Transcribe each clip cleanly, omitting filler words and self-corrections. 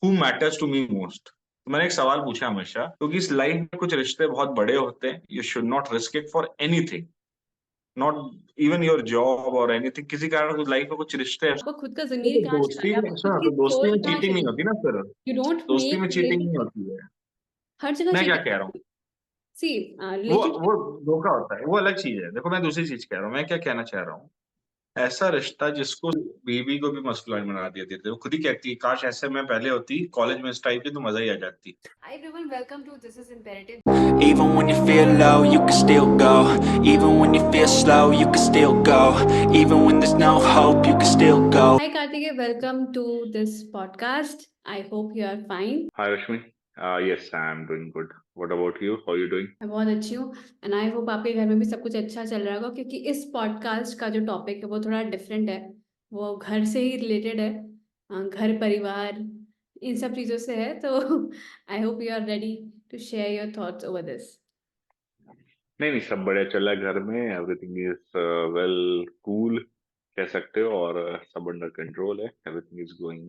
Who matters to me most. तो मैंने एक सवाल पूछा हमेशा, क्योंकि इस लाइफ में कुछ रिश्ते बहुत बड़े होते हैं, you should not risk it for anything, not even your job और एनीथिंग। किसी कारण कुछ लाइफ में कुछ रिश्ते आपको खुद का तो जमीर कहाँ दोस्ती चला है, में, आपको खुद अच्छा, की तो दोस्ती सोल में कहाँ चीटिंग नहीं चली होती है। ना फिर। यू डोंट दोस्ती में मेक चीटिंग नहीं रिलेशनशिप। होती है। हर जगह मैं क्या चीटिंग कह रहा हूँ, होती है। सी वो रिलेशनशिप। वो धोखा होता है, वो अलग चीज है। देखो मैं दूसरी चीज कह रहा हूँ, मैं क्या कहना चाह रहा हूँ, ऐसा रिश्ता जिसको बीवी को भी मसकुलाइन बना देते थे, वो खुद ही कहती है काश ऐसे मैं पहले होती कॉलेज में इस टाइप की, तो मजा ही आ जाती। Hi everyone, welcome to This is Imperative. Even when you feel low, you can still go. Even when you feel slow, you can still go. Even when there's no hope, you can still go. Hi Kartike, welcome to this podcast. I hope you are fine. Hi Rashmi, yes I am doing good. What about you? How are you doing? मैं बहुत अच्छी हूँ and I hope आपके घर में भी सब कुछ अच्छा चल रहा होगा, क्योंकि इस पॉडकास्ट का जो टॉपिक है वो थोड़ा डिफरेंट है। वो घर से ही रिलेटेड है। घर परिवार इन सब चीज़ों से है, तो I hope you are ready to share your thoughts over this. नहीं नहीं, सब बढ़िया चल रहा है घर में, एवरीथिंग इज वेल कूल कह सकते हो, और सब अंडर कंट्रोल है, everything is going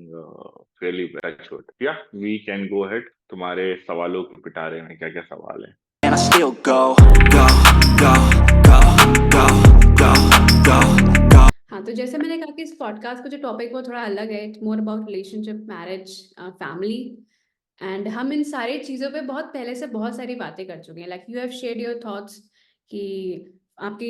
fairly well. Good, या वी कैन गो अहेड। तुम्हारे सवालों के पिटारे में क्या क्या सवाल है? And I still go, go, go, go, go, go, go, go. हाँ, तो जैसे मैंने कहा कि इस पॉडकास्ट का जो टॉपिक वो थोड़ा अलग है। It's more about relationship, marriage, family. And हम इन सारी चीज़ों पे बहुत पहले से बहुत सारी बातें कर चुके हैं। Like you have shared your thoughts कि आपकी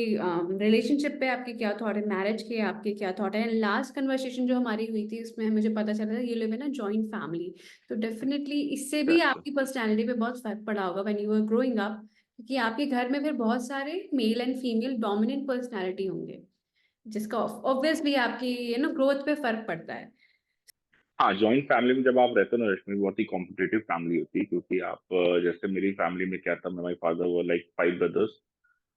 रिलेशनशिप पे आपके क्या थॉट है, मैरिज के आपके क्या थॉट है। लास्ट कन्वर्सेशन जो हमारी हुई थी उसमें मुझे पता चला था ये live in a joint family. तो डेफिनेटली इससे भी That's आपकी पर्सनैलिटी पे बहुत फर्क पड़ा होगा when you are growing up, क्योंकि आपके घर में फिर बहुत सारे male and female dominant personality होंगे, जिसका ऑब्वियसली आपकी ग्रोथ पे फर्क पड़ता है। हाँ, जॉइंट फैमिली में जब आप रहते हो ना रश्मि, बहुत ही कॉम्पिटेटिव फैमिली होती है, क्योंकि आप जैसे मेरी फैमिली में क्या था, माई फादर वो लाइक 5 ब्रदर्स,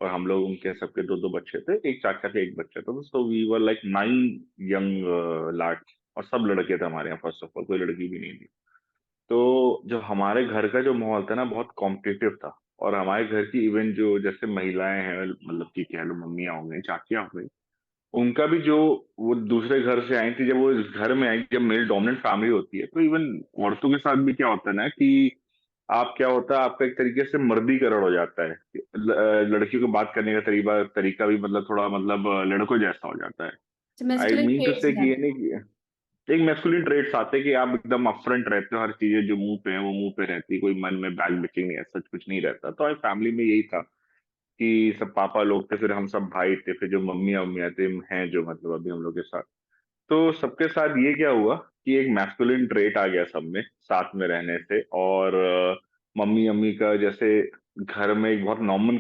और हम लोग उनके सबके दो दो बच्चे थे, एक चाचा के एक बच्चा था, so we were like 9 young lads, और सब लड़के थे हमारे यहाँ। फर्स्ट ऑफ ऑल कोई लड़की भी नहीं थी। तो जो हमारे घर का जो माहौल था ना, बहुत कॉम्पिटिटिव था। और हमारे घर की इवन जो जैसे महिलाएं हैं, मतलब कि कह लो मम्मियाँ हो गई, चाचियाँ हो गई, उनका भी जो, वो दूसरे घर से आई थी, जब वो इस घर में आई, जब मेल डोमिनेंट फैमिली होती है, तो इवन औरतों के साथ भी क्या होता है ना कि आप क्या होता है, आपका एक तरीके से मर्दीकरण हो जाता है। लड़कियों को बात करने का तरीका तरीका भी मतलब थोड़ा मतलब लड़कों जैसा हो जाता है। आई मैस्कुलिन मीन टू ट्रेट्स से कि ये ज्यादा। नहीं कि एक मैस्कुलिन ट्रेट्स आते हैं कि आप एकदम अपफ्रंट रहते हो, हर चीजें जो मुंह पे है वो मुंह पे रहती है, कोई मन में बैक बिचिंग नहीं है, सच कुछ नहीं रहता। तो फैमिली में यही था कि सब पापा लोग थे, फिर हम सब भाई थे, फिर जो मम्मियाँ मम्मियाँ थे हैं जो मतलब अभी हम लोग के साथ। तो सबके साथ ये क्या हुआ कि एक मैस्कुलिन ट्रेट आ गया सब में साथ में रहने से। और मम्मी अम्मी का जैसे घर में एक बहुत नॉर्मल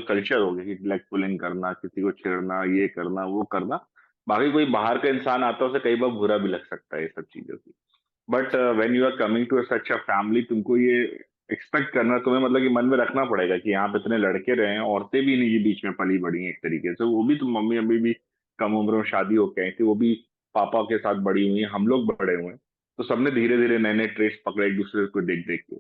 कल्चर हो गया कि ब्लैक पुलिंग करना, किसी को छेड़ना, ये करना वो करना। बाकी कोई बाहर का इंसान आता है उसे कई बार बुरा भी लग सकता है ये सब चीजों की। But when you are coming to such a family, तुमको ये एक्सपेक्ट करना, तुम्हें मतलब कि मन में रखना पड़ेगा कि यहाँ पे इतने लड़के रहे हैं, औरतें भी नहीं, ये बीच में पली बड़ी हैं एक तरीके से, वो भी तो मम्मी अम्मी भी कम उम्र में शादी होके आई थी, वो भी पापा के साथ बड़ी हुई हैं, हम लोग बड़े हुए हैं। तो सबने धीरे धीरे नए नए ट्रेस पकड़े एक दूसरे को देख देख के।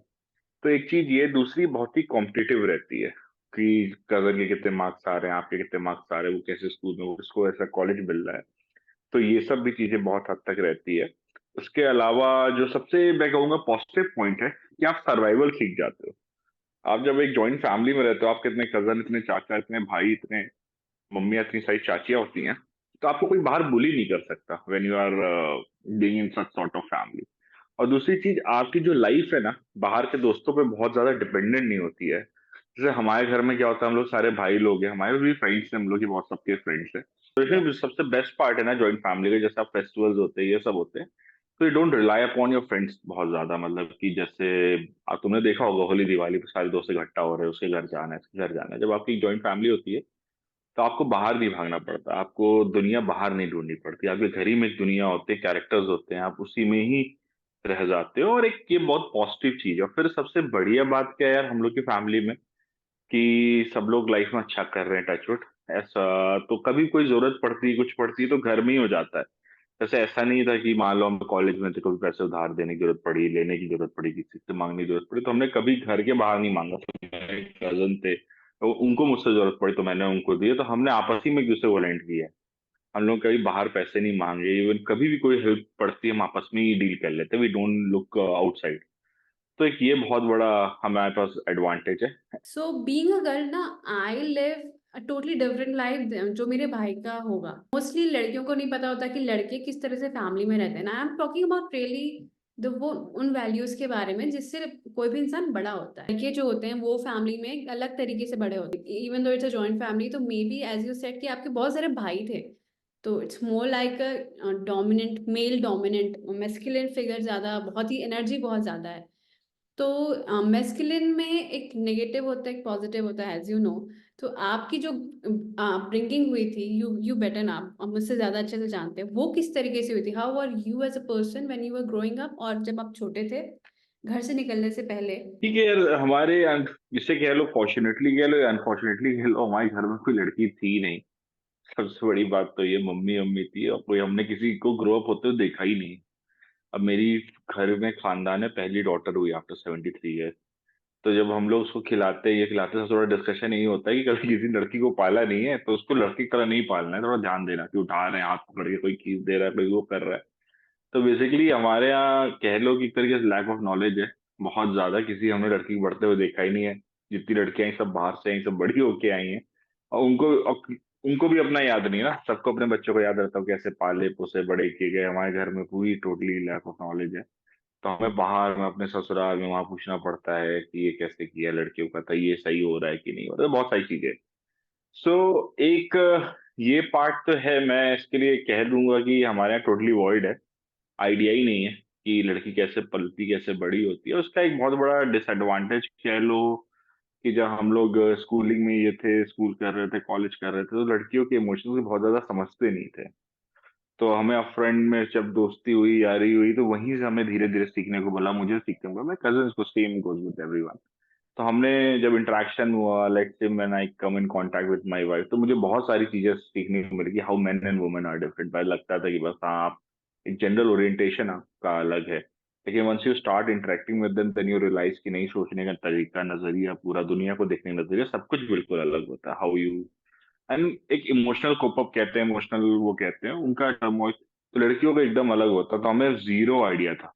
तो एक चीज ये, दूसरी बहुत ही कॉम्पिटिटिव रहती है कि कजन के कितने मार्क्स आ रहे हैं, आपके कितने मार्क्स आ रहे हैं, वो कैसे स्कूल में, वो किसको ऐसा कॉलेज मिल रहा है। तो ये सब भी चीजें बहुत हद तक रहती है। उसके अलावा जो सबसे मैं कहूंगा पॉजिटिव पॉइंट है कि आप सर्वाइवल सीख जाते हो। आप जब एक जॉइंट फैमिली में रहते हो, आपके इतने कजन, इतने चाचा, इतने भाई, इतने मम्मियाँ, इतनी सारी चाचियां होती हैं, तो आपको कोई बाहर बुली नहीं कर सकता when you are being in such sort of family. और दूसरी चीज, आपकी जो लाइफ है ना, बाहर के दोस्तों पे बहुत ज्यादा डिपेंडेंट नहीं होती है। जैसे हमारे घर में क्या होता है, हम लोग सारे भाई लोग हैं, हमारे भी फ्रेंड्स हैं, हम लोग की बहुत सबके फ्रेंड्स हैं। तो इसमें सबसे बेस्ट पार्ट है ना जॉइंट फैमिली के, जैसे आप फेस्टिवल्स होते हैं, ये सब होते हैं, तो you don't rely upon your friends बहुत ज्यादा। मतलब कि जैसे तुमने देखा होगा होली दिवाली पे सारे दोस्त इकट्ठा हो रहे हैं, उसके घर जाना है, इसके घर जाना है। जब आपकी जॉइंट फैमिली होती है तो आपको बाहर नहीं भागना पड़ता, आपको दुनिया बाहर नहीं ढूंढनी पड़ती, आपके घर ही में एक दुनिया होती है, कैरेक्टर्स होते हैं, आप उसी में ही रह जाते हो। और एक ये बहुत पॉजिटिव चीज है। और फिर सबसे बढ़िया बात क्या है यार, हम लोग की फैमिली में कि सब लोग लाइफ में अच्छा कर रहे हैं, टचवुड। ऐसा तो कभी कोई जरूरत पड़ती, कुछ पड़ती है तो घर में ही हो जाता है। जैसे ऐसा नहीं था कि मान लो हम कॉलेज में थे, कभी पैसे उधार देने की जरूरत पड़ी, लेने की जरूरत पड़ी, किसी से मांगने की जरूरत पड़ी, तो हमने कभी घर के बाहर नहीं मांगा। तो मेरे कजन थे, तो उनको मुझसे जरूरत पड़ी तो मैंने उनको दिए, तो हमने आपस ही में एक दूसरे को लेंट किया है। हम लोग कभी बाहर पैसे नहीं मांगे, इवन कभी भी कोई हेल्प पड़ती है हम आपस में ही डील कर लेते हैं, वी डोंट लुक आउटसाइड। तो एक ये बहुत बड़ा हमारे पास एडवांटेज है। सो बीइंग अ गर्ल ना, I live a totally different life जो मेरे भाई का होगा। मोस्टली लड़कियों को नहीं पता होता कि लड़के किस तरह से फैमिली में रहते हैं ना। I am talking about really the वो उन वैल्यूज के बारे में जिससे कोई भी इंसान बड़ा होता है। लड़के जो होते हैं वो फैमिली में एक अलग तरीके से बड़े होते हैं, even though it's a joint family. तो may be as you said कि आपके बहुत सारे भाई थे, तो it's more like a dominant, male dominant, masculine figure ज्यादा, बहुत ही एनर्जी बहुत ज्यादा है। तो मेस्कुलिन में एक नेगेटिव होता है, एक पॉजिटिव होता है, एज यू नो। तो आपकी जो अपब्रिंगिंग हुई थी, यू बेटर ना, आप मुझसे ज्यादा अच्छे से जानते हैं वो किस तरीके से हुई थी। How are you as a person when you were growing up, और जब आप छोटे थे घर से निकलने से पहले। ठीक है यार, हमारे जिसे कह लो फॉर्चुनेटली कह लो या अनफॉर्चुनेटली कह लो, हमारे घर में कोई लड़की थी नहीं। सबसे बड़ी बात तो ये मम्मी अम्मी थी, और कोई हमने किसी को ग्रो अप होते हुए देखा ही नहीं। अब मेरी घर में खानदान है, पहली डॉटर हुई आफ्टर 73 ईयर। तो जब हम लोग उसको खिलाते ये खिलाते हैं, थोड़ा डिस्कशन यही होता है कि कभी किसी लड़की को पाला नहीं है तो उसको लड़की की तरह नहीं पालना है, थोड़ा ध्यान देना कि उठा रहे हैं हाथ पकड़ के, कोई खींच दे रहा है, कोई वो कर रहा है। तो बेसिकली हमारे यहाँ कह लो कि एक तरीके से लैक ऑफ नॉलेज है बहुत ज्यादा। किसी हमने लड़की को बढ़ते हुए देखा ही नहीं है। जितनी लड़कियां आई सब बाहर से आई, सब बड़ी होके आई हैं। और उनको भी अपना याद नहीं है ना, सबको अपने बच्चों को याद रहता है कैसे पाले पोसे बड़े किए गए। हमारे घर में पूरी टोटली लैक ऑफ नॉलेज है। तो हमें बाहर में अपने ससुराल में वहां पूछना पड़ता है कि ये कैसे किया लड़कियों का था, ये सही हो रहा है कि नहीं हो रहा है, बहुत सारी चीजें। सो एक ये पार्ट तो है, मैं इसके लिए कह दूंगा कि हमारे यहाँ टोटली वॉइड है। आइडिया ही नहीं है कि लड़की कैसे पलती कैसे बड़ी होती है। उसका एक बहुत बड़ा डिसएडवांटेज कह लो कि जब हम लोग स्कूलिंग में ये थे, स्कूल कर रहे थे, कॉलेज कर रहे थे, तो लड़कियों के इमोशंस बहुत ज्यादा समझते नहीं थे। तो हमें अब फ्रेंड में जब दोस्ती हुई यारी हुई तो वहीं से हमें धीरे धीरे सीखने को बोला, मुझे सीखने को बोला, मैं कजन को, सेम गोज विद एवरीवन। तो हमने जब इंटरेक्शन हुआ, let's say when I come in contact with my wife, तो मुझे बहुत सारी चीजें सीखने को मिली कि how men and women are different. पहले लगता था कि बस हाँ आप, एक जनरल ओरिएंटेशन आपका अलग है, लेकिन once you start interacting with them then you realise कि नहीं, सोचने का तरीका, नजरिया, पूरा दुनिया को देखने का नजरिया, सब कुछ बिल्कुल अलग होता है। हाउ यू एंड एक इमोशनल कोपअप कहते हैं, इमोशनल वो कहते हैं उनका टर्म, तो लड़कियों का एकदम अलग होता। तो हमें जीरो आइडिया था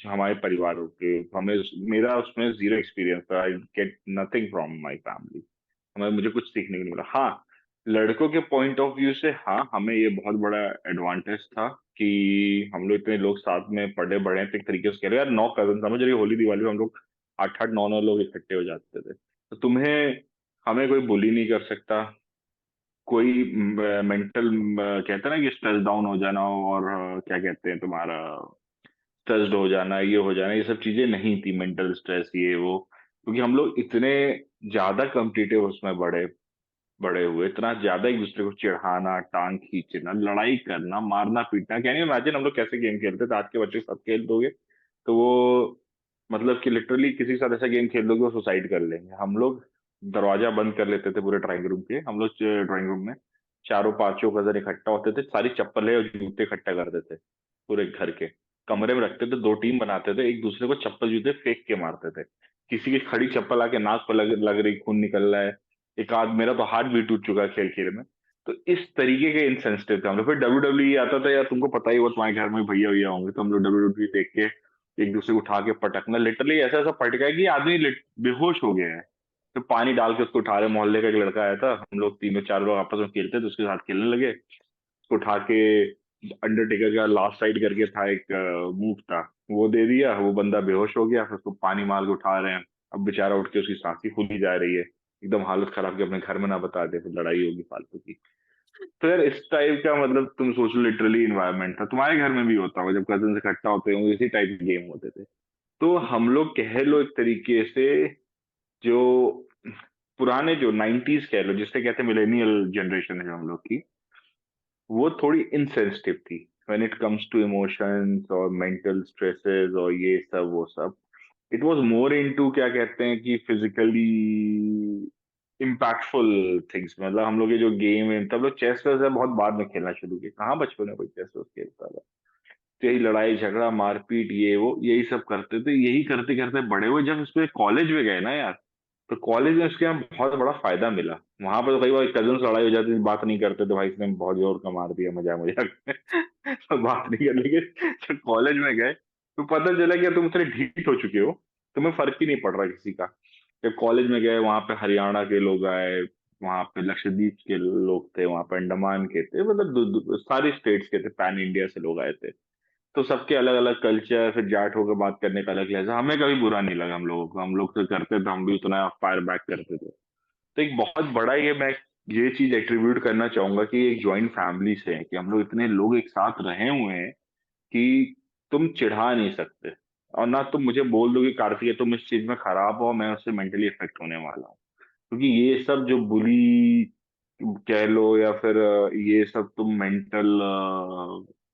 जो हमारे परिवारों के, हमें, मेरा उसमें जीरो एक्सपीरियंस था। I get nothing from my family. हमें, मुझे कुछ सीखने को नहीं मिला। हाँ, लड़कों के पॉइंट ऑफ व्यू से हाँ, हमें ये बहुत बड़ा एडवांटेज था कि हम लोग इतने लोग साथ में पढ़े बड़े हैं। तो एक तरीके से कह रहे यार, 9 कजन समझ रही, होली दिवाली में हम लोग 8-8 9-9 लोग इकट्ठे हो जाते थे। तो तुम्हें, हमें कोई बुली नहीं कर सकता, कोई मेंटल, कहते हैं ना कि स्ट्रेस डाउन हो जाना, और क्या कहते हैं तुम्हारा, स्ट्रेस्ड हो जाना, ये हो जाना, ये सब चीजें नहीं थी, मेंटल स्ट्रेस ये वो। क्योंकि हम लोग इतने ज्यादा कॉम्पिटिटिव उसमें बड़े बड़े हुए, इतना ज्यादा एक दूसरे को चिढ़ाना, टांग खींचना, लड़ाई करना, मारना पीटना, कैन यू इमेजिन हम लोग कैसे गेम खेलते थे। आज के बच्चे सब खेल दोगे तो वो, मतलब कि लिटरली किसी के साथ ऐसा गेम खेल दोगे वो सुसाइड कर लेंगे। हम लोग दरवाजा बंद कर लेते थे पूरे ड्राइंग रूम के, हम लोग ड्राइंग रूम में चारों पांचों कजन इकट्ठा होते थे, सारी चप्पलें और जूते इकट्ठा करते थे पूरे घर के कमरे में रखते थे, 2 टीम बनाते थे, एक दूसरे को चप्पल जूते फेंक के मारते थे। किसी की खड़ी चप्पल आके नाक पर लग रही, खून निकल रहा है, एक आध, मेरा तो हाथ भी टूट चुका है खेल खेल में। तो इस तरीके के इंसेंसिटिव थे हम लोग। फिर WWE आता था यार, तुमको पता ही हो, तुम्हारे घर में भैया भैया होंगे, तो हम लोग WWE देख के एक दूसरे को उठा के पटकना, लिटरली ऐसा ऐसा पटका है कि आदमी बेहोश हो गया है। तो पानी डाल के उसको उठा रहे, मोहल्ले का एक लड़का आया था, हम लोग 3 4 लोग आपस में खेलते थे, उसके साथ खेलने लगे, उसको उठा के अंडरटेकर का लास्ट साइड करके था एक मूव था, वो दे दिया, वो बंदा बेहोश हो गया। फिर उसको पानी मार के उठा रहे हैं, अब बेचारा उठ के उसकी सांस ही फूली जा रही है, एकदम हालत खराब, कि अपने घर में ना बता दे, फिर लड़ाई होगी फालतू की। तो यार इस टाइप का, मतलब तुम सोचो लिटरली इन्वायरमेंट था। तुम्हारे घर में भी होता होगा जब कजन इकट्ठा होते होंगे, इसी टाइप के गेम होते थे। तो हम लोग कह लो एक तरीके से, जो पुराने जो 90s कह लो, जिससे कहते हैं मिलेनियल जनरेशन है जो हम लोग की, वो थोड़ी इनसेंसिटिव थी when it comes to emotions और मेंटल स्ट्रेसेस और ये सब वो सब। इट वाज मोर इनटू, क्या कहते हैं कि फिजिकली इम्पैक्टफुल थिंग्स। मतलब हम लोग ये जो गेम है, तब लोग चेस वैस बहुत बाद में खेलना शुरू किया, कहाँ बचपन में कोई चेस वैस खेलता था। तो यही लड़ाई झगड़ा मारपीट ये वो यही सब करते थे, यही करते करते बड़े हुए। जब इस पे कॉलेज में गए ना यार, तो कॉलेज में उसके यहाँ बहुत बड़ा फायदा मिला। वहां पर तो कई बार कजन लड़ाई हो जाती थी, बात नहीं करते, तो भाई इसने बहुत जोर का मार दिया मजाक मजाक में तो बात नहीं कर, लेकिन जब कॉलेज में गए तो पता चला कि तुम इतने ढीठ हो चुके हो, तुम्हें फर्क ही नहीं पड़ रहा किसी का। जब कॉलेज में गए वहां पे हरियाणा के लोग आए, वहां पे लक्षद्वीप के लोग थे, वहां पे अंडमान के थे, मतलब सारी स्टेट्स के थे, पैन इंडिया से लोग आए थे। तो सबके अलग अलग कल्चर, फिर जाट होकर बात करने का अलग लहजा, हमें कभी बुरा नहीं लगा। हम लोगों को, हम लोग तो करते थे, हम भी उतना फायर बैक करते थे। तो एक बहुत बड़ा ये, मैं ये चीज एट्रीब्यूट करना चाहूंगा कि एक जॉइंट फैमिली से है कि हम लोग इतने लोग एक साथ रहे हुए हैं कि तुम चिढ़ा नहीं सकते। और ना तुम मुझे बोल दो कि कार्तिक तुम इस चीज में खराब हो, मैं उससे मेंटली इफेक्ट होने वाला हूँ। क्योंकि ये सब जो बुली कह लो, या फिर ये सब तुम मेंटल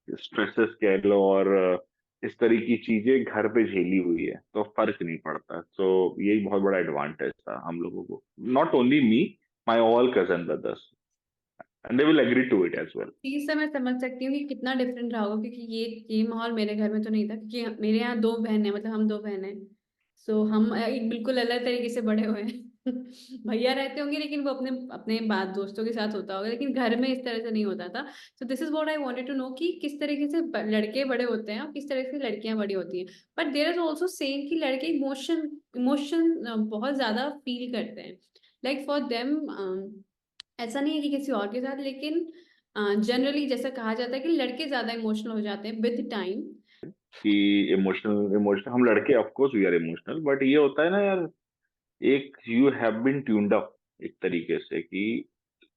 स्ट्रेसेस कह लो, और इस तरह की चीजें घर पे झेली हुई है, तो फर्क नहीं पड़ता। तो यही बहुत बड़ा एडवांटेज था हम लोगों को, not only me, my all cousin brothers, and they will agree to it as well. चीज से मैं समझ सकती हूँ कि कितना डिफरेंट रहा होगा, क्योंकि ये माहौल मेरे घर में तो नहीं था, क्योंकि मेरे यहाँ दो बहन है, मतलब हम दो बहन हैं। सो हम एक बिल्कुल अलग तरीके से बड़े हुए हैं भैया रहते होंगे लेकिन वो अपने अपने बात दोस्तों के साथ होता होगा, लेकिन घर में इस तरह से नहीं होता था। So this is what I wanted to know कि किस तरीके से लड़के बड़े होते हैं और किस तरह से लड़कियां बड़ी होती हैं। But there is also saying कि लड़के इमोशन इमोशन बहुत ज्यादा फील करते हैं, लाइक फॉर देम। ऐसा नहीं है कि किसी और के साथ, लेकिन जनरली जैसा कहा जाता है कि लड़के ज्यादा इमोशनल हो जाते हैं विद टाइम। कि इमोशनल इमोशनल हम लड़के of course we are emotional, but ये होता है ना यार, एक you have been tuned up एक तरीके से कि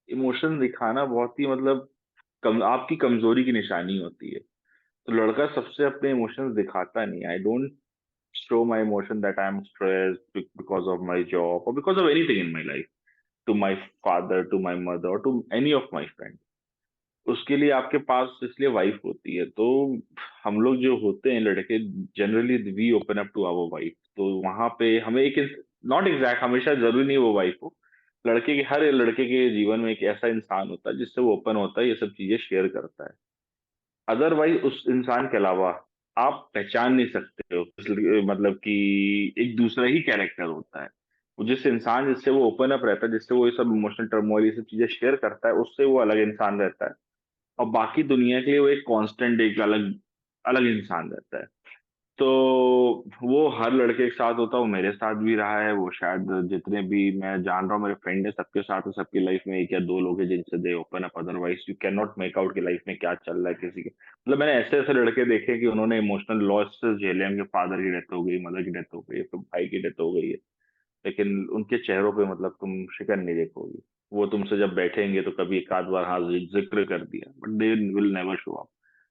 इमोशन दिखाना बहुत ही, मतलब आपकी कमजोरी की निशानी होती है। तो लड़का सबसे अपने इमोशंस दिखाता नहीं। I don't show my emotion that I am stressed because of my job और because of anything in my life, to my father, to my mother, और to any of my friend. उसके लिए आपके पास इसलिए wife होती है। तो हम लोग जो होते हैं लड़के, generally we open up to our wife. तो वहां पे हमें एक, नॉट एग्जैक्ट, हमेशा जरूरी नहीं वो वाइफ हो, लड़के के, हर लड़के के जीवन में एक ऐसा इंसान होता है जिससे वो ओपन होता है, ये सब चीजें शेयर करता है। अदरवाइज उस इंसान के अलावा आप पहचान नहीं सकते हो, मतलब कि एक दूसरा ही कैरेक्टर होता है। वो जिस इंसान, जिससे वो ओपन अप रहता है, जिससे वो ये सब इमोशनल टर्मोइल, ये सब चीजें शेयर करता है, उससे वो अलग इंसान रहता है। और बाकी दुनिया के लिए वो एक कांस्टेंट, एक अलग अलग इंसान रहता है। तो वो हर लड़के के साथ होता है, वो मेरे साथ भी रहा है, वो शायद जितने भी मैं जान रहा हूँ मेरे फ्रेंड है, सबके साथ है। सबकी लाइफ में एक या दो लोग हैं जिनसे दे open up, otherwise you can not make out की लाइफ में क्या चल रहा है किसी के। मतलब मैंने ऐसे ऐसे लड़के देखे कि उन्होंने इमोशनल लॉसेस झेले, उनके फादर की डेथ हो गई, मदर की डेथ हो गई, फिर भाई की डेथ हो गई है, लेकिन उनके चेहरों पे मतलब तुम शिकन नहीं देखोगी। वो तुमसे जब बैठेंगे तो कभी एक आध बार हाँ जिक्र कर दिया, but they will never show up.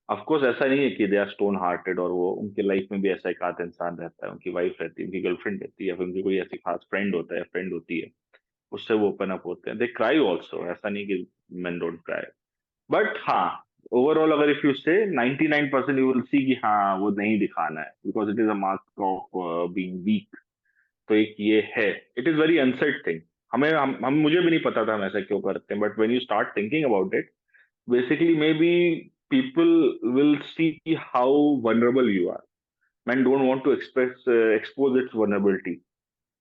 Of course ऐसा नहीं है कि दे आर स्टोन हार्टेड, और वो उनके लाइफ में भी ऐसा एक आध इंसान रहता है, उनकी वाइफ रहती है, उनकी गर्लफ्रेंड रहती है, या फिर उनकी कोई ऐसी खास फ्रेंड होता है, फ्रेंड होती है, उससे वो ओपन अप होते हैं। दे क्राई ऑल्सो, ऐसा नहीं कि मैन डोंट क्राई। बट हाँ, ओवरऑल अगर इफ यू से 99% यू विल सी कि हाँ वो नहीं दिखाना है, because it is a mark of being weak. तो एक ये है, it is very unsaid thing. हम मुझे भी नहीं पता था हम ऐसा क्यों करते हैं, but when you start thinking about it, basically maybe people will see how vulnerable you are. Man don't want to express expose its vulnerability.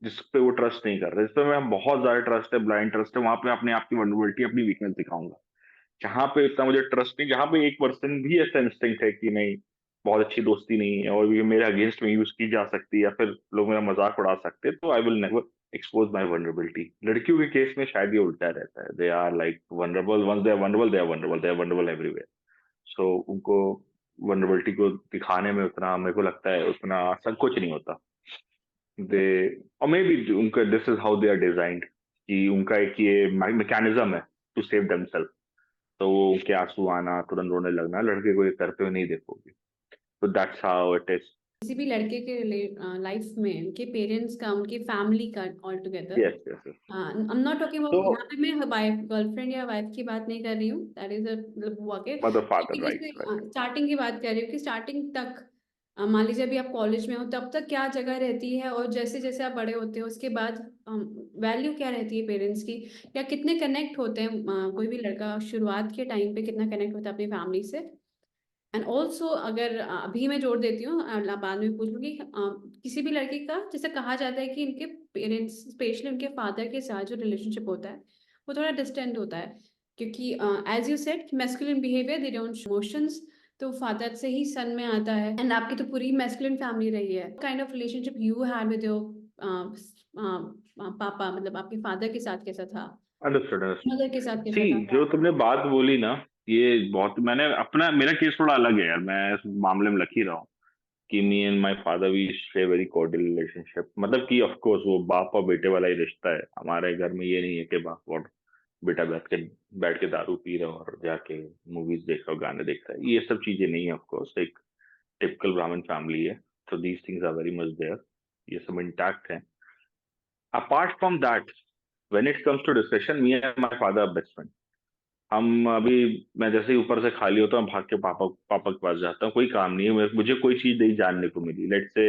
जिस पे वो ट्रस्ट नहीं कर रहे, जिस पे मैं बहुत ज्यादा ट्रस्ट है, ब्लाइंड ट्रस्ट है, वहां पे अपने आप की वनरेबिलिटी, अपनी वीकनेस दिखाऊंगा। जहां पे इतना मुझे ट्रस्ट नहीं, जहां पे 1% भी ऐसा इंस्टिंक्ट है कि नहीं, बहुत अच्छी दोस्ती नहीं है और ये मेरे अगेंस्ट में यूज की जा सकती है, या फिर लोग मेरा मजाक उड़ा सकते हैं, तो I will never expose my vulnerability. लड़कियों के केस में शायद ये उल्टा रहता है, they are like vulnerable, once they are vulnerable, they are vulnerable, they are vulnerable everywhere. So उनको वनरेबिलिटी को दिखाने में उतना, मेरे को लगता है, उतना संकोच नहीं होता। दे, और मे बी उनका this is how they are designed, कि उनका एक ये मैकेनिज्म है टू सेव देमसेल्फ। तो वो उनके आंसू आना, तुरंत रोने लगना, लड़के को ये करते हुए नहीं देखोगे। तो दैट्स हाउ इट इज। किसी भी लड़के के लाइफ में उनके पेरेंट्स का, उनकी फैमिली का all together. Yes yes. I am not talking तो अबाउट, यहाँ पे मैं वाइफ, गर्लफ्रेंड या वाइफ की बात नहीं कर रही हूँ, दैट इज मतलब हुआ के, मदर फादर, लेकिन राइट जैसे राइट। स्टार्टिंग की बात कर रही हूँ कि स्टार्टिंग तक मान लीजिए अभी आप कॉलेज में हो तब तक क्या जगह रहती है, और जैसे जैसे आप बड़े होते हो उसके बाद वैल्यू क्या रहती है पेरेंट्स की, या कितने कनेक्ट होते हैं कोई भी लड़का शुरुआत के टाइम पे कितना कनेक्ट होता है अपनी फैमिली से। एंड ऑल्सो अगर अभी मैं जोड़ देती हूँ, बाद में पूछ लूंगी, किसी भी लड़की का जैसे कहा जाता है कि इनके पेरेंट्स, स्पेशली उनके फादर के साथ जो रिलेशनशिप होता है वो थोड़ा डिस्टेंट होता है, क्योंकि as you said masculine behaviour, they don't emotions, तो फादर से ही सन में आता है। एंड आपकी तो पूरी मैस्कुलिन फैमिली रही है, kind of relationship you had with your पापा, मतलब आपके फादर के साथ कैसा था, अंडरस्टूड, मदर के अंडरस्टूड। साथ कैसा सी, था? जो तुमने बात बोली ना, ये बहुत, मैंने अपना, मेरा केस थोड़ा अलग है यार, मैं इस मामले में लग ही रहा हूँ कि me and my father we share very cordial relationship. मतलब कि ऑफ कोर्स वो बाप और बेटे वाला ही रिश्ता है हमारे घर में। ये नहीं है कि बाप और बेटा बैठ के दारू पी रहा और जाके मूवीज देख रहा, गाने देख रहा है, ये सब चीजें नहीं है। ऑफ कोर्स एक टिपिकल ब्राह्मण फैमिली है, तो these things are very much there, ये सब इंटैक्ट है। Apart from that, when it comes to discussion, me and my father best friend. हम अभी, मैं जैसे ही ऊपर से खाली होता हूँ भाग के पापा पापा के पास जाता हूँ, कोई काम नहीं है, मुझे कोई चीज नहीं जानने को मिली, लेट से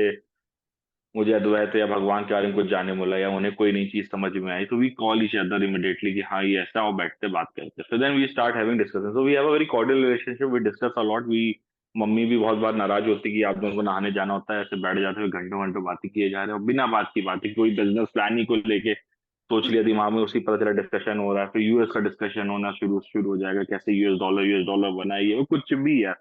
मुझे अद्वैत या भगवान के बारे में कुछ जानने मिला या उन्हें कोई नई चीज समझ में आई, तो we call each other immediately कि हाँ ये ऐसा, और बैठते बात करते, so then we start having discussion, so we have a very cordial relationship, we discuss a lot. We, mummy भी बहुत बार नाराज होती कि आप दोनों को नहाने जाना होता है, ऐसे बैठ जाते हुए घंटों घंटों बातें किए जा रहे हो बिना बात की बातें, कोई बिजनेस प्लान ही को लेके सोच लिया दिमाग में, उसी पता चला डिस्कशन हो रहा है, फिर यूएस का डिस्कशन होना शुरू शुरू हो जाएगा, कैसे यूएस डॉलर बनाइए, वो कुछ भी यार,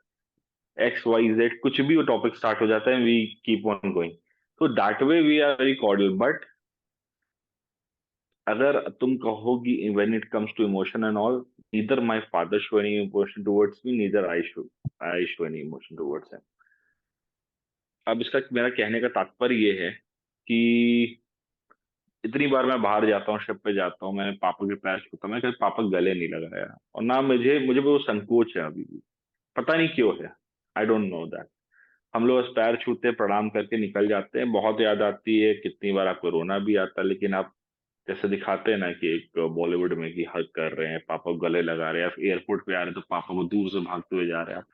एक्स वाई जेड कुछ भी वो टॉपिक स्टार्ट हो जाता है, वी कीप ऑन गोइंग। तो that way we are very cordial. But अगर तुम कहोगी when it comes to emotion and all, neither my father show any emotion towards me, neither I show any emotion towards him. अब इसका मेरा कहने का तात्पर्य ये है कि इतनी बार मैं बाहर जाता हूँ, शिप पे जाता हूँ, मैंने पापा के पैर छूता, मैं कभी पापा गले नहीं लगाया, और ना मुझे मुझे वो संकोच है अभी भी, पता नहीं क्यों है, आई डोंट नो दैट। हम लोग बस पैर छूते हैं, प्रणाम करके निकल जाते हैं। बहुत याद आती है, कितनी बार आपको रोना भी आता है, लेकिन आप जैसे दिखाते हैं ना कि एक बॉलीवुड में कि हग कर रहे हैं, पापा को गले लगा रहे हैं, आप एयरपोर्ट पे आ रहे हैं तो पापा को दूर से भागते हुए जा रहे हैं आप,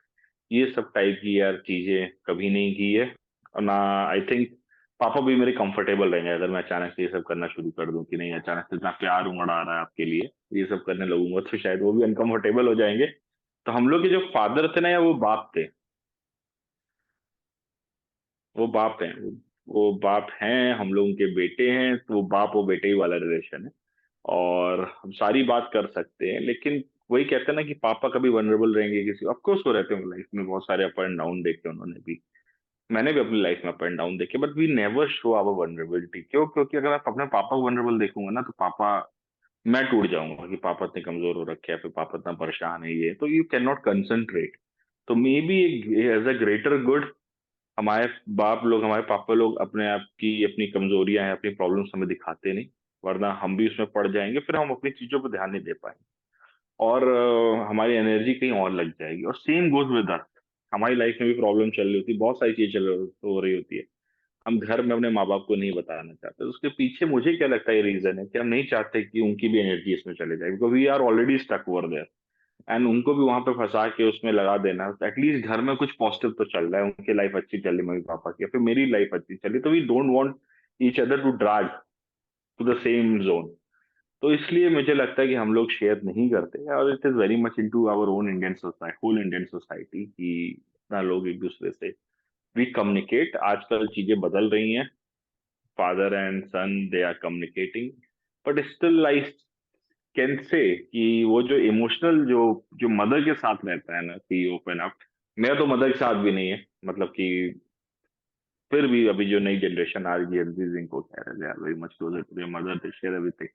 ये सब टाइप की यार चीजें कभी नहीं की है। और ना, आई थिंक पापा भी मेरे कंफर्टेबल रहेंगे अगर मैं अचानक से ये सब करना शुरू कर दूं, कि नहीं अचानक से इतना प्यार उमड़ आ रहा है आपके लिए, ये सब करने लगूंगा, तो शायद वो भी अनकंफर्टेबल हो जाएंगे। तो हम लोग के जो फादर थे ना, या वो बाप थे, वो बाप हैं, वो बाप हैं, हम लोग उनके बेटे हैं, तो वो बाप और बेटे ही वाला रिलेशन है। और हम सारी बात कर सकते हैं, लेकिन वही कहते हैं ना कि पापा कभी वनरेबल रहेंगे किसी, ऑफ कोर्स वो रहते हैं लाइफ में, बहुत सारे अप एंड डाउन देखे उन्होंने भी, मैंने भी अपनी लाइफ में अप एंड डाउन देखे, but we never show our vulnerability. क्यों? क्योंकि अगर मैं अपने पापा को वनरेबल देखूंगा ना, तो पापा, मैं टूट जाऊंगा कि पापा इतने कमजोर हो रखे हैं, फिर पापा इतना परेशान है, ये तो यू कैन नॉट कंसंट्रेट। तो may be as a greater good, हमारे बाप लोग, हमारे पापा लोग अपने आप की अपनी कमजोरियां हैं, अपनी प्रॉब्लम्स हमें दिखाते नहीं, वरना हम भी उसमें पड़ जाएंगे, फिर हम अपनी चीजों पर ध्यान नहीं दे पाएंगे, और हमारी एनर्जी कहीं और लग जाएगी। और सेम गोज विद अस, हमारी लाइफ में भी प्रॉब्लम चल रही होती है, बहुत सारी चीजें हो रही होती है, हम घर में अपने माँ बाप को नहीं बताना चाहते, तो उसके पीछे मुझे क्या लगता है ये रीजन है कि हम नहीं चाहते कि उनकी भी एनर्जी इसमें चले जाए, because we are already stuck over there, and उनको भी वहां पे फंसा के उसमें लगा देना, एटलीस्ट घर में कुछ पॉजिटिव तो चल रहा है, उनकी लाइफ अच्छी चल रही, मम्मी पापा की, या फिर मेरी लाइफ अच्छी चली, तो we don't want each other to drag to the same zone. तो इसलिए मुझे लगता है कि हम लोग शेयर नहीं करते, और it is very much into our own Indian society, whole Indian society, कि इतना लोग एक दूसरे से वी कम्युनिकेट। आजकल चीजें बदल रही हैं, father and son they are communicating, but still I can say कि वो जो इमोशनल, जो मदर के साथ रहता है ना, कि ओपन अप, मेरा तो मदर के साथ भी नहीं है, मतलब कि फिर भी अभी जो नई जनरेशन आ रही है, जिनको कह रहे हैं very much closer to their mother, they share everything.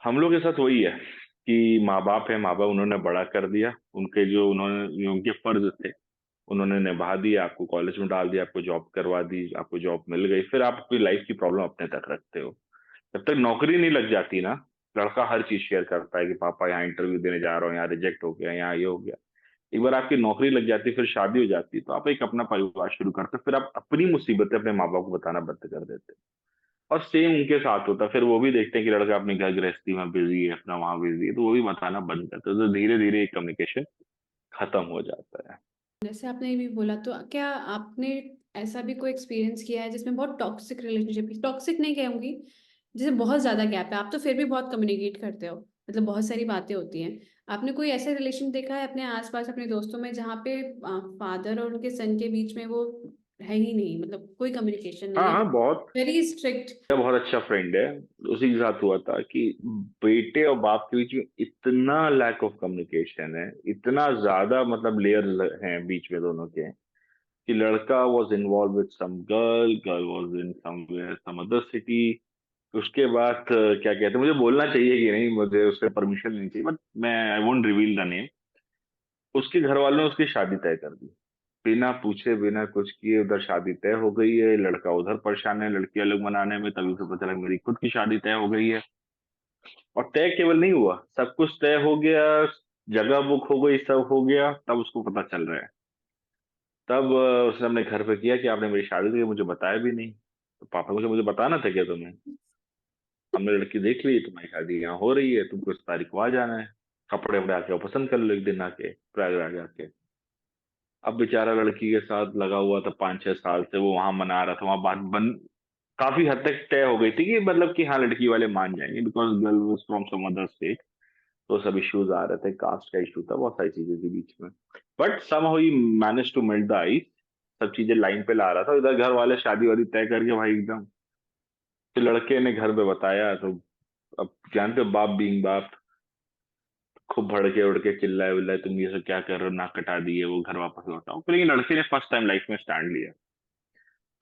हम लोग के साथ वही है कि माँ बाप है, माँ बाप उन्होंने बड़ा कर दिया, उनके जो उन्होंने उनके फर्ज थे उन्होंने निभा दिया, आपको कॉलेज में डाल दिया, आपको जॉब करवा दी, आपको जॉब मिल गई, फिर आप अपनी लाइफ की प्रॉब्लम अपने तक रखते हो। जब तक नौकरी नहीं लग जाती ना, लड़का हर चीज शेयर करता है कि पापा यहाँ इंटरव्यू देने जा रहा हूँ, यहाँ रिजेक्ट हो गया, यहाँ ये हो गया। एक बार आपकी नौकरी लग जाती है, फिर शादी हो जाती है, तो आप एक अपना परिवार शुरू करते हैं, फिर आप अपनी मुसीबतें अपने माँ बाप को बताना बंद कर देते हैं। और सेम उनके साथ होता है, फिर वो भी देखते हैं कि लड़का अपनी घर गृहस्थी में बिजी है, अपना वहां बिजी है, तो वो भी बताना बंद करते हैं, तो धीरे धीरे कम्युनिकेशन खत्म हो जाता है। जैसे आपने ये भी बोला, तो क्या आपने ऐसा भी कोई एक्सपीरियंस किया है जिसमें बहुत टॉक्सिक रिलेशनशिप, टॉक्सिक नहीं कहूंगी, जिसमें बहुत ज्यादा गैप है, आप तो फिर भी बहुत कम्युनिकेट करते हो, मतलब बहुत सारी बातें होती हैं, आपने कोई ऐसे रिलेशन देखा है अपने आसपास अपने दोस्तों में जहाँ पे फादर और उनके सन के बीच में वो है ही नहीं, मतलब कोई कम्युनिकेशन नहीं हाँ है, हाँ, बहुत वेरी स्ट्रिक्ट? बहुत अच्छा फ्रेंड है। उसी के साथ हुआ था कि बेटे और बाप के बीच में इतना लैक ऑफ कम्युनिकेशन है, इतना ज्यादा मतलब लेयर्स हैं बीच में दोनों के, कि लड़का was involved with some girl, girl was in somewhere some other city. उसके बाद क्या कहते हैं, मुझे बोलना चाहिए कि नहीं, मुझे उससे परमिशन नहीं चाहिए, बट मैं I won't reveal the name. उसके घर वालों ने उसकी शादी तय कर दी, बिना पूछे बिना कुछ किए। उधर शादी तय हो गई है, लड़का उधर परेशान है लड़की अलग मनाने में, तभी उसे पता चला मेरी खुद की शादी तय हो गई है। और तय केवल नहीं हुआ, सब कुछ तय हो गया, जगह बुक हो गई, सब हो गया, तब उसको पता चल रहा है। तब उसने अपने घर पे किया कि आपने मेरी शादी की, मुझे बताया भी नहीं। तो पापा मुझे मुझे बताना था क्या तुम्हें? हमने लड़की देख ली, तुम्हारी शादी यहाँ हो रही है, तुमको इस तारीख को आ जाना है, कपड़े वपड़े आके पसंद कर लो एक दिन आके प्रयागराज आके। अब बेचारा लड़की के साथ लगा हुआ था 5-6 साल से, वो वहां मना रहा था, वहां बात बन काफी हद तक तय हो गई थी कि मतलब कि हाँ लड़की वाले मान जाएंगे, because girl was from some other state. तो सब इश्यूज आ रहे थे, कास्ट का इशू था, बहुत सारी चीजें थी बीच में। बट समहाउ ही manage to melt the ice, सब चीजें लाइन पे ला रहा था, इधर घर वाले शादी वादी तय करके भाई एकदम। फिर लड़के ने घर पे बताया तो अब जानते हो बाप बीइंग बाप, खूब भड़के उड़के चिल्लाए विल्लाए, तुम ये सब क्या कर रहे हो, नाक कटा दिए, वो घर वापस लौटाओ। फिर लेकिन लड़के ने फर्स्ट टाइम लाइफ में स्टैंड लिया।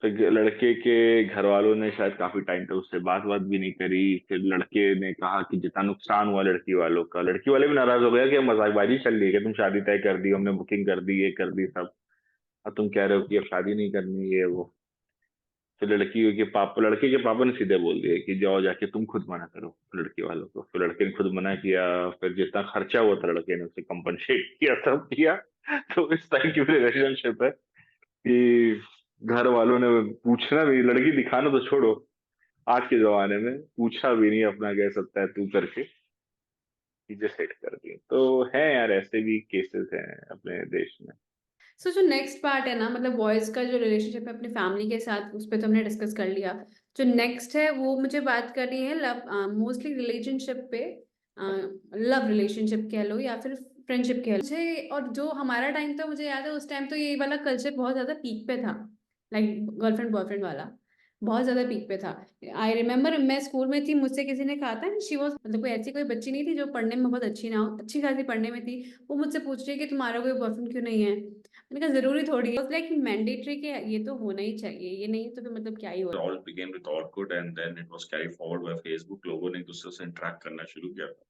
तो लड़के के घर वालों ने शायद काफी टाइम तक उससे बात बात भी नहीं करी। फिर लड़के ने कहा कि जितना नुकसान हुआ लड़की वालों का, लड़की वाले भी नाराज हो गया कि अब मजाकबाजी चल रही है कि तुम शादी तय कर दी, हमने बुकिंग कर दी, ये कर दी सब, और तुम कह रहे हो कि अब शादी नहीं करनी, ये वो। फिर लड़के के पापा ने सीधे बोल दिया कि जाओ जाके तुम खुद मना करो लड़की वालों को। फिर लड़के ने खुद मना किया। फिर जितना खर्चा हुआ था लड़के ने उसे कंपनसेट किया, सब किया। तो इस टाइप की रिलेशनशिप है कि घर वालों ने पूछना भी, लड़की दिखाना तो छोड़ो, आज के जमाने में पूछा भी नहीं अपना कह सकता है तू करके, चीजें सेट कर दी। तो है यार, ऐसे भी केसेस हैं अपने देश में। सो जो नेक्स्ट पार्ट है ना, मतलब बॉयज का जो रिलेशनशिप है अपनी फैमिली के साथ, उस पर तो हमने डिस्कस कर लिया। जो नेक्स्ट है वो मुझे बात करनी है लव, मोस्टली रिलेशनशिप पे, लव रिलेशनशिप कह लो या फिर फ्रेंडशिप कह लो मुझे। और जो हमारा टाइम था, मुझे याद है उस टाइम तो ये वाला कल्चर बहुत ज्यादा पीक पे था, लाइक गर्लफ्रेंड बॉयफ्रेंड वाला बहुत ज्यादा पीक पे था। आई रिमेम्बर मैं स्कूल में थी, मुझसे किसी ने कहा था, शी वॉज मतलब कोई ऐसी कोई बच्ची नहीं थी जो पढ़ने में बहुत अच्छी ना हो, अच्छी खासी पढ़ने में थी। वो मुझसे पूछ रही है कि तुम्हारा कोई बॉयफ्रेंड क्यों नहीं है। मैंने कहा जरूरी थोड़ी है, लाइक मैंडेटरी के ये तो होना ही चाहिए, ये नहीं तो फिर मतलब क्या ही हो। All began with Orkut and then it was carried forward by Facebook. लोगों ने एक दूसरे से इंटरेक्ट करना शुरू किया था।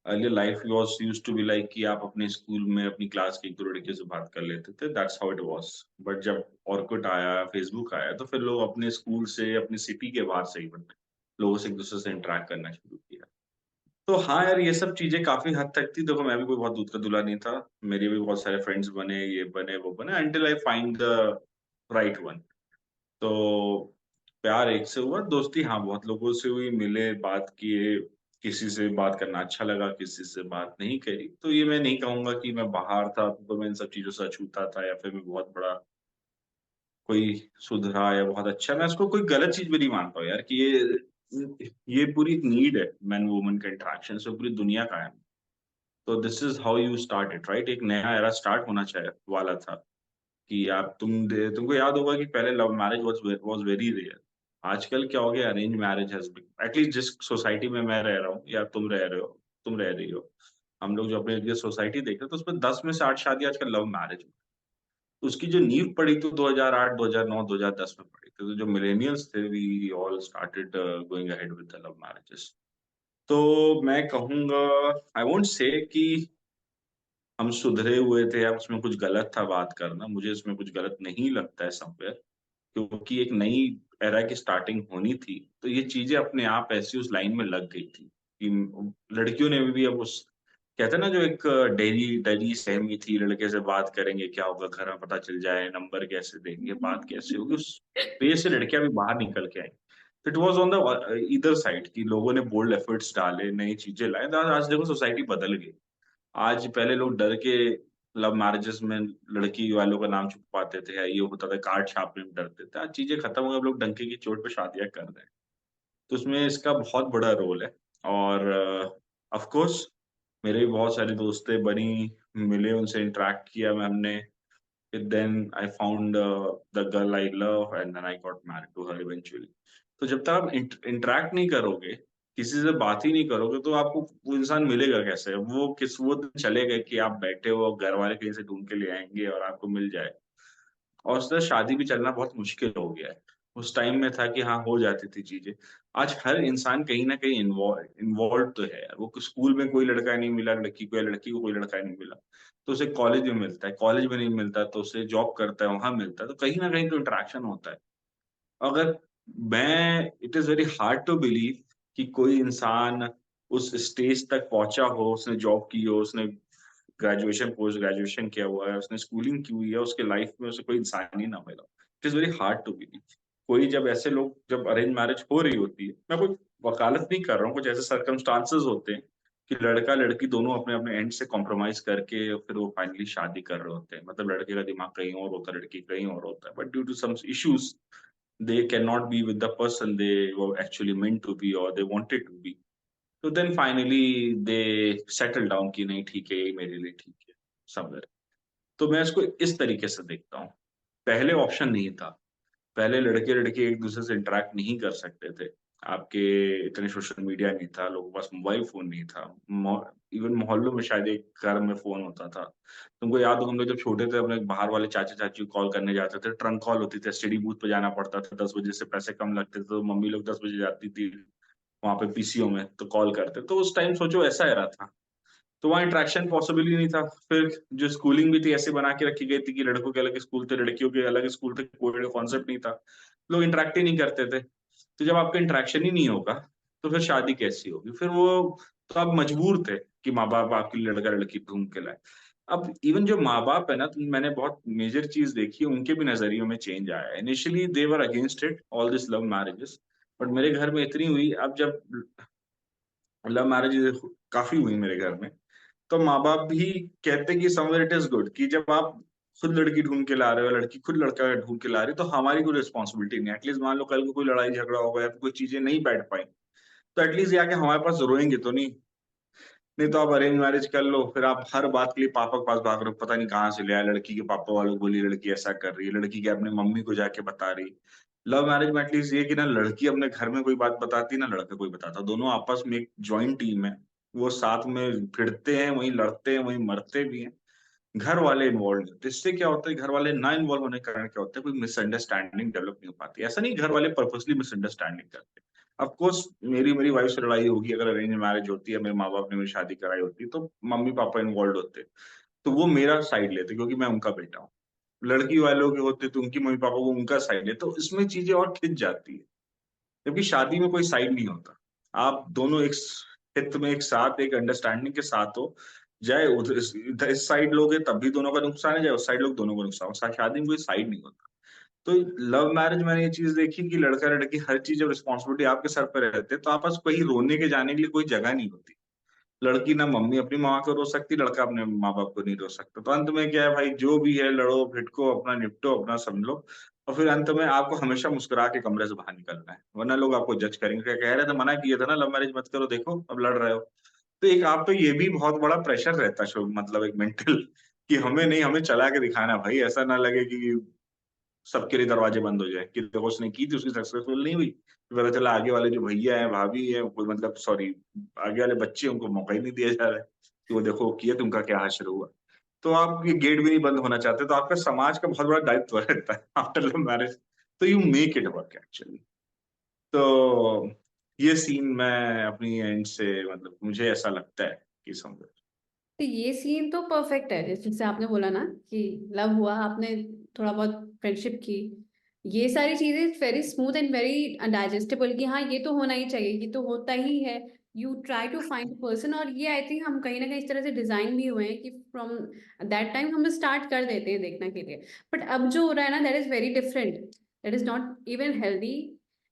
Earlier life was used to be like कि आप अपने स्कूल में अपनी क्लास के एक दो लड़कियों से बात कर लेते थे, that's how it was. But जब Orkut आया, Facebook आया, तो फिर लोग अपने स्कूल से, अपनी सिटी के बाहर से ही लोगों से एक दूसरे से इंटरेक्ट करना शुरू किया। तो हाँ यार, ये सब चीजें काफी हद तक थी। देखो, मैं भी कोई बहुत दूध का दूल्हा नहीं था, मेरे भी बहुत सारे फ्रेंड्स बने, ये बने वो बने, until I find the right one. तो प्यार एक से हुआ, दोस्ती हाँ बहुत लोगों से हुई, मिले, बात किए, किसी से बात करना अच्छा लगा, किसी से बात नहीं करी। तो ये मैं नहीं कहूंगा कि मैं बाहर था तो मैं इन सब चीजों से अछूता था या फिर मैं बहुत बड़ा कोई सुधरा या बहुत अच्छा। मैं इसको कोई गलत चीज भी नहीं मानता हूँ यार, कि ये पूरी नीड है मैन वुमन का इंटरेक्शन से, पूरी दुनिया का है। तो this is how you start it, right? एक नया एरा स्टार्ट होना चाहिए वाला था कि आप तुमको याद होगा कि पहले love marriage was very rare. आजकल क्या हो गया, arrange marriage has become, at least जिस सोसाइटी में मैं रह रहा हूँ या तुम रह रहे हो, तुम रह रही हो, हम लोग जो अपने इर्द सोसाइटी देख रहे हैं, तो उसमें 10 में से 8 शादी आजकल लव मैरिज। तो उसकी जो नींव पड़ी थी 2008, 2009, 2010 में पड़ी थी। तो जो मिलेनियल्स थे, we all started going ahead with the love marriages. तो मैं कहूंगा, आई वोंट से कि हम सुधरे हुए थे या उसमें कुछ गलत था बात करना, मुझे इसमें कुछ गलत नहीं लगता है समवेयर, क्योंकि एक नई एरा की स्टार्टिंग होनी थी। तो ये चीजें अपने आप ऐसी उस लाइन में लग गई थी कि लड़कियों ने भी अब उस, कहते हैं ना, जो एक डेली डेली सहमी थी, लड़के से बात करेंगे क्या होगा, घर में पता चल जाए, नंबर कैसे देंगे, बात कैसे होगी, उस पेज से लड़कियां भी बाहर निकल के आई। इट वॉज ऑन द इधर साइड कि लोगों ने बोल्ड एफर्ट्स डाले, नई चीजें लाए। तो आज देखो सोसाइटी बदल गई। आज पहले लोग डर के लव मैरिजेस में लड़की वालों का नाम छुपाते थे, या ये होता था, कार्ड छापने में डरते थे। आज चीजें खत्म हो गई, अब लोग डंके की चोट पे शादियां कर रहे हैं। तो उसमें इसका बहुत बड़ा रोल है। और ऑफ कोर्स मेरे भी बहुत सारे दोस्तें बनी, मिले, उनसे इंटरैक्ट किया हमने। Then I found the girl I love and then I got married to her eventually. तो जब तक आप इंटरैक्ट नहीं करोगे, किसी से बात ही नहीं करोगे, तो आपको वो इंसान मिलेगा कैसे? वो दिन चले गए कि आप बैठे हो, घर वाले कहीं से ढूँढ के ले आएँगे और आपको मिल जाए। और उससे शादी भी चलना बहुत मुश्किल हो गया है। उस टाइम में था कि हाँ, हो जाती थी चीज़ें। आज हर इंसान कहीं न कहीं इन्वॉल्व्ड तो है। वो स्कूल में कोई लड़का नहीं मिला लड़की को, या लड़की को कोई लड़का नहीं मिला, तो उसे कॉलेज में मिलता है। कॉलेज में नहीं मिलता तो उसे जॉब करता है, वहाँ मिलता है। तो कहीं न कहीं तो इंटरैक्शन होता है। अगर it is very hard to believe कि कोई इंसान उस स्टेज तक पहुँचा हो, उसने जॉब की हो, उसने ग्रेजुएशन, पोस्ट ग्रेजुएशन किया हुआ है, उसने स्कूलिंग की हुई है, उसके लाइफ में उसे कोई इंसान ही ना मिला। It is very hard to believe. कोई जब ऐसे लोग जब अरेंज मैरिज हो रही होती है, मैं कोई वकालत नहीं कर रहा हूँ, कुछ ऐसे सर्कमस्टांसेस होते हैं कि लड़का-लड़की दोनों अपने-अपने एंड से कॉम्प्रोमाइज़ करके फिर वो फाइनली शादी कर रहे होते हैं। मतलब लड़के का दिमाग कहीं और होता है, लड़की कहीं और होता है। But due to some issues they cannot be with the person they were actually meant to be or they wanted to be. So then finally they settle down कि नहीं ठीक है, ये मेरे लिए ठीक है, somewhere. तो मैं इसको इस तरीके से देखता हूँ। पहले ऑप्शन नहीं था। पहले लड़के-लड़की एक-दूसरे से इंटरैक्ट नहीं कर सकते थे। आपके इतने सोशल मीडिया नहीं था, लोगों के पास मोबाइल फ़ोन नहीं था। इवन मोहल्लों में शायद एक घर में फ़ोन होता था। तुमको याद हो हम लोग जब छोटे थे अपने बाहर वाले चाचा-चाची को कॉल करने जाते थे, ट्रंक कॉल होती थी, एसटीडी बूथ पे जाना पड़ता था, 10 बजे से पैसे कम लगते थे, तो मम्मी लोग 10 बजे जाती थी, वहाँ पे पीसीओ में, तो कॉल करते। तो उस टाइम सोचो ऐसा एरा था। तो वहाँ इंटरेक्शन पॉसिबल ही नहीं था। फिर जो स्कूलिंग भी थी ऐसे बना के रखी गई थी कि लड़कों के अलग स्कूल थे, लड़कियों के अलग स्कूल थे, कोई कॉन्सेप्ट नहीं था। लोग इंटरैक्ट ही नहीं करते थे। तो जब आपका इंटरेक्शन ही नहीं होगा, तो फिर शादी कैसी होगी? फिर वो तो आप मजबूर थे कि माँ-बाप आपके लिए लड़का-लड़की ढूँढ के लाए। अब इवन जो माँ-बाप है ना, तो मैंने बहुत मेजर चीज़ देखी है, उनके भी नज़रियों में चेंज आया है। Initially they were against it, all this love marriages, but मेरे घर में इतनी हुई, अब जब लव मैरेज काफ़ी हुई मेरे घर में, तो माँ-बाप भी कहते हैं कि समवेयर इट इज़ गुड कि जब आप खुद लड़की ढूँढ के ला रहे हो, लड़की खुद लड़का ढूँढ के ला रही है, तो हमारी कोई रिस्पॉन्सिबिलिटी नहीं है। एटलीस्ट मान लो कल को कोई लड़ाई झगड़ा हो गया, कोई चीज़ें नहीं बैठ पाई, तो एटलीस्ट ये आके हमारे पास रोएँगे तो नहीं। नहीं तो आप अरेंज मैरेज कर लो, फिर आप हर बात के लिए पापा के पास भाग रहे हो, पता नहीं कहाँ से ले आए, लड़की के पापा वालों को बोली लड़की ऐसा कर रही है, लड़की के अपनी मम्मी को जाके बता रही। लव मैरिज में एटलीस्ट ये है कि ना लड़की अपने घर में कोई बात बताती है, ना लड़का कोई बताता। दोनों आपस में एक जॉइंट टीम है। वो साथ में भिड़ते हैं, वहीं लड़ते हैं, वहीं मरते भी हैं। घर वाले इन्वॉल्व नहीं होते। इससे क्या होता है, घर वाले ना इन्वॉल्व होने के कारण क्या होता है, कोई मिसअंडरस्टैंडिंग डेवलप नहीं हो पाती। ऐसा नहीं घर वाले पर्पसली मिसअंडरस्टैंडिंग करते। ऑफ कोर्स मेरी वाइफ से लड़ाई होगी, अगर अरेंज मैरिज होती है, मेरे माँ-बाप ने मेरी शादी कराई होती, तो मम्मी-पापा इन्वॉल्वड होते। तो वो मेरा साइड लेते क्योंकि मैं उनका बेटा हूँ। लड़की वालों के होते तो उनकी मम्मी-पापा वो उनका साइड लेते, तो इसमें चीज़ें और खिंच जाती है। जबकि शादी में कोई साइड नहीं होता। आप दोनों एक हित में एक साथ एक अंडरस्टैंडिंग के साथ हो, चाहे उधर इस साइड लोगे तब भी दोनों का नुकसान है, चाहे उस साइड लोग दोनों को नुकसान हो। शादी में कोई साइड नहीं होता। तो लव मैरिज मैंने ये चीज़ देखी कि लड़का-लड़की हर चीज़ जब रिस्पॉन्सिबिलिटी आपके सर पे रहती है, तो आपके पास कहीं रोने के जाने के लिए कोई जगह नहीं होती। लड़की ना मम्मी अपनी माँ को रो सकती, लड़का अपने माँ-बाप को नहीं रो सकता। तो अंत में क्या है भाई, जो भी है लड़ो, भिड़को, अपना निपटो, अपना सँभलो और फिर अंत में आपको हमेशा मुस्कुरा के कमरे से बाहर निकलना है। वरना लोग आपको जज करेंगे, क्या कह रहे थे, मना किए थे ना लव मैरिज मत करो, देखो अब लड़ रहे हो। तो एक आप पे ये भी बहुत बड़ा प्रेशर रहता है मतलब एक मेंटल कि हमें नहीं, हमें चला के दिखाना है भाई, ऐसा ना लगे कि सबके लिए दरवाजे बंद हो जाए कि देखो उसने की थी, उसकी सक्सेसफुल नहीं हुई। फिर पता चला आगे वाले जो भैया हैं, भाभी हैं, कोई मतलब सॉरी आगे वाले बच्चे हैं, उनको मौका ही नहीं दिया जा रहा है कि वो देखो किया तो उनका क्या हश्र हुआ। तो आप ये गेट भी नहीं बंद होना चाहते, तो आपका समाज का बहुत बड़ा दायित्व रहता है आफ्टर लव मैरिज, तो you make it work actually. तो ये सीन मैं अपनी एंड से मतलब मुझे ऐसा लगता है कि समझो। तो ये सीन तो परफेक्ट है, जैसे आपने बोला ना कि लव हुआ, आपने थोड़ा बहुत फ्रेंडशिप की, ये सारी चीजें very smooth and very digestible कि हाँ ये तो होना ही चाहिए, ये तो होता ही है। You try to find person, और ये आई थिंक हम कहीं ना कहीं इस तरह से डिजाइन भी हुए हैं कि फ्रॉम दैट टाइम हम स्टार्ट कर देते हैं देखने के लिए। बट अब जो हो रहा है ना, that is very different, that is not even healthy.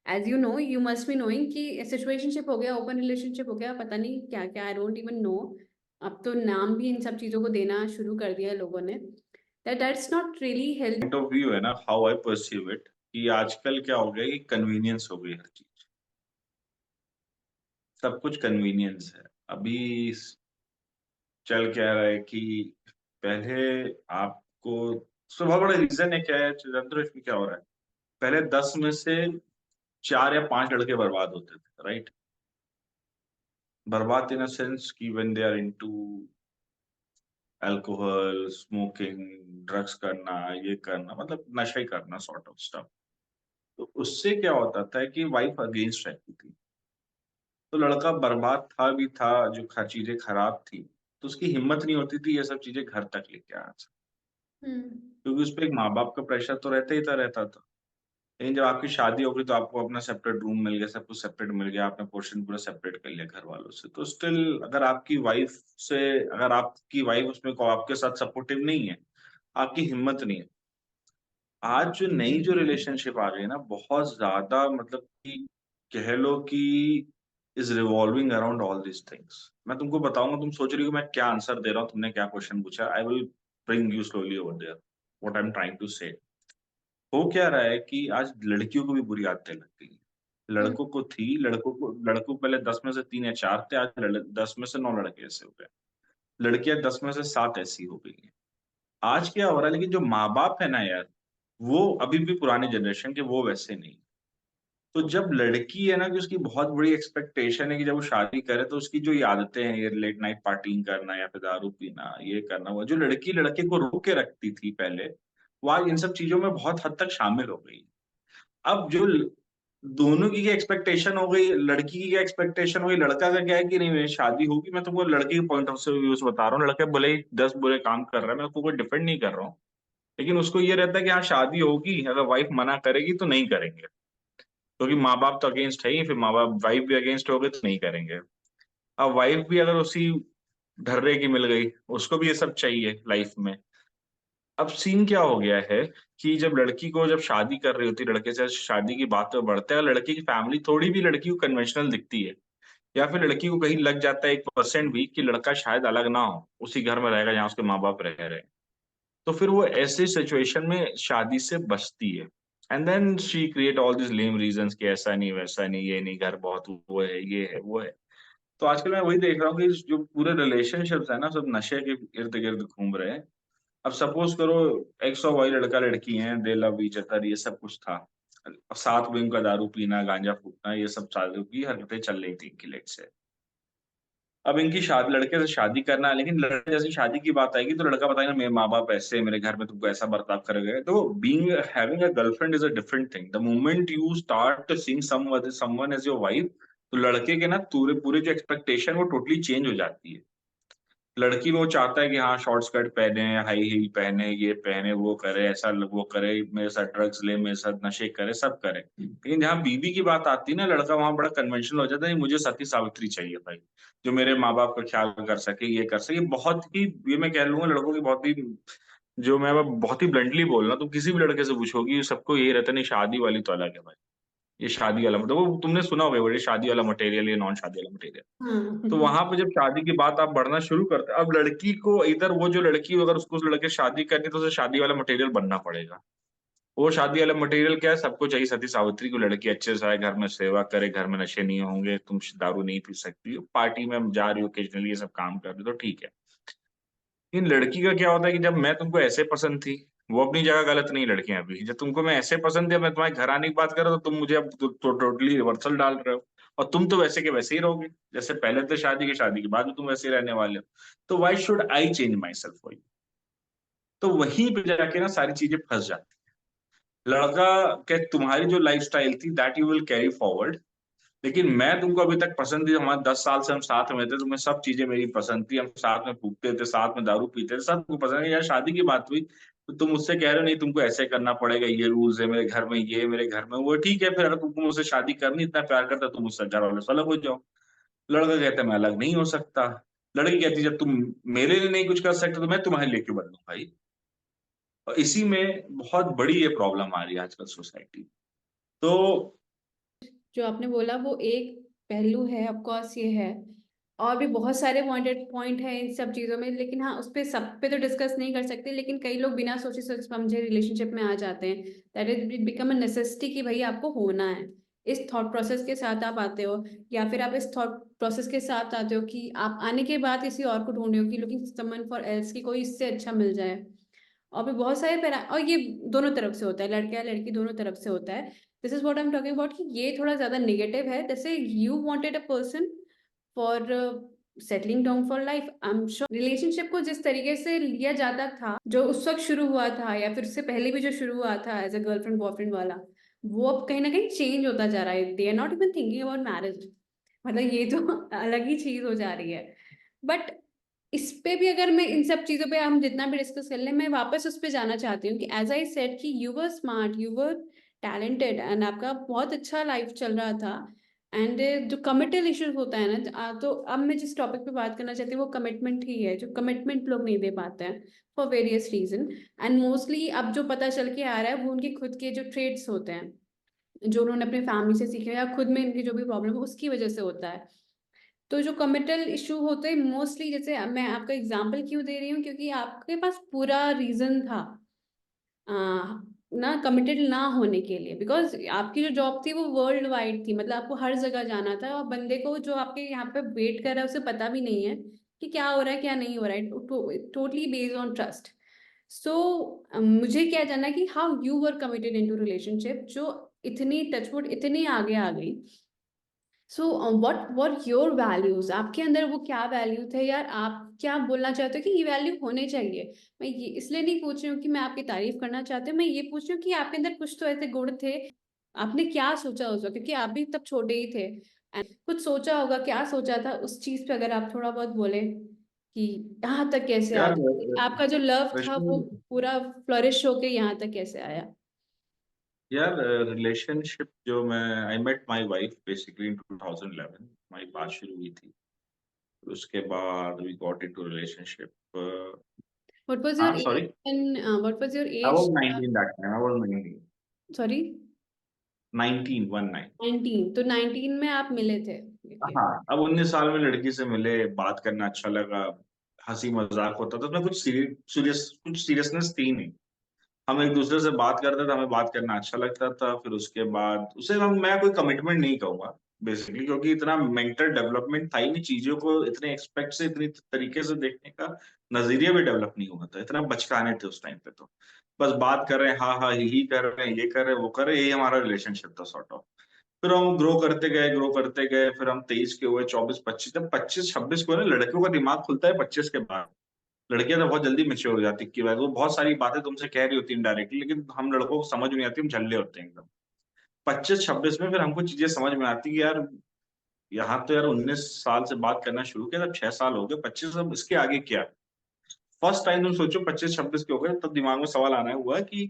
As you know, you must be knowing कि सिचुएशनशिप हो गया, ओपन रिलेशनशिप हो गया, पता नहीं क्या क्या, आई डोंट इवन नो। अब तो नाम भी इन सब चीजों को देना शुरू कर दिया है लोगों ने। That's not really healthy. Point of view है ना, हाउ आई परसीव इट, कि आजकल क्या हो गया कि कन्वीनियंस हो गई हर चीज, सब कुछ कन्वीनियंस है। अभी चल क्या रहा है कि पहले आपको, उसका बहुत बड़ा रीजन है क्या है चंद्र, इसमें क्या हो रहा है, पहले 10 में से 4 या 5 लड़के बर्बाद होते थे, राइट? बर्बाद इन अ सेंस कि when they are into alcohol, smoking, drugs करना, ये करना, मतलब नशा ही करना, सॉर्ट ऑफ स्टफ। तो उससे क्या होता था कि वाइफ अगेंस्ट रहती थी, तो लड़का बर्बाद था भी था, जो चीजें खराब थी, तो उसकी हिम्मत नहीं होती थी ये सब चीजें घर तक लेके आना, हम्म। क्योंकि उस पे एक माँ बाप का प्रेशर तो रहता था। लेकिन जब आपकी शादी हो गई तो आपको अपना सेपरेट रूम मिल गया, सब कुछ सेपरेट मिल गया, आपने पोर्शन पूरा सेपरेट कर लिया घर वालों से, तो स्टिल अगर आपकी वाइफ उसमें आपके साथ सपोर्टिव नहीं है, आपकी हिम्मत नहीं है। आज जो नई जो रिलेशनशिप आ गई है ना, बहुत ज्यादा, मतलब कि कह लो कि is revolving around all this things. मैं तुमको बताऊंगा, तुम सोच रही हो मैं क्या आंसर दे रहा हूँ, तुमने क्या क्वेश्चन पूछा, I will bring you slowly over there what I am trying to say. हो क्या रहा है कि आज लड़कियों को भी बुरी आदतें लग गई हैं। हम्म। लड़कों को पहले 10 में से 3 या 4 थे, आज 10 में से 9 लड़के ऐसे हो गए। लड़कियां 10 में से 7 ऐसी हो गई हैं। आज क्या हो रहा है, लेकिन जो माँ बाप है ना यार, वो अभी भी पुराने जनरेशन के, वो वैसे नहीं। तो जब लड़की है ना, कि उसकी बहुत बड़ी एक्सपेक्टेशन है कि जब वो शादी करे तो उसकी जो ये आदतें हैं, ये लेट नाइट पार्टिंग करना या फिर दारू पीना, ये करना, वो जो लड़की लड़के को रोक के रखती थी पहले, वो आज इन सब चीजों में बहुत हद तक शामिल हो गई। अब दोनों की एक्सपेक्टेशन हो गई, लड़की की एक्सपेक्टेशन हो गई, लड़का का क्या है कि नहीं मेरी शादी होगी, मैं तुमको लड़की के पॉइंट ऑफ व्यू से बता रहा हूँ, लड़का भले ही 10 बुरे काम कर रहा है, मैं उसको कोई डिफेंड नहीं कर रहा हूँ, लेकिन उसको ये रहता है कि हाँ शादी होगी, अगर वाइफ मना करेगी तो नहीं करेंगे, क्योंकि माँ बाप तो अगेंस्ट है ही, फिर माँ बाप वाइफ भी अगेंस्ट हो गए तो नहीं करेंगे। अब वाइफ भी अगर उसी ढर्रे की मिल गई, उसको भी ये सब चाहिए लाइफ में। अब सीन क्या हो गया है कि जब लड़की को जब शादी कर रही होती है, लड़के से शादी की बात तो बढ़ते हैं, लड़की की फैमिली थोड़ी भी लड़की को कन्वेंशनल दिखती है, या फिर लड़की को कहीं लग जाता है 1% भी कि लड़का शायद अलग ना हो, उसी घर में रहेगा जहाँ उसके माँ बाप रह रहे हैं, तो फिर वो ऐसे सिचुएशन में शादी से बचती है। And then she create all this lame reasons कि ऐसा नहीं, वैसा नहीं, ये नहीं, घर बहुत वो है, ये है, वो है। तो आजकल मैं वही देख रहा हूँ कि जो पूरे रिलेशनशिप्स है ना, सब नशे के इर्द गिर्द घूम रहे हैं। अब सपोज करो एक्स और वाई लड़का लड़की हैं, दे लव ईच अदर, ये सब कुछ था, अब साथ में उनका दारू पीना, गांजा फूकना, ये सब चालू की हरकतें चल रही थी इनकी, लेट से। अब इनकी शादी, लड़के से शादी करना है, लेकिन लड़के जैसी शादी की बात आएगी तो लड़का बताएगा मेरे माँ बाप ऐसे, मेरे घर में तुमको ऐसा बर्ताव करेंगे। तो being having a girlfriend is a different thing, the moment you start seeing someone as your wife, तो लड़के के ना पूरे पूरे जो एक्सपेक्टेशन वो टोटली चेंज हो जाती है। लड़की वो चाहता है कि हाँ शॉर्ट स्कर्ट पहने, हाई हील पहने, ये पहने, वो करे, ऐसा वो करे, मेरे साथ ड्रग्स ले, मेरे साथ नशे करे, सब करे। लेकिन जहाँ बीवी की बात आती है ना, लड़का वहां बड़ा कन्वेंशनल हो जाता है, मुझे सती सावित्री चाहिए भाई, जो मेरे माँ बाप का ख्याल कर सके, ये कर सके। बहुत ही, ये मैं कह लूंगा लड़कों की बहुत ही, जो मैं बहुत ही ब्लंटली बोल रहा हूँ, तो किसी भी लड़के से पूछोगी सबको यही रहता है, नहीं शादी वाली तो अलग है भाई, ये शादी वाला मतलब, वो तुमने सुना होगा वो, ये शादी वाला मटेरियल, ये नॉन शादी वाला मटेरियल। हाँ। तो वहां पे जब शादी की बात आप बढ़ना शुरू करते हैं, अब लड़की को इधर, वो जो लड़की अगर उसको उस लड़के से शादी करनी है, तो उसे शादी वाला मटेरियल बनना पड़ेगा। वो शादी वाला मटेरियल क्या है, सबको चाहिए सती सावित्री को, लड़की अच्छे से आए, घर में सेवा करे, घर में नशे नहीं होंगे, तुम दारू नहीं पी सकती हो, पार्टी में जा रही हो ओकेजनली, ये सब काम कर रही हो तो ठीक है। लेकिन लड़की का क्या होता है कि जब मैं तुमको ऐसे पसंद थी, वो अपनी जगह गलत नहीं, लड़कियां भी, जब तुमको मैं ऐसे पसंद है, मैं तुम्हारे घर आने की बात कर रहा हूं, तो तुम मुझे अब टोटली रिवर्सल डाल रहे हो, और तुम तो वैसे के वैसे ही रहोगे जैसे पहले थे, शादी के बाद भी तुम वैसे ही रहने वाले हो, तो why should I change my self for you. तो वहीं पे जाके ना सारी चीजें फंस जाती है। लड़का क्या, तुम्हारी जो लाइफ स्टाइल थी that you will carry forward, लेकिन मैं तुमको अभी तक पसंद थी, हमारे 10 साल से हम साथ में थे, तुम्हें सब चीजें मेरी पसंद थी, हम साथ में फूकते थे, साथ में दारू पीते थे, सब तुमको पसंद है। यार शादी की बात हुई तो तुम मुझसे कह रहे हो नहीं तुमको ऐसे करना पड़ेगा, ये रूल्स है, मेरे घर में ये, मेरे घर में वो, ठीक है, फिर अगर तुमको मुझसे शादी करनी, इतना प्यार करता तुम मुझसे घर वालों से अलग हो जाओ। लड़का कहता है मैं अलग नहीं हो सकता। लड़की कहती है जब तुम मेरे लिए नहीं कुछ कर सकते तो मैं तुम्हारे लिए क्यों बदलूं भाई। और इसी में बहुत बड़ी ये प्रॉब्लम आ रही है आजकल सोसाइटी। तो जो आपने बोला वो एक पहलू है, ऑफ कोर्स ये है, और भी बहुत सारे पॉइंट है इन सब चीज़ों में, लेकिन हाँ उस पे सब पे तो डिस्कस नहीं कर सकते, लेकिन कई लोग बिना सोचे समझे रिलेशनशिप में आ जाते हैं, that is become a necessity कि भाई आपको होना है। इस थॉट प्रोसेस के साथ आप आते हो, या फिर आप इस थॉट प्रोसेस के साथ आते हो कि आप आने के बाद किसी और को ढूंढ रहे हो कि लुकिंग समवन फॉर एल्स, की कोई इससे अच्छा मिल जाए। और भी बहुत सारे पैरा, और ये दोनों तरफ से होता है, लड़का या लड़की दोनों तरफ से होता है। This is what I am talking about, कि ये थोड़ा ज्यादा नेगेटिव है। जैसे you wanted a person for settling down for life. I am sure relationship को जिस तरीके से लिया जाता था, जो उस वक्त शुरू हुआ था या फिर उससे पहले भी जो शुरू हुआ था एज अ गर्लफ्रेंड बॉयफ्रेंड वाला, वो अब कहीं ना कहीं चेंज होता जा रहा है। They are not even thinking about marriage, मतलब ये तो अलग ही चीज हो जा रही है। बट इस पे भी अगर मैं इन सब चीजों पे हम जितना भी डिस्कस कर ले, मैं वापस उस पे जाना चाहती हूँ कि एज आई सेड कि you were smart, you were talented, and आपका बहुत अच्छा लाइफ चल रहा था। एंड जो कमिटल इश्यूज होता है ना, तो अब मैं जिस टॉपिक पे बात करना चाहती हूँ वो कमिटमेंट ही है, जो कमिटमेंट लोग नहीं दे पाते हैं for various reason. And mostly अब जो पता चल के आ रहा है वो उनके खुद के जो ट्रेड्स होते हैं, जो उन्होंने अपनी फैमिली से सीखे, या खुद में इनकी जो भी प्रॉब्लम है उसकी वजह से होता है। तो जो कमिटल इशू होते हैं मोस्टली, जैसे मैं आपका एग्जांपल क्यों दे रही हूँ, क्योंकि आपके पास पूरा रीजन था आ, ना कमिटेड ना होने के लिए, बिकॉज आपकी जो जॉब थी वो वर्ल्ड वाइड थी, मतलब आपको हर जगह जाना था, और बंदे को जो आपके यहाँ पे वेट कर रहा है उसे पता भी नहीं है कि क्या हो रहा है क्या नहीं हो रहा है, totally based on trust. So मुझे क्या जानना है कि how you were committed in to relationship, जो इतनी टचवुड इतनी आगे आ गई। सो व्हाट योर वैल्यूज, आपके अंदर वो क्या वैल्यू थे यार, आप क्या बोलना चाहते हो कि ये वैल्यू होने चाहिए। मैं ये इसलिए नहीं पूछ रही हूँ कि मैं आपकी तारीफ करना चाहती हूँ, मैं ये पूछ रही हूँ कि आपके अंदर कुछ तो ऐसे गुण थे, आपने क्या सोचा उस वक्त, क्योंकि आप भी तब छोटे ही थे। And कुछ सोचा होगा, क्या सोचा था उस चीज पे, अगर आप थोड़ा बहुत बोले कि यहाँ तक कैसे यार आया, आपका जो लव था वो रश्मि, पूरा फ्लरिश होके यहाँ तक कैसे आया। यार रिलेशनशिप जो मैं I met my wife basically in 2011, हमारी बात शुरू हुई थी। उसके बाद we got into relationship. What was your हाँ age sorry, and what was your I age. Was 19 that time, I was 19, sorry, 19 19। 19, तो 19 में आप मिले थे। Okay. हाँ, अब 19 साल में लड़की से मिले, बात करना अच्छा लगा, हंसी मजाक होता था, उसमें कुछ सीरियसनेस थी नहीं। हम एक दूसरे से बात करते थे, हमें बात करना अच्छा लगता था। फिर उसके बाद उसे मैं कोई कमिटमेंट नहीं कहूंगा बेसिकली, क्योंकि इतना मेंटल डेवलपमेंट था ही नहीं, चीजों को इतने एक्सपेक्ट से इतनी तरीके से देखने का नजरिया भी डेवलप नहीं हुआ था, इतना बचकाने थे उस टाइम पे। तो बस बात कर रहे हैं, हाँ हाँ ही कर रहे हैं, ये कर रहे हैं वो कर रहे हैं, यही हमारा रिलेशनशिप था सॉर्ट ऑफ। फिर हम ग्रो करते गए, फिर हम 23 के हुए, 24 25, जब 25 26 के हुए ना, लड़कियों का दिमाग खुलता है 25 के बाद। लड़कियां तो बहुत जल्दी मैच्योर हो जाती है, वो बहुत सारी बातें तुमसे कह रही होती है इनडायरेक्टली, लेकिन हम लड़कों को समझ नहीं आती, हम झल्ले होते हैं एकदम। 25 26 में फिर हमको चीजें समझ में आती कि यार यहाँ तो यार 19 साल से बात करना शुरू किया, तब 6 साल हो गए, 25, अब इसके आगे क्या। फर्स्ट टाइम तुम सोचो 25 26 के हो गए, तब दिमाग में सवाल आना हुआ कि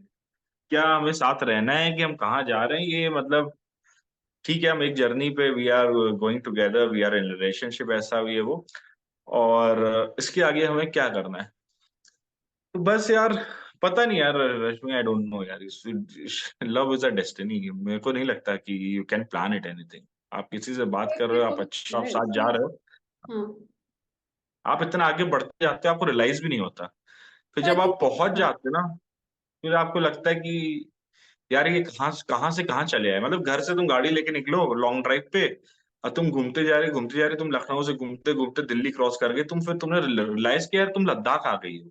क्या हमें साथ रहना है, कि हम कहाँ जा रहे हैं, ये मतलब ठीक है हम एक जर्नी पे, we are going together, we are in relationship, ऐसा भी है वो, और इसके आगे हमें क्या करना है। तो बस यार, पता नहीं यार रश्मि, आई डोंट नो यार, लव इज अ डेस्टिनी, मेरे को नहीं लगता कि you can plan it anything. आप किसी से बात कर रहे हो, आप अच्छा, आप साथ जा रहे हो, हाँ, आप इतना आगे बढ़ते जाते हो, आपको रियलाइज भी नहीं होता। फिर तो आई जब आप थिंक पहुंच जाते हो ना, फिर आपको लगता है कि यार ये कहाँ से कहाँ चले आए। मतलब घर से तुम गाड़ी लेके निकलो लॉन्ग ड्राइव पे, और तुम घूमते जा रहे, तुम लखनऊ से घूमते घूमते दिल्ली क्रॉस कर गए, फिर तुमने रियलाइज किया यार तुम लद्दाख आ गई हो।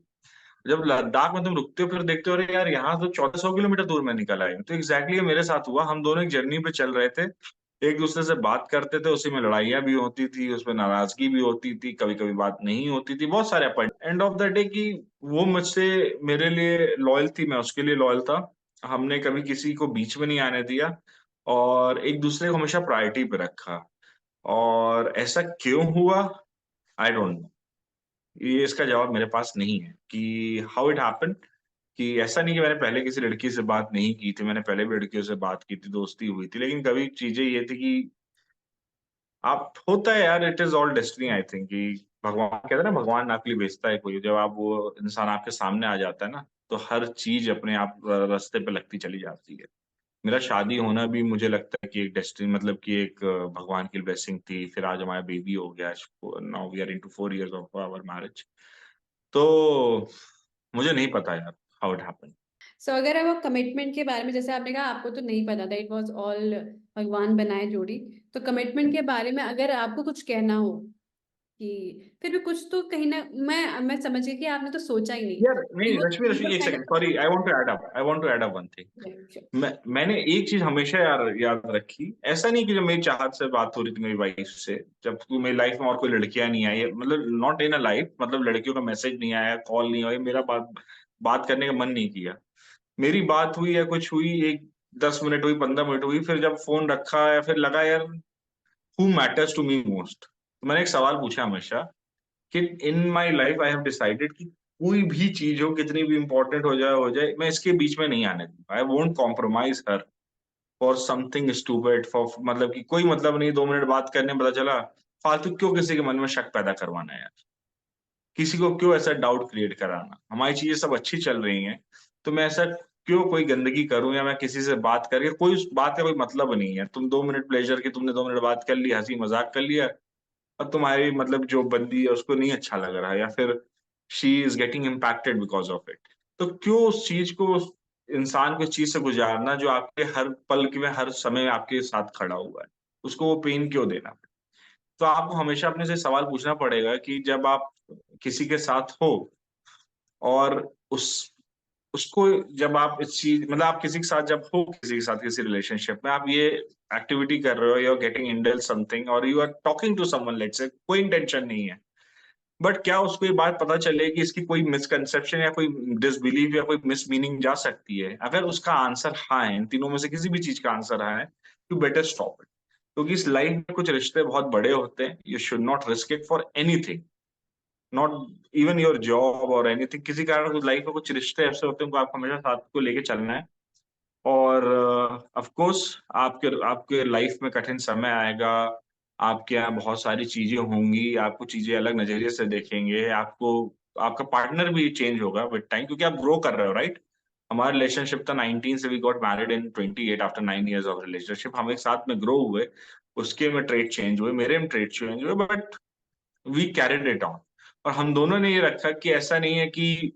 जब लद्दाख में तुम रुकते हो, फिर देखते हो अरे यार यहाँ तो 1400 किलोमीटर दूर में निकल आए। तो एग्जैक्टली मेरे साथ हुआ, हम दोनों एक जर्नी पे चल रहे थे, एक दूसरे से बात करते थे, उसी में लड़ाइयाँ भी होती थी, उसमें नाराजगी भी होती थी, कभी कभी बात नहीं होती थी, बहुत सारे point. End of the day की वो मुझसे, मेरे लिए लॉयल थी, मैं उसके लिए लॉयल था। हमने कभी किसी को बीच में नहीं आने दिया, और एक दूसरे को हमेशा प्रायोरिटी पे रखा। और ऐसा क्यों हुआ, आई डोंट नो, ये इसका जवाब मेरे पास नहीं है कि हाउ इट हैपन। कि ऐसा नहीं कि मैंने पहले किसी लड़की से बात नहीं की थी, मैंने पहले भी लड़कियों से बात की थी, दोस्ती हुई थी, लेकिन कभी चीजें ये थी कि आप, होता है यार, it is all destiny I think, कि भगवान कहते हैं ना, भगवान आपके लिए भेजता है कोई, जब आप वो इंसान आपके सामने आ जाता है ना, तो हर चीज अपने आप रास्ते पे लगती चली जाती है। मेरा शादी होना भी मुझे लगता है कि एक डेस्टिनी, मतलब कि एक भगवान की ब्लेसिंग थी। फिर आज हमारा बेबी हो गया, now we are into 4 years of our marriage. तो मुझे नहीं पता यार हाउ इट हैपेंड। सो अगर अब कमिटमेंट के बारे में, जैसे आपने कहा आपको तो नहीं पता था, इट वाज ऑल भगवान बनाए जोड़ी, तो कमिटमेंट के बारे में अगर आपको कुछ कहना हो कि फिर भी कुछ तो कहीं ना, मैं समझ गई कि आपने तो सोचा ही नहीं यार कि नहीं, वो रश्मि रश्मि एक पहले second, sorry, I want to add up one thing. मैंने एक चीज हमेशा याद रखी, ऐसा नहीं कि जब मेरी चाहत से बात हो रही थी मेरी वाइफ से, जब तू मेरी लाइफ में और कोई लड़कियां नहीं आई, मतलब नॉट इन अ लाइफ, मतलब लड़कियों का मैसेज नहीं आया, कॉल नहीं आया, मेरा बात करने का मन नहीं किया, मेरी बात हुई या कुछ हुई, एक 10 मिनट हुई, 15 मिनट हुई, फिर जब फोन रखा या फिर लगा यार who matters to me most, तो मैंने एक सवाल पूछा हमेशा कि in my life I have decided कि कोई भी चीज हो, कितनी भी इंपॉर्टेंट हो जाए, मैं इसके बीच में नहीं आने दूंगा। I won't compromise her for something stupid, for मतलब कि कोई मतलब नहीं, 2 मिनट बात करने में पता चला, फालतू क्यों किसी के मन में शक पैदा करवाना है यार, किसी को क्यों ऐसा डाउट क्रिएट कराना, हमारी चीजें सब अच्छी चल रही हैं, तो मैं ऐसा क्यों कोई गंदगी करूं, या मैं किसी से बात करके, कोई उस बात का कोई मतलब नहीं है, तुम 2 मिनट प्लेजर की, तुमने 2 मिनट बात कर ली, हंसी मजाक कर लिया, और तुम्हारी मतलब जो बंदी है उसको नहीं अच्छा लग रहा है, या फिर she is getting impacted because of it, तो क्यों उस चीज को, उस इंसान को इस चीज से गुजारना जो आपके हर पल के में हर समय आपके साथ खड़ा हुआ है, उसको वो पेन क्यों देना। तो आपको हमेशा अपने से सवाल पूछना पड़ेगा कि जब आप किसी के साथ हो, और उस उसको जब आप इस चीज, मतलब आप किसी के साथ जब हो, किसी के साथ किसी रिलेशनशिप में आप ये एक्टिविटी कर रहे हो, you are getting indulge something, और you are talking to someone, let's say कोई इंटेंशन नहीं है, बट क्या उसको ये बात पता चले कि इसकी कोई मिसकंसेप्शन या कोई डिसबिलीव या कोई मिस मीनिंग जा सकती है, अगर उसका आंसर हाँ है, इन तीनों में से किसी भी चीज का आंसर हाँ है, यू बेटर स्टॉप इट, क्योंकि इस लाइफ में कुछ रिश्ते बहुत बड़े होते हैं, you should not risk it for anything, not even your job और एनीथिंग, किसी कारण लाइफ में कुछ रिश्ते ऐसे होते हैं उनको आपको हमेशा साथ को लेके चलना है, और ऑफ कोर्स आपके आपके लाइफ में कठिन समय आएगा, आपके यहाँ बहुत सारी चीजें होंगी, आपको चीजें अलग नजरिए से देखेंगे, आपको आपका पार्टनर भी चेंज होगा विद टाइम, क्योंकि आप ग्रो कर रहे हो, राइट। हमारा रिलेशनशिप था 19 से, we got married in 28 after 9 years of relationship, हम एक साथ में ग्रो हुए, उसके में ट्रेड चेंज हुए, मेरे में ट्रेड चेंज हुए, but we carried it on. और हम दोनों ने ये रखा कि ऐसा नहीं है कि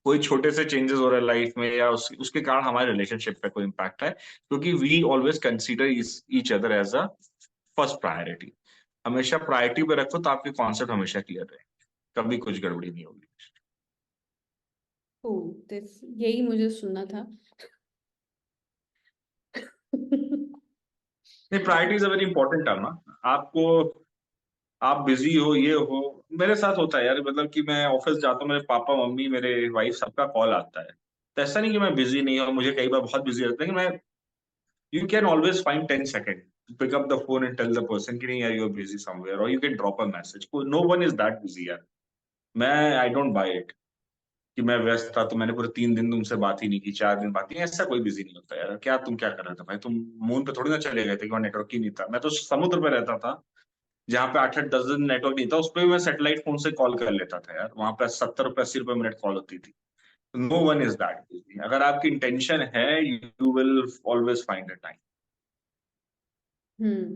कोई छोटे से चेंजेस हो रहे हैं लाइफ में या उसके कारण हमारे रिलेशनशिप पे कोई इम्पैक्ट है, क्योंकि we always consider each other as a first priority. हमेशा प्रायोरिटी पे रखो तो आपके कॉन्सेप्ट हमेशा क्लियर रहे, कभी कुछ गड़बड़ी नहीं होगी। ओ, दिस यही मुझे सुनना था। नहीं, priority is a very important term ना। आपको, आप बिजी हो, ये हो, मेरे साथ होता है यार, मतलब कि मैं ऑफिस जाता हूँ, मेरे पापा मम्मी मेरे वाइफ सबका कॉल आता है, तो ऐसा नहीं कि मैं बिजी नहीं हूँ, मुझे कई बार बहुत बिजी रहता है, कि मैं, you can always find 10 seconds to pick up the phone and tell the person कि नहीं यार you're busy somewhere, or you can drop a message. No one is that busy यार। मैं I don't buy it कि मैं व्यस्त था तो मैंने पूरे 3 दिन तुमसे बात ही नहीं की, 4 दिन बात नहीं, ऐसा कोई बिजी नहीं होता यार। क्या तुम क्या कर रहे थे भाई, तुम मून पे थोड़ी ना चले गए थे कि वहाँ नेटवर्क ही नहीं था, मैं तो समुद्र पे रहता था जहाँ पे 8-8 10 दिन नेटवर्क नहीं था, उस पर भी मैं सैटेलाइट फोन से कॉल कर लेता था यार, वहां पे 70 रुपए 80 रुपए मिनट कॉल होती थी। No one is that busy, अगर आपकी इंटेंशन है you will always find a time. Hmm.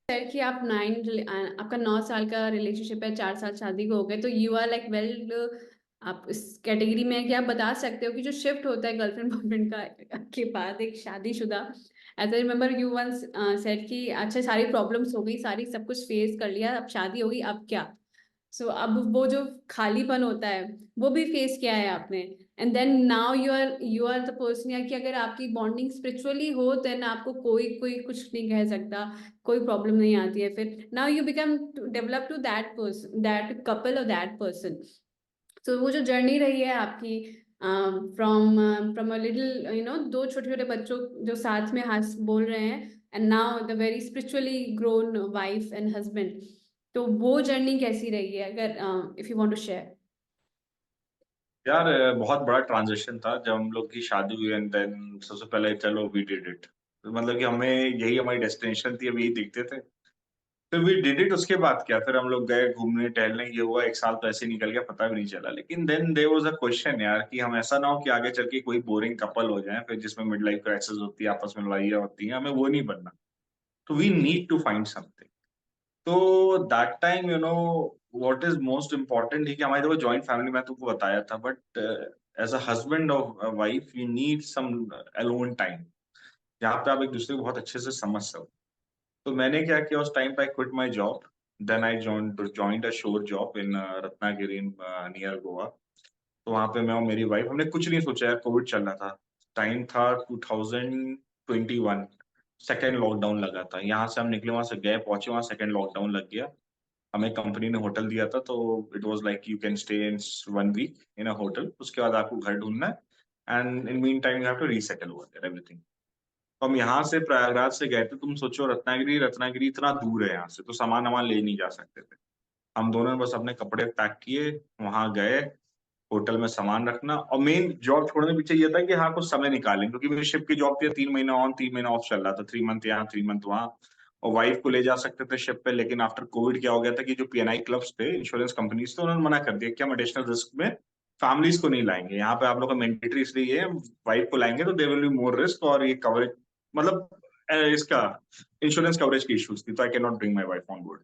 Sir कि आप आपका 9 साल का रिलेशनशिप है, 4 साल शादी को हो गए, तो यू आर लाइक वेल, आप इस कैटेगरी में है कि आप बता सकते हो कि जो शिफ्ट होता है गर्लफ्रेंड बॉयफ्रेंड का के बाद एक शादीशुदा, as I remember you once said कि अच्छा सारी प्रॉब्लम्स हो गई, सारी सब कुछ फेस कर लिया, अब शादी हो गई, अब क्या। सो अब वो जो खालीपन होता है वो भी फेस किया है आपने, and then now you are the person, या कि अगर आपकी बॉन्डिंग स्पिरिचुअली हो देन आपको कोई कोई कुछ नहीं कह सकता, कोई प्रॉब्लम नहीं आती है, फिर now you become develop to that person, that couple और दैट पर्सन। तो वो जो जर्नी रही है आपकी, फ्रॉम फ्रॉम अ लिटिल दो छोटे छोटे बच्चों जो साथ में हंस बोल रहे हैं, and now the very spiritually grown wife and husband, तो वो जर्नी कैसी रही है, अगर if you want to share. यार बहुत बड़ा ट्रांजिशन था जब हम लोग की शादी हुई, एंड देन सबसे पहले चलो वी डिड इट, मतलब कि हमें यही हमारी डेस्टिनेशन थी, अभी यही दिखते थे, फिर वी डिड इट। उसके बाद क्या, फिर हम लोग गए घूमने टहलने, ये हुआ, 1 साल तो ऐसे ही निकल गया, पता भी नहीं चला। लेकिन then there was a question यार कि हम ऐसा ना हो कि आगे चल के कोई बोरिंग कपल हो जाए फिर जिसमें मिड लाइफ क्राइसिस होती है, आपस में लड़ाइयाँ होती हैं, हमें वो नहीं बनना। तो we need to find something. तो that time what is most important है कि हमारी, देखो जॉइंट फैमिली, मैं तुमको बताया था, but as a husband of wife you need some alone time, जहाँ पे आप एक दूसरे को बहुत अच्छे से समझ सको। तो मैंने क्या किया उस टाइम पे, I quit my job, then I joined a shore job in Ratnagiri near Goa. तो वहां पे मैं और मेरी वाइफ, हमने कुछ नहीं सोचा यार, कोविड चल रहा था, टाइम था 2021, सेकेंड लॉकडाउन लगा था। यहाँ से हम निकले, वहां से गए, पहुंचे, वहां सेकेंड लॉकडाउन लग गया। हमें कंपनी ने होटल दिया था, तो it was like you can stay in 1 week in a hotel, उसके बाद आपको घर ढूंढना है, and in meantime you have to resettle over there everything. तो हम यहाँ से प्रयागराज से गए थे, तुम सोचो रत्नागिरी रत्नागिरी इतना दूर है यहाँ से, तो सामान वामान ले नहीं जा सकते थे। हम दोनों ने बस अपने कपड़े पैक किए, वहां गए, होटल में सामान रखना, और मेन जॉब छोड़ने के पीछे ये था कि हाँ कुछ समय निकालें, क्योंकि मेरी शिप की जॉब थी, 3 महीना ऑन 3 महीना ऑफ चल रहा था, 3 मंथ यहाँ 3 मंथ वहाँ। और वाइफ को ले जा सकते थे शिप पे, लेकिन आफ्टर कोविड क्या हो गया था कि जो पीएनआई क्लब्स थे, इंश्योरेंस कंपनीज थे, उन्होंने मना कर दिया कि हम एडिशनल रिस्क में फैमिलीज को नहीं लाएंगे, यहाँ पे आप लोग का मैंडेटरी इसलिए है, वाइफ को लाएंगे तो there will be more risk, और ये कवरेज मतलब इसका इंश्योरेंस कवरेज की इश्यूज थी, तो I can not bring my wife on board.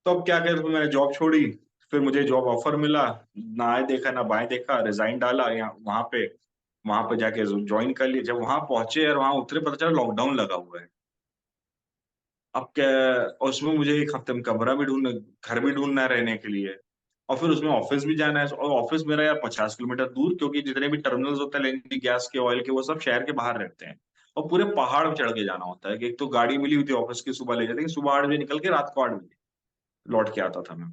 तो अब क्या करें, तो मैंने जॉब छोड़ी, फिर मुझे जॉब ऑफर मिला, ना आए देखा ना बाएं देखा, रिजाइन डाला, यहाँ वहां पे जाके ज्वाइन कर लिया। जब वहां पहुंचे और वहां उतरे, पता चला लॉकडाउन लगा हुआ है। अब क्या, और उसमें मुझे एक हफ्ते में कमरा भी ढूंढना, घर भी ढूंढना है रहने के लिए, और फिर उसमें ऑफिस भी जाना है, और ऑफिस मेरा यार 50 किलोमीटर दूर, क्योंकि जितने भी टर्मिनल्स होते हैं एलएनजी गैस के, ऑयल के, वो सब शहर के बाहर रहते हैं, और पूरे पहाड़ चढ़ के जाना होता है। कि एक तो गाड़ी मिली हुई थी ऑफिस की, सुबह ले जाते हैं, सुबह 8 बजे निकल के रात को 8 बजे लौट के आता था मैं।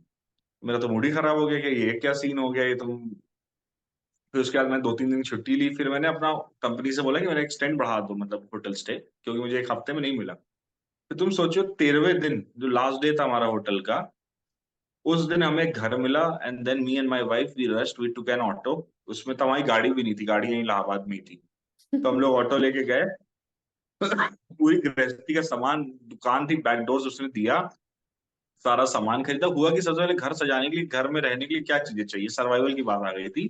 मेरा तो मूड ही खराब हो गया कि ये क्या सीन हो गया ये तो। फिर उसके बाद मैंने 2-3 दिन की छुट्टी ली, फिर मैंने अपना कंपनी से बोला कि मेरा एक्सटेंड बढ़ा दो, मतलब होटल स्टे, क्योंकि मुझे एक हफ्ते में नहीं मिला। फिर तुम सोचो 13वें दिन जो लास्ट डे था हमारा होटल का, उस दिन हमें घर मिला, and then me and my wife we rushed, we took an auto. उसमें तो हमारी गाड़ी भी नहीं थी, गाड़ी यहीं इलाहाबाद में ही थी, तो हम लोग ऑटो लेके गए। पूरी गृहस्थी का सामान, दुकान थी, बैकडोर्स उसने दिया, सारा सामान खरीदा। हुआ कि सबसे पहले घर सजाने के लिए, घर में रहने के लिए क्या चीजें चाहिए, सर्वाइवल की बात आ गई थी।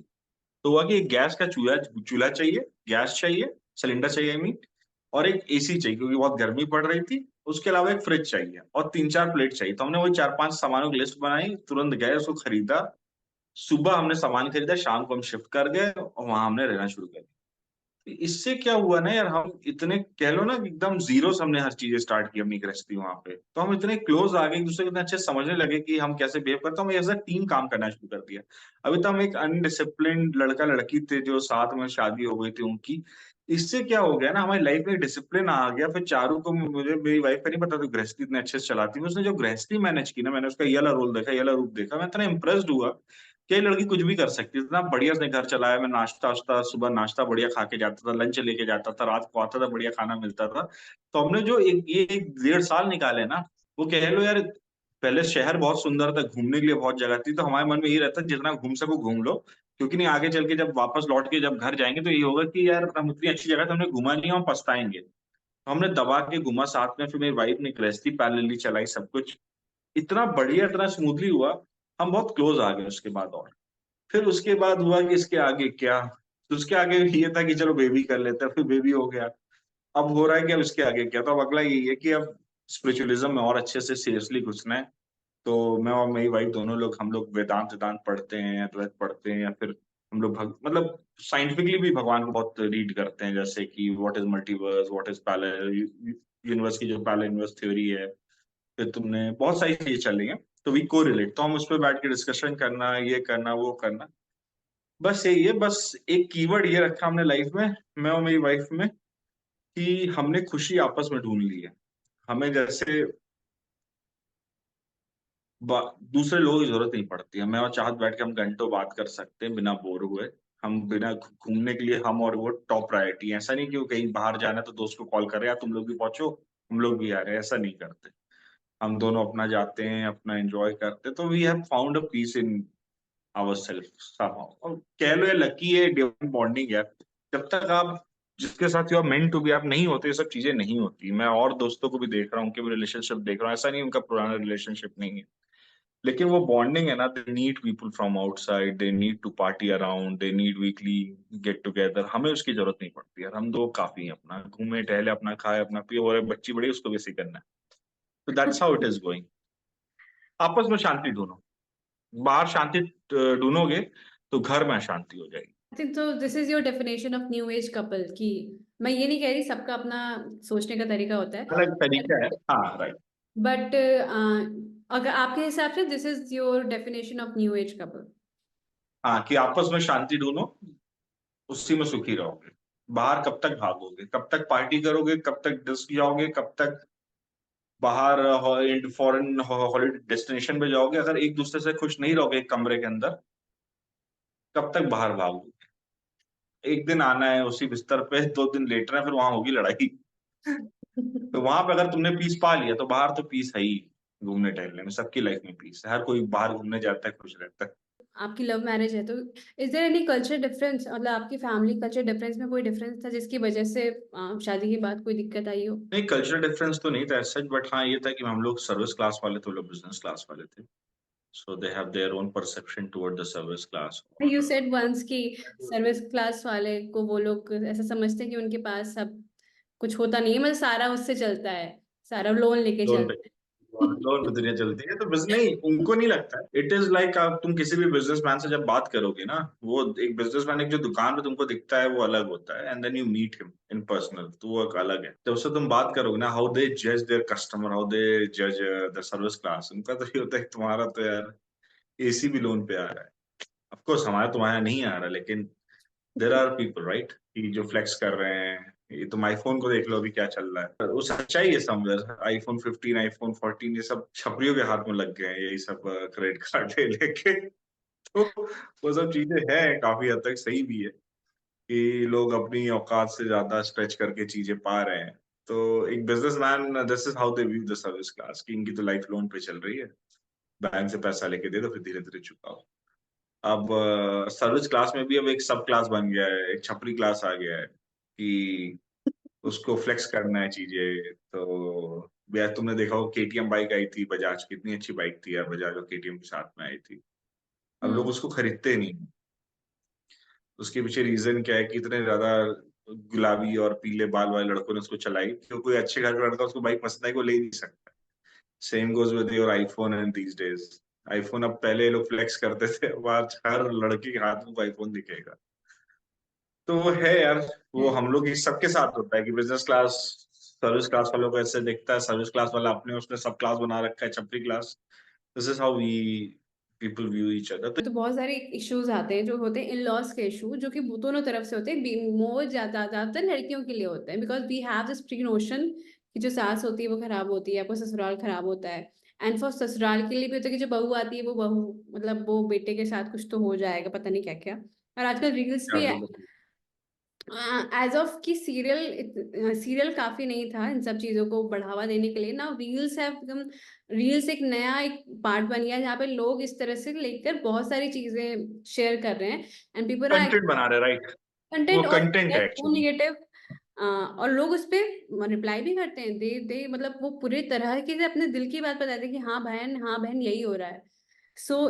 तो हुआ कि एक गैस का चूल्हा चूल्हा चाहिए, गैस चाहिए, सिलेंडर चाहिए आई मीन, और एक एसी चाहिए क्योंकि बहुत गर्मी पड़ रही थी। उसके अलावा एक फ्रिज चाहिए और 3-4 प्लेट चाहिए। तो हमने वही 4-5 सामानों की लिस्ट बनाई, तुरंत गए, उसको खरीदा। सुबह हमने सामान खरीदा, शाम को हम शिफ्ट कर गए और वहां हमने रहना शुरू कर दिया। इससे क्या हुआ ना यार, हम इतने कह लो ना कि एकदम जीरो से हमने हर चीजें स्टार्ट की अपनी गृहस्थी वहां पे। तो हम इतने क्लोज आ गए, एक दूसरे को इतने अच्छे से समझने लगे कि हम कैसे बिहेव करते हैं। हम एज अ टीम काम करना शुरू कर दिया। अभी तो हम एक अनडिसिप्लिन लड़का लड़की थे जो साथ में शादी हो गई थी उनकी। इससे क्या हो गया ना, हमारी लाइफ में डिसिप्लिन आ गया। फिर चारू को, मुझे मेरी वाइफ का नहीं पता था गृहस्थी इतने अच्छे से चलाती है, उसने जो गृहस्थी मैनेज की ना, मैंने उसका ये वाला रोल देखा, ये वाला रूप देखा, मैं इतना इम्प्रेस्ड हुआ कि ये लड़की कुछ भी कर सकती है। इतना बढ़िया उसने घर चलाया। मैं नाश्ता वाश्ता, सुबह नाश्ता बढ़िया खा के जाता था, लंच लेके जाता था, रात को आता था, बढ़िया खाना मिलता था। तो हमने जो एक 1.5 साल निकाले ना, वो कह लो यार, पहले शहर बहुत सुंदर था, घूमने के लिए बहुत जगह थी, तो हमारे मन में ये रहता जितना घूम सको घूम लो, क्योंकि नहीं आगे चल के जब वापस लौट के जब घर जाएंगे तो ये होगा कि यार हम इतनी अच्छी जगह तो हमने घुमा नहीं, हम पछताएंगे। तो हमने दबा के घुमा साथ में। फिर मेरी वाइफ ने गृहस्थी पैरेलली चलाई, सब कुछ इतना बढ़िया, इतना स्मूथली हुआ, हम बहुत क्लोज आ गए उसके बाद। और फिर उसके बाद हुआ कि इसके आगे क्या, तो उसके आगे ये था कि चलो बेबी कर लेते हैं, फिर बेबी हो गया। अब हो रहा है कि अब इसके आगे क्या, तो अब अगला यही है कि अब स्पिरिचुअलिज्म में और अच्छे से सीरियसली घुसना है। तो मैं और मेरी वाइफ दोनों लोग, हम लोग वेदांत वेदांत पढ़ते हैं, अद्वैत पढ़ते हैं, या फिर हम लोग मतलब साइंटिफिकली भी भगवान को बहुत रीड करते हैं, जैसे कि what is multiverse, what is parallel universe की जो पैरेलल यूनिवर्स थ्योरी है। फिर तुमने बहुत सारी चीजें चल रही हैं, तो वी को रिलेट, तो हम उस पर बैठ के डिस्कशन करना, ये करना वो करना। बस यही है, बस एक कीवर्ड ये रखा हमने लाइफ में, मैं और मेरी वाइफ में, कि हमने खुशी आपस में ढूंढ ली है। हमें जैसे दूसरे लोगों की जरूरत नहीं पड़ती है। मैं और चाहत बैठ के हम घंटों बात कर सकते हैं बिना बोर हुए। हम बिना घूमने के लिए हम और वो टॉप प्रायोरिटी है। ऐसा नहीं कि वो कहीं बाहर जाना है तो दोस्त को कॉल कर रहे हैं, तुम लोग भी पहुंचो, हम लोग भी आ रहे हैं, ऐसा नहीं करते। हम दोनों अपना जाते हैं, अपना एंजॉय करते हैं। तो we have found a peace in our self somehow, और कह लो ये लकी है, डिवाइन बॉन्डिंग है। जब तक आप जिसके साथ you are meant to be आप नहीं होते, ये सब चीजें नहीं होती। मैं और दोस्तों को भी देख रहा हूँ, उनके भी रिलेशनशिप देख रहा हूँ, ऐसा नहीं उनका पुराना रिलेशनशिप नहीं है, लेकिन वो बॉन्डिंग है ना, they need people from outside, they need to party around, they need weekly get together. हमें उसकी जरूरत नहीं पड़ती यार, हम दो काफी हैं, अपना घूमे टहले, अपना खाए, अपना पिए, और एक बच्ची बड़ी उसको भी ऐसे ही करना है। तो that's how it is going. आपस में शांति ढूंढो, बाहर शांति ढूंढोगे तो घर में शांति हो जाएगी। I think so this is your definition of new age couple कि मैं ये नहीं कह रही सबका अपना सोचने का तरीका होता है अलग तरीका है, हाँ राइट। बट अगर आपके हिसाब से this is your definition of new age couple. हाँ, कि आपस में शांति ढूंढो, उसी में सुखी रहोगे। बाहर कब तक भागोगे, कब तक पार्टी करोगे, कब तक डिस्क जाओगे, कब तक बाहर फॉरेन हॉलिडे डेस्टिनेशन पे जाओगे, अगर एक दूसरे से खुश नहीं रहोगे एक कमरे के अंदर, कब तक बाहर भागोगे? एक दिन आना है उसी बिस्तर पे, 2 दिन लेटना है, फिर वहां होगी लड़ाई। तो वहां पे अगर तुमने पीस पा लिया तो बाहर तो पीस है ही। घूमने टहलने में सबकी लाइफ में पीस है, हर कोई बाहर घूमने जाता है, खुश रहता है। आपकी लव मैरिज है तो is there any culture difference, मतलब आपकी फैमिली कल्चर डिफरेंस में कोई डिफरेंस था जिसकी वजह से शादी के बाद कोई दिक्कत आई हो? नहीं, कल्चरल डिफरेंस तो नहीं था सच, बट हाँ ये था कि हम लोग सर्विस क्लास वाले थे, वो लोग बिजनेस क्लास वाले थे। So they have their own perception toward the service class. You said once कि सर्विस क्लास वाले को वो लोग ऐसा समझते हैं कि उनके पास सब कुछ होता नहीं है, मतलब सारा उससे चलता है, सारा लोन लेके लोन पे चलता है। लोन पे दुनिया चलती है, तो बिजनेस नहीं, उनको नहीं लगता है। इट इज लाइक तुम किसी भी बिजनेसमैन से जब बात करोगे ना, वो एक बिजनेसमैन एक जो दुकान पे तुमको दिखता है वो अलग होता है, and then you meet him in personal, तो वो एक अलग है। जब उससे तुम बात करोगे ना, हाउ दे जज देयर कस्टमर, हाउ दे जज द सर्विस क्लास, उनका तो ये होता है कि तुम्हारा तो यार एसी भी लोन पे आ रहा है। ऑफ कोर्स हमारा तुम्हारा नहीं आ रहा, लेकिन देयर आर पीपल राइट कि जो फ्लेक्स कर रहे हैं। ये तुम आईफोन को देख लो अभी क्या चल रहा है, वो सच्चाई है समवेयर। आईफोन 15, आईफोन 14 ये सब छपरियों के हाथ में लग गए हैं, यही सब क्रेडिट कार्ड लेके। तो वो सब चीजें हैं, काफी हद तक सही भी है कि लोग अपनी औकात से ज्यादा स्ट्रेच करके चीजें पा रहे हैं। तो एक businessman, this is how they view the service class, कि इनकी तो लाइफ लोन पे चल रही है, बैंक से पैसा लेके दे दो, फिर धीरे धीरे चुकाओ। अब सर्विस क्लास में भी अब एक सब क्लास बन गया है, एक छपरी क्लास आ गया है कि उसको फ्लेक्स करना है चीजें। तो यार तुमने देखा हो केटीएम बाइक आई थी बजाज की, कितनी अच्छी बाइक थी यार, बजाज और केटीएम के साथ में आई थी। अब लोग उसको खरीदते नहीं। उसके पीछे रीजन क्या है कि इतने ज्यादा गुलाबी और पीले बाल वाले लड़कों ने उसको चलाई, क्यों कोई अच्छे घर का लड़का उसको बाइक पसंद आई, वो ले नहीं सकता। Same goes with your iPhone and these days. IPhone, अब पहले लोग फ्लेक्स करते थे, अब आज हर लड़के के हाथ में आईफोन दिखेगा। तो वो है यार, वो हम लोग इस सबके साथ होता है कि बिजनेस क्लास सर्विस क्लास वालों को ऐसे दिखता है, सर्विस क्लास वाला अपने उसने सब क्लास बना रखा है, छपरी class. This is how we people view each other. तो बहुत सारे इश्यूज आते हैं जो होते हैं इन लॉज के इशू, जो कि दोनों तरफ से होते हैं, मोर ज्यादातर लड़कियों के लिए होते हैं, because we have this pre notion कि जो सास होती है वो खराब होती है, आपको ससुराल खराब होता है। एंड फॉर ससुराल के लिए भी होता है कि जो बहू आती है वो बहू, मतलब वो बेटे के साथ कुछ तो हो जाएगा, पता नहीं क्या क्या। और आजकल रील्स भी एज ऑफ की सीरियल काफी नहीं था इन सब चीजों को बढ़ावा देने के लिए ना, रील्स है एकदम। रील्स एक नया एक पार्ट बन गया है जहाँ पे लोग इस तरह से लेकर बहुत सारी चीजें शेयर कर रहे हैं, एंड पीपल आर कंटेंट बना रहे राइट, वो कंटेंट और कंटेंट है एक्चुअली। नेगेटिव। और लोग उस पे रिप्लाई भी करते हैं, दे मतलब वो पूरे तरह के अपने दिल की बात बताते हैं कि हाँ बहन यही हो रहा है। सो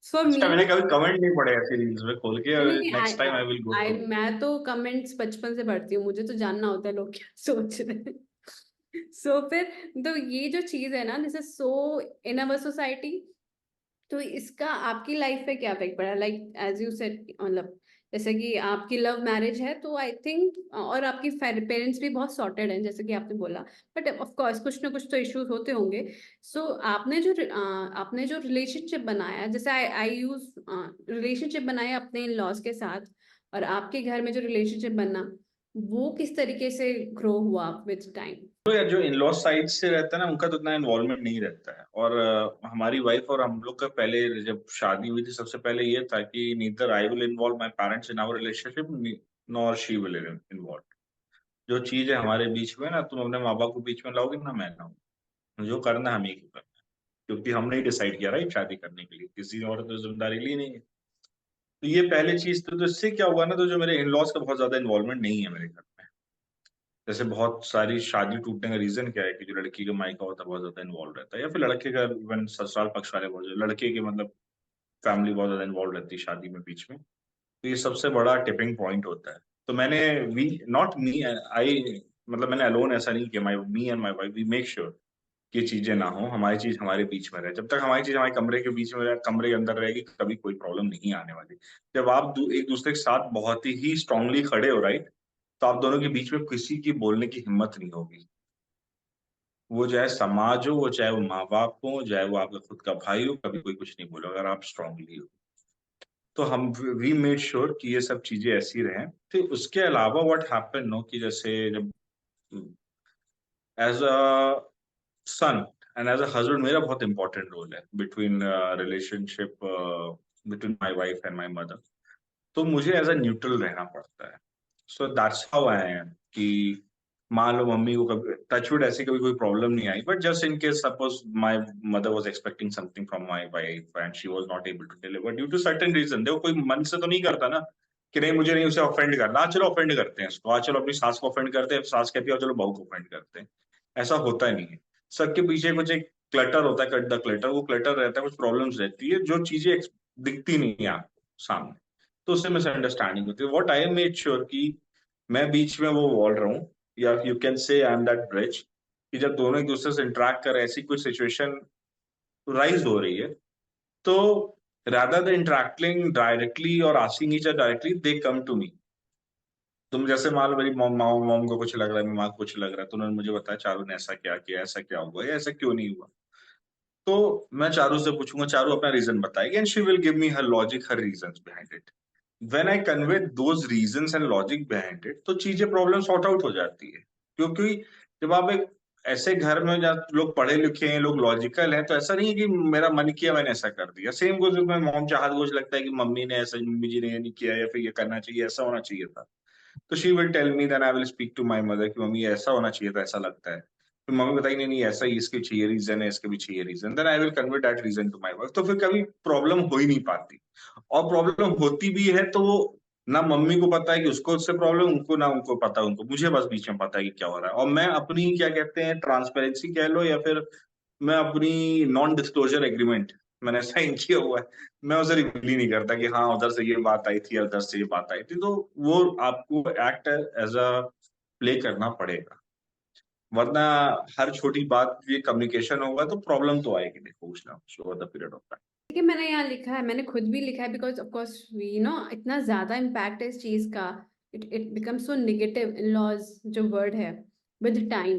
फॉर मी, अच्छा, मैंने कभी कमेंट नहीं पढ़े ऐसी रील्स में खोल के, नहीं, next time I will go I through. मैं तो कमेंट्स बचपन से पढ़ती हूँ, मुझे तो जानना होता है लोग क्या सोच रहे हैं। सो फिर तो ये जो चीज है ना, this is so in our society, तो इसका आपकी लाइफ पे क्या इफेक्ट पड़ा, लाइक एज यू सेड, मतलब जैसे कि आपकी लव मैरिज है तो आई थिंक, और आपकी पेरेंट्स भी बहुत सॉर्टेड हैं जैसे कि आपने बोला, बट ऑफ कोर्स कुछ ना कुछ तो इश्यूज होते होंगे। सो आपने जो रिलेशनशिप बनाया, जैसे आई आई यूज रिलेशनशिप बनाया अपने इन लॉज के साथ, और आपके घर में जो रिलेशनशिप बना वो किस तरीके से ग्रो हुआ विद टाइम? तो यार जो इन लॉ साइड से रहता है ना, उनका तो इतना इन्वॉल्वमेंट नहीं रहता है। और हमारी वाइफ और हम लोग का पहले जब शादी हुई थी, सबसे पहले ये था कि neither I will involve my parents in our relationship, nor she will involve. जो चीज है हमारे बीच में ना, तुम अपने माँ बाप को बीच में लाओगे ना, मैं लाऊंगा, जो करना है हमें ही करना है, क्योंकि हमने ही डिसाइड किया राइट शादी करने के लिए, किसी और तो जिम्मेदारी ली नहीं है। तो ये पहले चीज तो इससे क्या हुआ ना, तो जो मेरे इन लॉज का बहुत ज्यादा इन्वॉल्वमेंट नहीं है मेरे घर में। जैसे बहुत सारी शादी टूटने का रीजन क्या है कि जो लड़की का मायका होता है बहुत ज्यादा इन्वॉल्व रहता है, या फिर लड़के का इवन ससुराल पक्ष वाले बहुत, लड़के के मतलब फैमिली बहुत ज्यादा इन्वॉल्व रहती है शादी में बीच में। तो ये सबसे बड़ा टिपिंग पॉइंट होता है। तो मैंने वी नॉट मी आई मतलब मैंने अलोन ऐसा नहीं किया, my me and my wife we make sure कि ये चीजें ना हो, हमारी चीज हमारे बीच में रहे। जब तक हमारी चीज हमारे कमरे के बीच में रहे, कमरे के अंदर रहेगी, कभी कोई प्रॉब्लम नहीं आने वाली। जब आप एक दूसरे के साथ बहुत ही स्ट्रांगली खड़े हो, राइट, तो आप दोनों के बीच में किसी की बोलने की हिम्मत नहीं होगी। वो चाहे समाज हो, वो चाहे वो माँ बाप हो, चाहे वो आपका खुद का भाई हो, कभी कोई कुछ नहीं बोला अगर आप स्ट्रांगली हो। तो हम वी मेड श्योर कि ये सब चीजें ऐसी रहें। तो उसके अलावा व्हाट हैपन नो, कि जैसे जब as a son and as a husband मेरा बहुत इंपॉर्टेंट रोल है between relationship between my wife and my mother. तो मुझे एज अ न्यूट्रल रहना पड़ता है। So that's how I am, कि मान लो मम्मी को कभी टचवुड ऐसी कभी कोई प्रॉब्लम नहीं आई, but just in case suppose my mother was expecting something from my wife and she was not able to deliver due to certain reason. देखो कोई मन से तो नहीं करता ना कि नहीं मुझे नहीं उसे ऑफेंड करना, चलो ऑफेंड करते हैं उसको, चलो अपनी सास को ऑफेंड करते हैं, सास कहती है चलो बहू को ऑफेंड करते हैं। ऐसा होता ही नहीं है। सबके पीछे कुछ एक क्लटर होता है, कट द क्लटर। वो क्लटर रहता है, कुछ प्रॉब्लम्स रहती है जो चीजें दिखती नहीं है आपको सामने, तो उससे मिसअंडरस्टैंडिंग होती है। व्हाट आई मेड श्योर कि मैं बीच में वो वॉल रहा हूँ, या you can say I am that bridge, कि जब दोनों एक दूसरे से इंटरेक्ट कर ऐसी कोई सिचुएशन राइज हो रही है, तो rather than interacting directly or asking each other directly, they come to me। तुम जैसे मान लो मेरी मॉम को कुछ लग रहा है, मेरी माँ को कुछ लग रहा है, तो उन्होंने मुझे बताया चारू ने ऐसा क्या किया, ऐसा क्या हुआ, या ऐसा क्यों नहीं हुआ। तो मैं चारू से पूछूंगा, चारू अपना रीजन बताएगी and she will give me her logic, her reasons behind it. When I convey those reasons and logic behind it, तो चीजें प्रॉब्लम सॉर्ट आउट हो जाती है। क्योंकि जब आप एक ऐसे घर में जहाँ लोग पढ़े लिखे हैं, लोग लॉजिकल हैं, तो ऐसा नहीं है कि मेरा मन किया मैंने ऐसा कर दिया। Same goes with my mom, चाहत गोज लगता है कि मम्मी ने ऐसा, मम्मी जी ने ये नहीं किया, या फिर ये करना चाहिए, ऐसा होना चाहिए था, तो she will tell me, then I will speak to my mother कि मम्मी ऐसा होना चाहिए था, ऐसा लगता है। फिर मम्मी बताएगी नहीं नहीं ऐसा ही, इसके चाहिए रीजन है, इसके भी चाहिए reason, then I will convey that reason to my wife. तो फिर कभी प्रॉब्लम हो ही नहीं पाती। और प्रॉब्लम होती भी है तो वो ना मम्मी को पता है कि उसको उससे प्रॉब्लम, उनको ना उनको पता, उनको मुझे बस बीच में पता है कि क्या हो रहा है। और मैं अपनी क्या कहते हैं ट्रांसपेरेंसी कह लो, या फिर मैं अपनी नॉन डिस्क्लोजर एग्रीमेंट मैंने साइन किया हुआ है, मैं उसे रिवील ही नहीं करता कि हाँ उधर से ये बात आई थी, उधर से ये बात आई थी। तो वो आपको एक्ट एज अ प्ले करना पड़ेगा, वरना हर छोटी बात ये कम्युनिकेशन होगा तो प्रॉब्लम तो आएगी, देखो कुछ ना कुछ over the period of time. देखिए मैंने यहाँ लिखा है, मैंने खुद भी लिखा है, because of course we know इतना ज्यादा इम्पैक्ट है इस चीज का, it becomes so negative in laws जो वर्ड है with time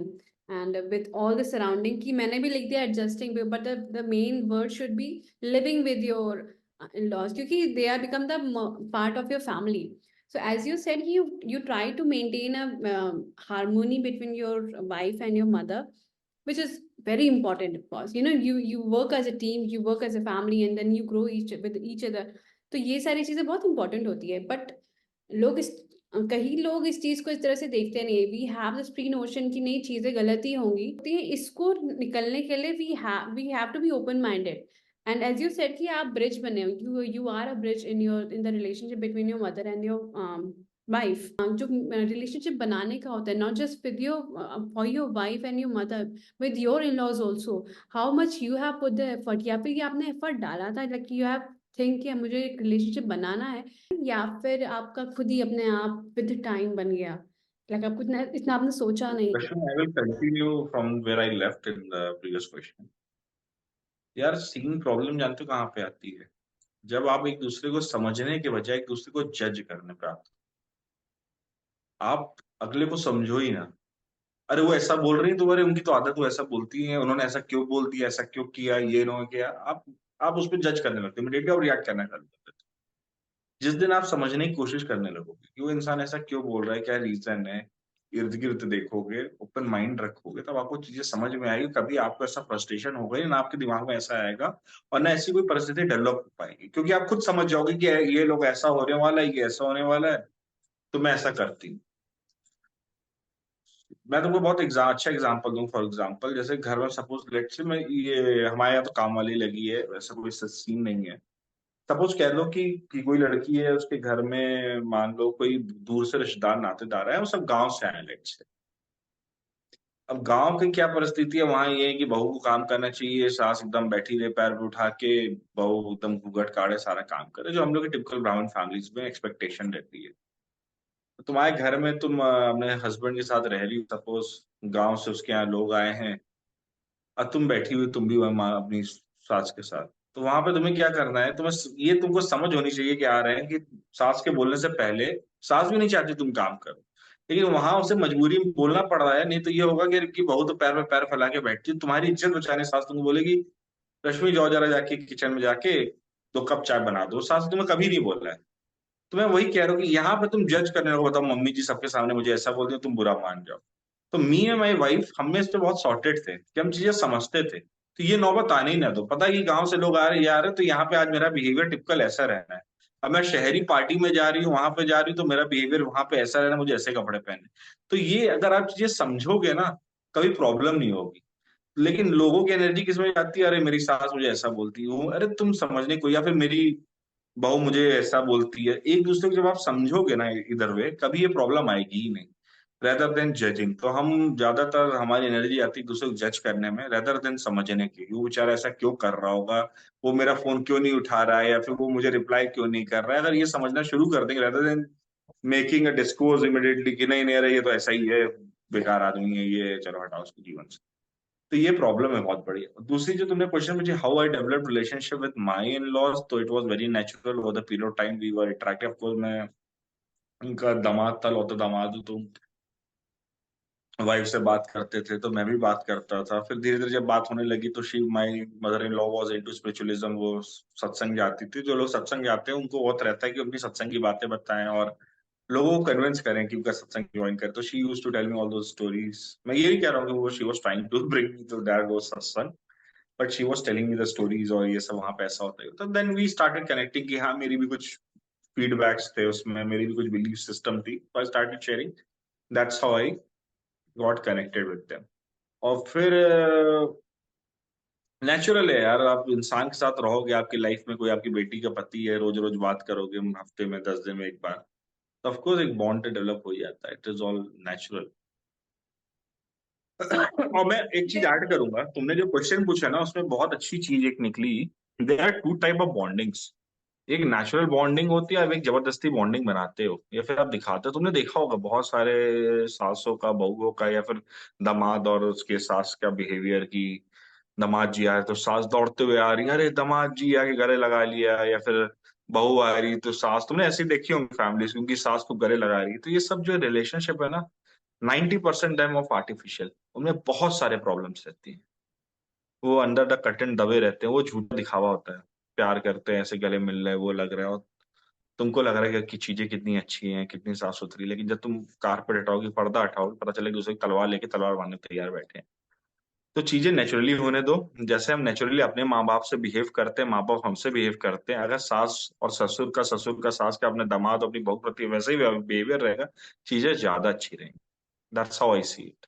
and with all the surrounding, कि मैंने भी लिख दिया adjusting, but the main word should be living with your in laws, क्योंकि they are become the part of your family. So as you said, you try to maintain a harmony between your wife and your mother, which is very important. Of course, you work as a team, you work as a family, and then you grow with each other. तो ये सारी चीजें बहुत important होती है, but लोग इस कई लोग इस चीज को इस तरह से देखते नहीं. We have this pre notion कि नहीं चीजें गलत ही होंगी, तो ये इसको निकलने के लिए we have to be open minded. And as you said कि आप ब्रिज बने हो, you are a bridge in the relationship between your mother and your wife. जो रिलेशनशिप बनाने का होता है, not just with your for your wife and your mother, with your in-laws also, how much you have put the effort, या फिर ये आपने effort डाला था, like you have think कि मुझे एक रिलेशनशिप बनाना है, या फिर आपका खुद ही अपने आप विद टाइम बन गया, like आपको इतना इतना आपने सोचा नहीं. Question, I will continue from where I left in the previous question। यार सीन प्रॉब्लम जानते हो कहाँ पे आती है? जब आप एक दूसरे को समझने के बजाय एक दूसरे को जज करने पे आते हो। आप अगले को समझो ही ना, अरे वो ऐसा बोल रही है तो अरे उनकी तो आदत, वो ऐसा बोलती है, उन्होंने ऐसा क्यों बोल दिया, ऐसा क्यों किया, ये उन्होंने किया। आप उस पर जज करने लगते हो, इमीडिएटली आप रिएक्ट करना चालू कर देते हो। जिस दिन आप समझने की कोशिश करने लगोगे कि वो इंसान ऐसा क्यों बोल रहा है, क्या रीजन है, इर्द गिर्द देखोगे, ओपन माइंड रखोगे, तब आपको चीजें समझ में आएगी। कभी आपको ऐसा फ्रस्ट्रेशन होगा ही ना, आपके दिमाग में ऐसा आएगा, और ना ऐसी कोई परिस्थिति डेवलप हो पाएगी, क्योंकि आप खुद समझ जाओगे कि ये लोग ऐसा होने वाला है, ये ऐसा होने वाला है, तो मैं ऐसा करती हूँ। मैं तुमको बहुत अच्छा एग्जांपल दूं। फॉर एग्जांपल जैसे घर में सपोज लेट से मैं, ये हमारे यहाँ तो काम वाली लगी है, वैसा कोई सीन नहीं है। सपोज कह लो कि कोई लड़की है, उसके घर में मान लो कोई दूर से रिश्तेदार नातेदार है, वो सब गांव से आए लेट से। अब गांव की क्या परिस्थिति है वहां, ये है कि बहू को काम करना चाहिए, सास एकदम बैठी रहे पैर पे उठा के, बहू एकदम घूंघट काढ़े सारा काम करे, जो हम लोग की टिपिकल ब्राह्मण फैमिलीज में एक्सपेक्टेशन रहती है। तो तुम्हारे घर में तुम अपने हस्बैंड के साथ रह रही हो, सपोज गांव से उसके यहाँ लोग आए हैं, अब तुम बैठी हुई, तुम भी वहाँ माँ अपनी सास के साथ, तो वहां पे तुम्हें क्या करना है, तुम्हें ये तुमको समझ होनी चाहिए कि आ रहे हैं कि सास के बोलने से पहले सास भी नहीं चाहती तुम काम करो, लेकिन वहां उसे मजबूरी में बोलना पड़ रहा है। नहीं तो ये होगा कि बहू तो पैर में पैर फैला के बैठती है, तुम्हारी इज्जत बचाने सास तुमको बोलेगी रश्मि जाओ जरा जाके किचन में जाके 2 कप चाय बना दो। सास ने तुम्हें कभी नहीं बोला है। तो मैं वही कह रहा हूँ कि यहाँ पे तुम जज करने लगो, बताओ मम्मी जी सबके सामने मुझे ऐसा बोलती है, तुम बुरा मान जाओ। तो मी एंड माई वाइफ हम में इस पे बहुत सॉर्टेड थे कि हम चीजें समझते थे, तो ये नौबत आने ही ना दो। पता है कि गांव से लोग आ रहे ये आ रहे, तो यहाँ पे आज मेरा बिहेवियर टिपिकल ऐसा रहना है। अब मैं शहरी पार्टी में जा रही हूँ, वहां पे जा रही हूँ, तो मेरा बिहेवियर वहां पे ऐसा रहना, मुझे ऐसे कपड़े पहनने। तो ये अगर आप चीजें समझोगे ना, कभी प्रॉब्लम नहीं होगी। लेकिन लोगों की एनर्जी किसमें जाती है, अरे मेरी सास मुझे ऐसा बोलती है, अरे तुम समझने को, या फिर मेरी बहू मुझे ऐसा बोलती है। एक दूसरे को जब आप समझोगे ना इधर वे, कभी ये प्रॉब्लम आएगी ही नहीं। रेदर देन जजिंग, तो हम ज्यादातर हमारी एनर्जी आती है दूसरे को जज करने में, रेदर देन समझने की, वो बेचारा ऐसा क्यों कर रहा होगा, वो मेरा फोन क्यों नहीं उठा रहा है, या फिर वो मुझे रिप्लाई क्यों नहीं कर रहा है। अगर ये समझना शुरू कर देंगे, rather than making a discourse immediately कि नहीं नहीं अरे ये तो ऐसा ही है, बेकार आदमी है ये, चलो हटाओ उसको जीवन से। तो ये प्रॉब्लम है बहुत बड़ी। दूसरी जो तुमने क्वेश्चन पूछी, how I develop relationship with my in laws, तो it was very natural over the period of time we were attractive. Of course मैं उनका दामाद था, लौता दामाद हूं, तो वाइफ से बात करते थे तो मैं भी बात करता था। फिर धीरे धीरे जब बात होने लगी तो she my mother in law was into spiritualism, वो सत्संग जाती थी। जो लोग सत्संग जाते हैं उनको बहुत रहता है कि अपनी सत्संग की बातें बताएं और लोगों को कन्विंस करें कि उनका सत्संग ज्वाइन करें। तो she used to tell me all those stories. मैं ये नहीं कह रहा हूँ कि वो she was trying to bring me to that वो satsang, but she was telling me the stories और ये सब वहां पे ऐसा होता है। तो देन वी स्टार्टेड कनेक्टिंग कि हाँ मेरी भी कुछ फीडबैक्स थे उसमें, मेरी भी कुछ बिलीफ सिस्टम थी, तो I started sharing. That's how I got connected with them. और फिर नेचुरल है यार, आप इंसान के साथ रहोगे, आपकी लाइफ में कोई आपकी बेटी का पति है, रोज रोज बात करोगे, हफ्ते में 10 दिन में एक बार, तो ऑफकोर्स एक बॉन्ड डेवलप हो जाता है। It is all natural. और मैं एक चीज ऐड करूंगा, तुमने जो क्वेश्चन पूछा ना उसमें बहुत अच्छी चीज एक निकली। There are 2 type of bondings. एक नेचुरल बॉन्डिंग होती है, आप एक जबरदस्ती बॉन्डिंग बनाते हो या फिर आप दिखाते हो। तुमने देखा होगा बहुत सारे सासों का, बहुओं का, या फिर दामाद और उसके सास का बिहेवियर की, दामाद जी आए तो सास दौड़ते हुए आ रही है, अरे दामाद जी आके गले लगा लिया, या फिर बहू आ रही तो सास, तुमने ऐसी देखी होंगी फैमिलीज, उनकी सास को गले लगा रही है। तो ये सब जो रिलेशनशिप है ना, 90% टाइम ऑफ आर्टिफिशियल, उनमें बहुत सारे प्रॉब्लम्स रहती हैं। वो अंडर द कर्टन दबे रहते हैं, वो झूठा दिखावा होता है। प्यार करते हैं, ऐसे गले मिल रहे हैं, वो लग रहा है, और तुमको लग रहा है कि चीजें कितनी अच्छी हैं, कितनी साफ सुथरी, लेकिन जब तुम कारपेट हटाओगे, पर्दा हटाओगे, पता चले दूसरे की तलवार लेके तलवार मारने तैयार बैठे हैं। तो चीजें नेचुरली होने दो। जैसे हम नेचुरली अपने माँ बाप से बिहेव करते हैं, माँ बाप हमसे बिहेव करते हैं, अगर सास और ससुर का सास का अपने दामाद अपनी बहू प्रति वैसे ही बिहेवियर रहेगा, चीजें ज्यादा अच्छी रहेंगी। That's how I see it,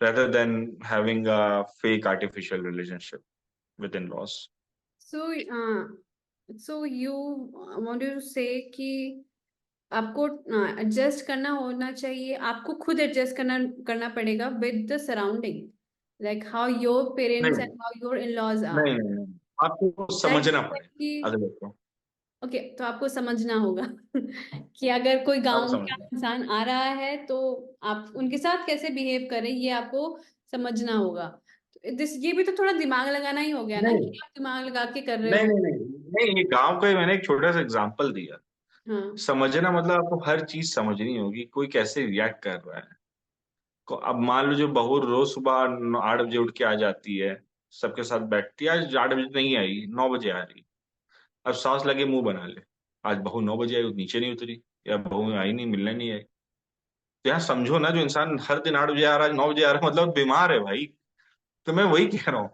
rather than having a fake artificial relationship with in-laws. So, so you wanted to say कि आपको एडजस्ट करना होना चाहिए, आपको खुद एडजस्ट करना पड़ेगा with the surrounding, like how your parents नहीं and how your in-laws are. नहीं नहीं नहीं, आपको समझना पड़ेगा अगले को। ओके, तो आपको समझना होगा कि अगर कोई आपको गांव का समझना इंसान आ रहा है तो आप उनके साथ कैसे बिहेव करें, ये आपको समझना होगा। ये भी तो थोड़ा दिमाग लगाना ही हो गया ना, नहीं कि आप दिमाग लगा के कर रहे नहीं हो। नहीं नहीं नहीं, ये गांव का ही मैंने एक छोटा सा एग्जांपल दिया। हाँ, समझना मतलब आपको हर चीज समझनी होगी, कोई कैसे रिएक्ट कर रहा है। अब मान लो जो बहू रोज सुबह 8 बजे उठ के आ जाती है, सबके साथ बैठती है, आज 8 बजे नहीं आई, 9 बजे आ रही। अब सांस लगे मुंह बना ले, आज बहू 9 बजे आई, नीचे नहीं उतरी, या बहू आई नहीं, मिलने नहीं आई। तो यहाँ समझो ना, जो इंसान हर दिन 8 बजे आ रहा है, 9 बजे आ रहा है, मतलब बीमार है भाई। तो मैं वही कह रहा हूँ,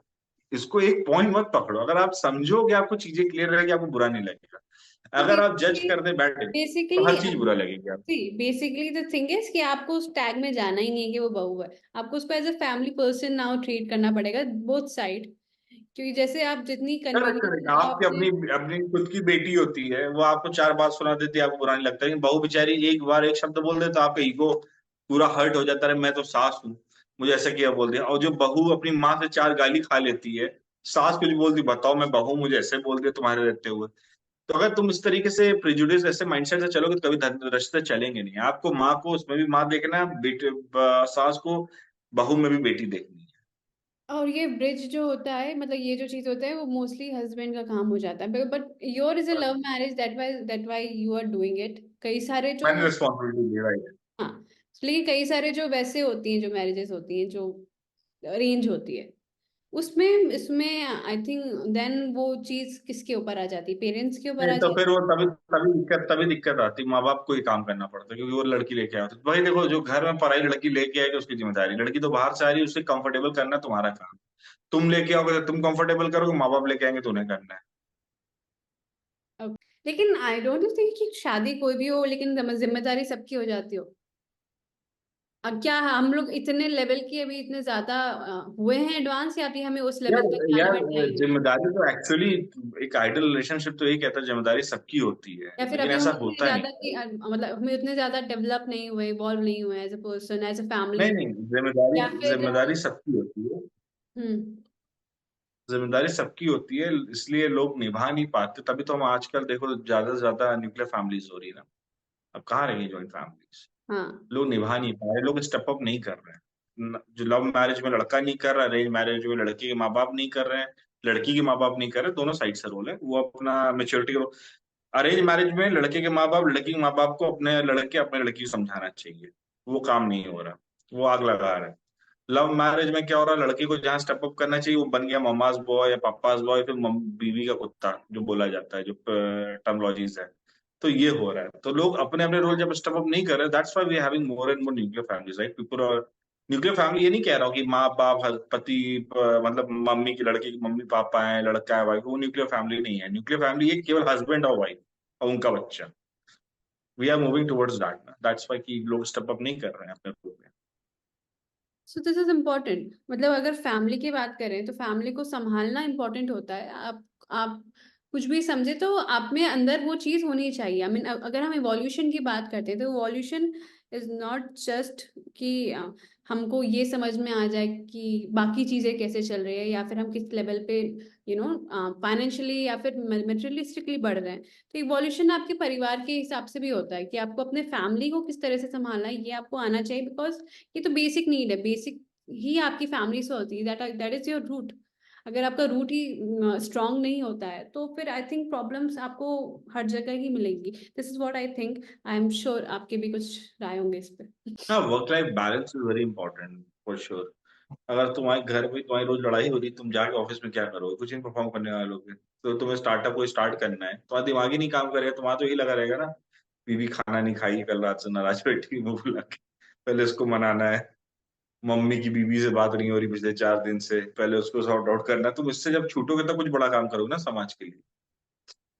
इसको एक पॉइंट मत पकड़ो। अगर आप समझोगे, आपको चीजें क्लियर रहेगी, आपको बुरा नहीं लगेगा। तो अगर आप जज कर दे बैठे तो बेसिकली हर चीज बुरा लगेगी आपको। बेसिकली द थिंग इज कि आपको उस टैग में जाना ही नहीं है कि वो बहू है। आपको उसको as a family person now treat करना पड़ेगा, बोथ साइड। क्योंकि जैसे आप जितनी करेक्ट करेक्ट, कन्वीनियंस आपकी आपसे। अपनी अपनी खुद की बेटी होती है, वो आपको 4 बात सुना देती है, आपको बुरा नहीं लगता। लेकिन बहू बेचारी एक बार एक शब्द बोल दे तो आपका ईगो पूरा हर्ट हो जाता है, मैं तो सास हूँ, मुझे ऐसा किया बोल दिया। और जो बहू अपनी माँ से 4 गाली खा लेती है, सास कुछ बोलती, बताओ मैं बहू, मुझे ऐसे बोल दिया तुम्हारे रहते हुए। तो अगर तुम इस तरीके से प्रिजुडिस ऐसे माइंडसेट से चलोगे तो कभी रिश्ते चलेंगे नहीं। आपको माँ को उसमें भी माँ देखना है, बेटे सास को बहू में भी बेटी देखनी है। और ये ब्रिज जो होता है, मतलब ये जो चीज होता है वो मोस्टली हस्बैंड का काम हो जाता है, but your is a love marriage, that why you are doing it. कई सारे जो, मैंने रिस्पॉन्सिबिलिटी ली, राइट। हाँ, लेकिन कई सारे जो वैसे होती हैं, जो मैरिजेस होती हैं, जो अरेंज होती है, उसमें इसमें आई थिंक देन वो चीज किसके ऊपर आ जाती है, पेरेंट्स के ऊपर नहीं आ तो जाती फिर वो तभी दिक्कत आती, माँ बाप को ही काम करना पड़ता है, क्योंकि वो लड़की लेके आते। भाई देखो, जो घर में पराई लड़की लेके आएगी उसकी जिम्मेदारी, लड़की तो बाहर से आ रही है, उसे कंफर्टेबल करना तुम्हारा काम। तुम लेके आओगे तो तुम कंफर्टेबल करोगे, माँ बाप लेके आएंगे तो उन्हें करना है। है। लेकिन आई डोंट थिंक कि शादी कोई भी हो, लेकिन जिम्मेदारी सबकी हो जाती हो। अब क्या हम लोग इतने लेवल की अभी इतने ज्यादा हुए हैं एडवांस, या अभी हमें उस यार लेवल तक जाने यार में टाइम है? जिम्मेदारी तो एक्चुअली, एक आइडियल रिलेशनशिप तो यही कहता है जिम्मेदारी सबकी होती है, या फिर लेकिन अभी हम ऐसा उतने होता नहीं। ज्यादा मतलब हम उतने ज्यादा डेवलप नहीं हुए, इवॉल्व नहीं हुए as a person, as a family, नहीं नहीं, जिम्मेदारी या फिर जिम्मेदारी सबकी होती है। हम्म। जिम्मेदारी सबकी होती है, इसलिए लोग निभा नहीं पाते, तभी तो हम आजकल देखो ज्यादा से ज्यादा न्यूक्लियर फैमिलीज हो रही है ना। अब कहाँ रही जॉइंट फैमिलीज? हाँ। लोग निभा नहीं पा रहे, लोग स्टेप अप नहीं कर रहे हैं। जो लव मैरिज में लड़का नहीं कर रहा, अरेंज मैरिज में लड़के के माँ बाप नहीं कर रहे हैं, लड़की के माँ बाप नहीं कर रहे, दोनों साइड से रोल है, वो अपना मेच्योरिटी। अरेंज मैरिज में लड़के के माँ बाप, लड़की के माँ बाप को अपने लड़के अपने लड़की को समझाना चाहिए, वो काम नहीं हो रहा, वो आग लगा रहा है। लव मैरिज में क्या हो रहा है, लड़की को जहाँ स्टेप अप करना चाहिए वो बन गया मम्माज बॉय या पापाज बॉय, फिर बीवी का कुत्ता जो बोला जाता है, जो टर्मोलॉजीज है। तो ये हो रहा है, तो लोग अपने अपने रोल जब स्टेप अप नहीं कर रहे, that's why we having more and more nuclear families, right people. और न्यूक्लियर फैमिली ये नहीं कह रहा हूँ कि माँ बाप पति मतलब मम्मी की, लड़की की मम्मी पापा है, लड़का है, वाइफ, वो न्यूक्लियर फैमिली नहीं है। न्यूक्लियर फैमिली ये केवल हस्बैंड और वाइफ और उनका बच्चा। We are moving towards that, that's why कि लोग स्टेप अप नहीं कर रहे हैं अपने रोल में। सो दिस इज इम्पोर्टेंट, मतलब अगर फैमिली की बात करें तो फैमिली को संभालना इम्पोर्टेंट होता है। आप कुछ भी समझे तो आप में अंदर वो चीज होनी चाहिए। आई मीन अगर हम इवोल्यूशन की बात करते हैं तो इवोल्यूशन इज नॉट जस्ट कि हमको ये समझ में आ जाए कि बाकी चीजें कैसे चल रही है, या फिर हम किस लेवल पे फाइनेंशियली या फिर मटेरियलिस्टिकली बढ़ रहे हैं। तो इवोल्यूशन आपके परिवार के हिसाब से भी होता है कि आपको अपने फैमिली को किस तरह से संभालना है, ये आपको आना चाहिए, बिकॉज ये तो बेसिक नीड है, बेसिक ही आपकी फैमिली से होती है, दैट इज योर रूट। अगर आपका रूट ही स्ट्रांग नहीं होता है तो फिर आई थिंक प्रॉब्लम्स आपको हर जगह ही मिलेंगी। This is what I think. I am sure आपके भी कुछ राय होंगे इस पे। हाँ, work life balance is very important for sure. अगर तुम्हारे घर में तुम्हारी रोज लड़ाई हो रही, तुम जाके ऑफिस में क्या करोगे? कुछ नहीं परफॉर्म करने वाले लोग हैं। तो तुम्हें स्टार्टअप को स्टार्ट करना है, तुम्हारा दिमाग ही नहीं काम करेगा, तुम्हारा तो यही लगा रहेगा ना, बीवी खाना नहीं खाई, कल रात से नाराज बैठी, मुंह फुला के, पहले उसको मनाना है। मम्मी की बीवी से बात नहीं हो रही पिछले 4 दिन से, पहले उसको सॉर्ट आउट करना है। तुम इससे जब छूटोगे तो कुछ बड़ा काम करोगे ना समाज के लिए।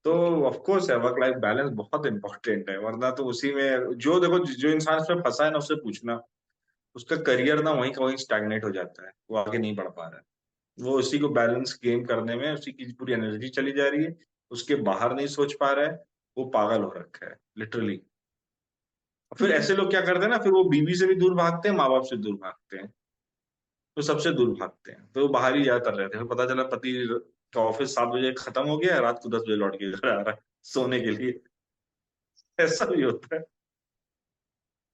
तो ऑफ कोर्स है, वर्क लाइफ बैलेंस बहुत इंपॉर्टेंट है, वरना तो उसी में जो देखो, जो इंसान इसमें फंसा है ना, उससे पूछना, उसका करियर ना वहीं का वहीं स्टैग्नेट हो जाता है, वो आगे नहीं बढ़ पा रहा है। वो उसी को बैलेंस गेम करने में उसी की पूरी एनर्जी चली जा रही है, उसके बाहर नहीं सोच पा रहा है, वो पागल हो रखा है लिटरली। फिर ऐसे लोग क्या करते हैं ना, फिर वो बीवी से भी दूर भागते हैं, माँ बाप से दूर भागते हैं, तो सबसे दूर भागते हैं, तो वो बाहर ही ज्यादातर रहते हैं। फिर पता चला पति का ऑफिस 7 बजे खत्म हो गया है, रात को 10 बजे लौट के घर आ रहा है सोने के लिए। ऐसा भी होता है।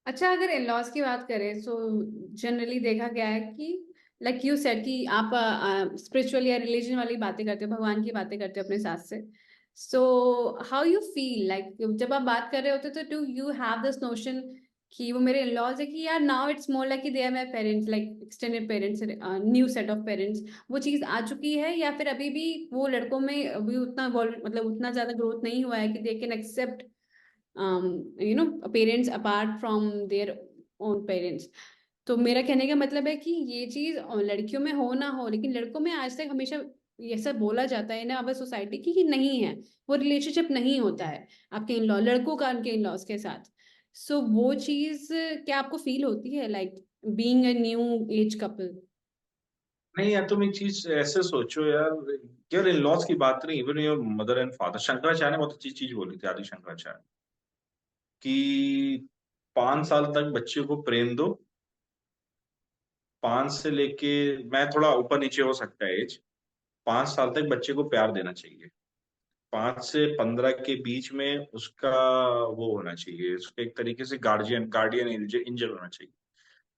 अच्छा, अगर इन लॉज की बात करें तो जनरली देखा गया है कि लाइक यू सेड कि आप स्पिरिचुअल या रिलीजन वाली बातें करते हो, भगवान की बातें करते हो अपने साथ से। So how you feel like जब आप बात कर रहे होते तो do you have this notion कि वो मेरे इन लॉज है, कि यार now it's more like they are my parents, like extended parents, new set of parents, वो चीज आ चुकी है, या फिर अभी भी वो लड़कों में अभी उतना मतलब उतना ज्यादा ग्रोथ नहीं हुआ है कि they can accept parents apart from their own parents. तो मेरा कहने का मतलब है कि ये चीज लड़कियों में हो ना हो, लेकिन लड़कों में आज तक हमेशा ये सब बोला जाता है ना अवर सोसाइटी की कि नहीं है, वो रिलेशनशिप नहीं होता है आपके इन लॉ लड़कों का उनके इन लॉज के साथ। सो वो चीज क्या आपको फील होती है like being a new age couple? नहीं यार, तुम एक चीज ऐसे सोचो यार, केवल इन लॉज की बात नहीं, even your mother and father, Shankaracharya ने बहुत अच्छी चीज बोली थी, आदि शंकराचार्य, कि 5 साल तक बच्चे को प्रेम दो। 5 से लेके, मैं थोड़ा ऊपर नीचे हो सकता है एज, 5 साल तक बच्चे को प्यार देना चाहिए। 5 से 15 के बीच में उसका वो होना चाहिए, उसका एक तरीके से गार्जियन गार्डियन एंजल होना चाहिए।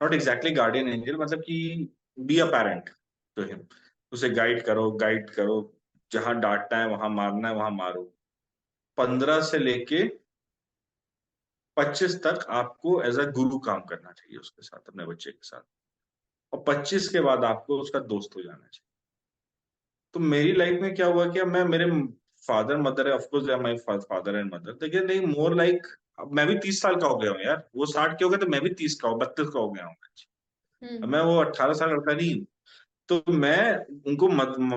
नॉट एग्जैक्टली गार्डियन एंजल, मतलब कि be a parent. To him. उसे गाइड करो, जहां डांटना है वहां मारना है वहां मारो। 15 से लेके 25 तक आपको एज अ गुरु काम करना चाहिए उसके साथ, अपने बच्चे के साथ। और 25 के बाद आपको उसका दोस्त हो जाना चाहिए। तो मेरी लाइफ में क्या हुआ कि अब मैं मेरे फादर मदर है, of course my father and mother, लेकिन नहीं मोर लाइक मैं भी 30 साल का हो गया हूँ यार। वो 60 के हो गए तो मैं भी 30 का 32 का हो गया हूँ। अब मैं वो 18 साल लड़का नहीं हूँ। तो मैं उनको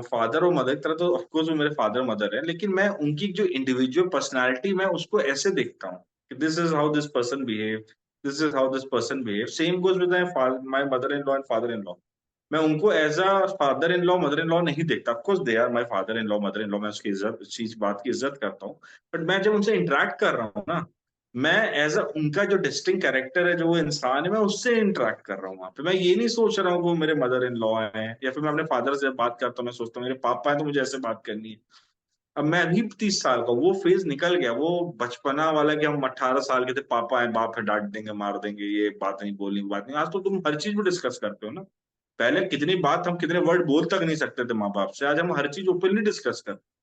फादर और मदर की तरह, तो ऑफकोर्स वो मेरे फादर मदर है, लेकिन मैं उनकी जो इंडिविजुअल पर्सनालिटी मैं उसको ऐसे देखता हूँ कि this is how this person behave, this is how this person behave. Same goes with my mother in law and father in law. मैं उनको as a father in law mother in law नहीं देखता। Of course they are my father in law mother in law, मैं उसकी इज्जत, उस चीज बात की इज्जत करता हूँ। बट मैं जब उनसे इंटरेक्ट कर रहा हूँ ना, मैं एज अ उनका जो डिस्टिंक्ट कैरेक्टर है, जो वो इंसान है, मैं उससे इंटरेक्ट कर रहा हूँ वहां पे। मैं ये नहीं सोच रहा हूँ वो मेरे मदर इन लॉ है, या फिर मैं अपने फादर से बात करता हूँ मैं सोचता हूँ मेरे पापा है तो मुझे ऐसे बात करनी है। अब मैं अभी 30 साल का, वो फेज निकल गया, वो बचपना वाला कि हम 18 साल के थे, पापा है बाप है डांट देंगे मार देंगे, ये बात नहीं बोलनी बात नहीं। आज तो तुम हर चीज में डिस्कस करते हो ना। पहले कितनी बात, हम कितने वर्ड बोल तक नहीं सकते थे माँ बाप से, आज हम हर चीज ओपनली डिस्कस करते।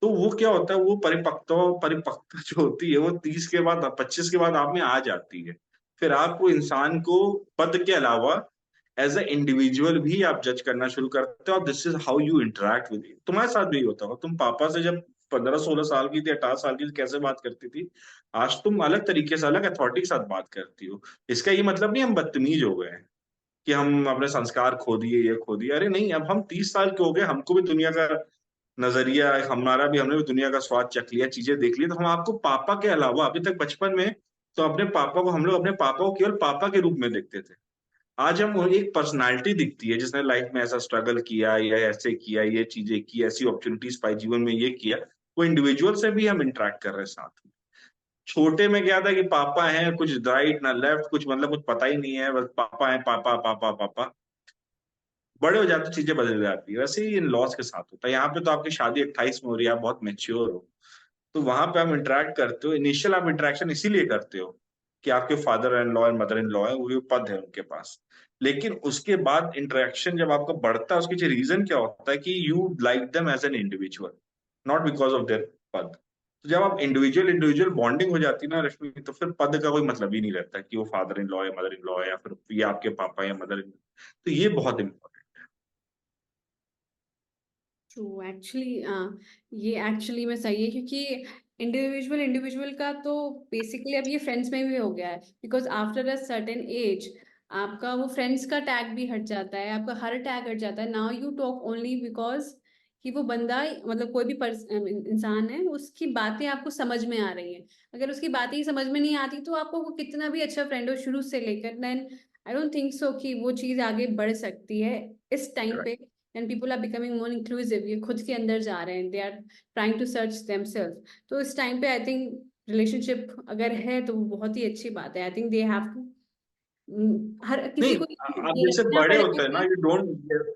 तो वो क्या होता है, वो परिपक्वता जो होती है वो 30 के बाद 25 के बाद आप में आ जाती है। फिर आप वो इंसान को पद के अलावा एज अ इंडिविजुअल भी आप जज करना शुरू करते हो, और this is how you interact with. तुम्हारे साथ भी होता होगा, तुम पापा से जब 15-16 साल की थी, 18 साल की थी, कैसे बात करती थी, आज तुम अलग तरीके से, अलग अथॉरिटी के साथ बात करती हो। इसका ये मतलब नहीं हम बदतमीज हो गए हैं कि हम अपने संस्कार खो दिए, ये खो दिए। अरे नहीं, अब हम 30 साल के हो गए, हमको भी दुनिया का नजरिया, हमारा भी, हमने भी दुनिया का स्वाद चख लिया, चीजें देख ली। तो हम आपको पापा के अलावा, अभी तक बचपन में तो अपने पापा को, हम लोग अपने पापा को केवल पापा के रूप में देखते थे। आज हम एक पर्सनालिटी दिखती है जिसने लाइफ में ऐसा स्ट्रगल किया, या ऐसे किया, ये चीजें की, ऐसी अपॉर्चुनिटीज पाई जीवन में, ये किया। वो इंडिविजुअल से भी हम इंटरेक्ट कर रहे हैं साथ में। छोटे में क्या था कि पापा हैं, कुछ राइट ना लेफ्ट, कुछ मतलब कुछ पता ही नहीं है, बस पापा है, पापा पापा पापा। बड़े हो जाते चीजें बदल जाती है। वैसे ही इन लॉज के साथ होता है। यहाँ पे तो आपकी शादी 28 में हो रही है, आप बहुत मेच्योर हो, तो वहां पे आप इंटरेक्ट करते हो। इनिशियल आप इंटरेक्शन इसीलिए करते हो कि आपके father in law and mother in law है, वो पद है उनके पास। लेकिन उसके बाद इंटरेक्शन जब आपका बढ़ता है, उसके पीछे रीजन क्या होता है कि you like them as an individual, not because of their पद। तो जब आप इंडिविजुअल इंडिविजुअल बॉन्डिंग हो जाती है ना रश्मि, तो फिर पद का कोई मतलब ही नहीं रहता कि वो फादर इन लॉ है, मदर इन लॉ है, या फिर ये आपके पापा या मदर इन। तो ये बहुत इंपॉर्टेंट। ट्रू एक्चुअली, ये एक्चुअली में सही है, क्योंकि इंडिविजुअल इंडिविजुअल का तो बेसिकली अब ये फ्रेंड्स में भी हो गया है, because after a certain age आपका वो फ्रेंड्स का टैग भी हट जाता है, आपका हर टैग हट जाता है। Now you talk only because कि वो बंदा, मतलब कोई भी इंसान है, उसकी बातें आपको समझ में आ रही है। अगर उसकी बातें ही समझ में नहीं आती तो आपको वो कितना भी अच्छा फ्रेंड हो शुरू से लेकर, then I don't think so कि वो चीज़ आगे बढ़ सकती है इस टाइम पे। And people are becoming more inclusive, ये खुद के अंदर जा रहे हैं, they are trying to search themselves. तो इस टाइम पे आई थिंक रिलेशनशिप अगर है तो वो बहुत ही अच्छी बात है। I think they have to, हर किसी नहीं, को आप ये जैसे रखना बड़े पड़ेगा होते हैं ना, कि यू डोंट,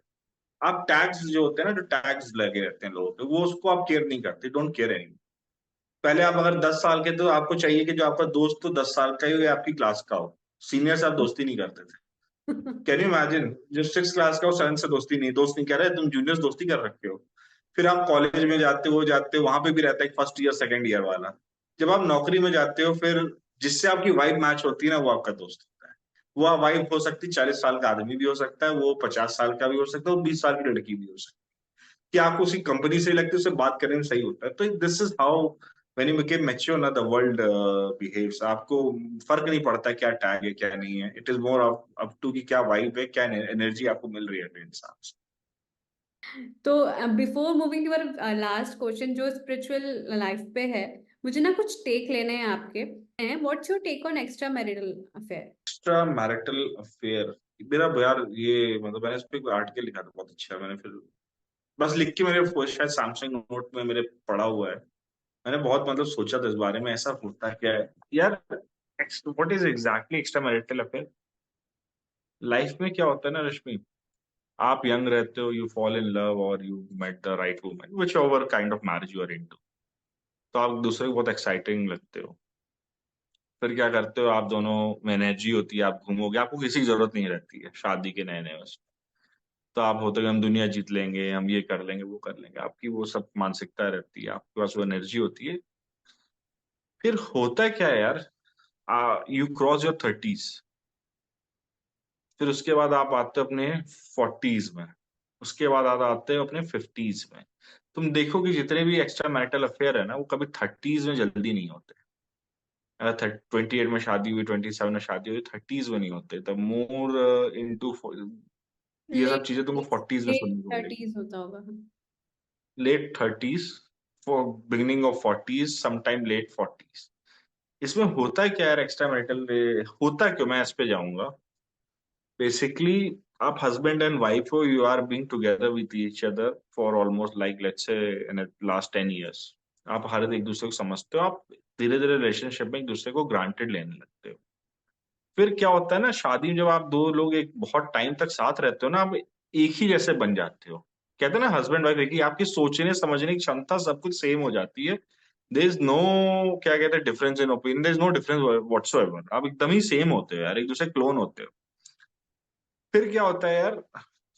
आप टैग्स जो होते हैं ना, जो टैग्स लगे रहते हैं लोगों पे, वो उसको आप केयर नहीं करते, डोंट केयर एनी। पहले आप अगर 10 साल के, तो आपको चाहिए कि जो आपका दोस्त तो 10 साल का ही हो या आपकी क्लास का हो। सीनियर से आप दोस्ती नहीं करते थे। कैन यू इमेजिन, जो 6 क्लास का हो 7 से दोस्ती नहीं, दोस्त नहीं कह रहे, तुम जूनियर्स दोस्ती कर रखे हो। फिर आप कॉलेज में जाते हो, वहां पे भी रहता है फर्स्ट ईयर सेकंड ईयर वाला। जब आप नौकरी में जाते हो, फिर जिससे आपकी वाइब मैच होती है ना, वो आपका दोस्त होता है। वो वाइब हो सकती है 40 साल का आदमी भी हो सकता है, वो 50 साल का भी हो सकता है, वो 20 साल की लड़की भी हो सकती है। कि आपको उसी कंपनी से लगती है, उससे बात करने में सही होता है। तो this is how when you became mature ना, द वर्ल्ड बिहेव्स। आपको फर्क नहीं पड़ता क्या टैग है क्या नहीं है। It is more up to कि क्या वाइब है, क्या एनर्जी आपको मिल रही है इंसान से। तो before moving to our last question जो स्पिरिचुअल लाइफ पे है, मुझे ना कुछ टेक लेने हैं आपके। What's your take on extra marital affair? Extra marital affair, मेरा यार ये मतलब मैंने इस पे कोई आर्टिकल लिखा था बहुत अच्छा, मैंने फिर बस लिख के मेरे शायद सैमसंग नोट में मेरे पड़ा हुआ है। मैंने बहुत मतलब सोचा था इस बारे में, ऐसा होता क्या है यार, what is exactly extra marital affair. Life में क्या होता है ना रश्मि, आप यंग रहते हो, यू फॉल इन लव और you met the right woman, which over kind of marriage you are into. तो आप दूसरे को बहुत एक्साइटिंग लगते हो। फिर क्या करते हो, आप दोनों में एनर्जी होती है, आप घूमोगे, आपको किसी की जरूरत नहीं रहती है शादी के नए नए उसमें। तो आप होते कि हम दुनिया जीत लेंगे, हम ये कर लेंगे, वो कर लेंगे, आपकी वो सब मानसिकता रहती है, आपके पास वो एनर्जी होती है। फिर होता क्या है यार, यू क्रॉस योर 30s, फिर उसके बाद आप आते हो अपने 40s में, उसके बाद आप आते हो अपने 50s में। तुम देखो कि जितने भी एक्स्ट्रा मैरिटल अफेयर है ना, वो कभी 30s में जल्दी नहीं होते। अगर 28 में शादी हुई, 27 में शादी हुई, 30s में नहीं होते। द मोर इनटू ये सब लेट चीजें तुमको 40s में लेट सुनने को मिलेगी। 30s होता होगा। Late 30s, for beginning of 40s, sometime late 40s। इसमें होता है क्या यार, एक्स्ट्रा मैरिटल होता क्यों, मैं इस पे जाऊंगा। बेसिकली आप हस्बैंड एंड वाइफ हो, you are being together with each other for almost like let's say in last 10 years। आप हर एक दूसरे को समझते हो, आप धीरे धीरे रिलेशनशिप में एक दूसरे को ग्रांटेड लेने लगते हो। फिर क्या होता है ना, शादी में जब आप दो लोग एक बहुत टाइम तक साथ रहते हो ना, आप एक ही जैसे बन जाते हो। कहते हैं ना हस्बैंड वाइफ, एक ही, आपकी सोचने समझने की क्षमता सब कुछ सेम हो जाती है। देयर इज नो, क्या कहते हैं, difference in opinion, there is no difference whatsoever. आप एकदम ही सेम होते हो यार, एक दूसरे क्लोन होते हो। फिर क्या होता है यार,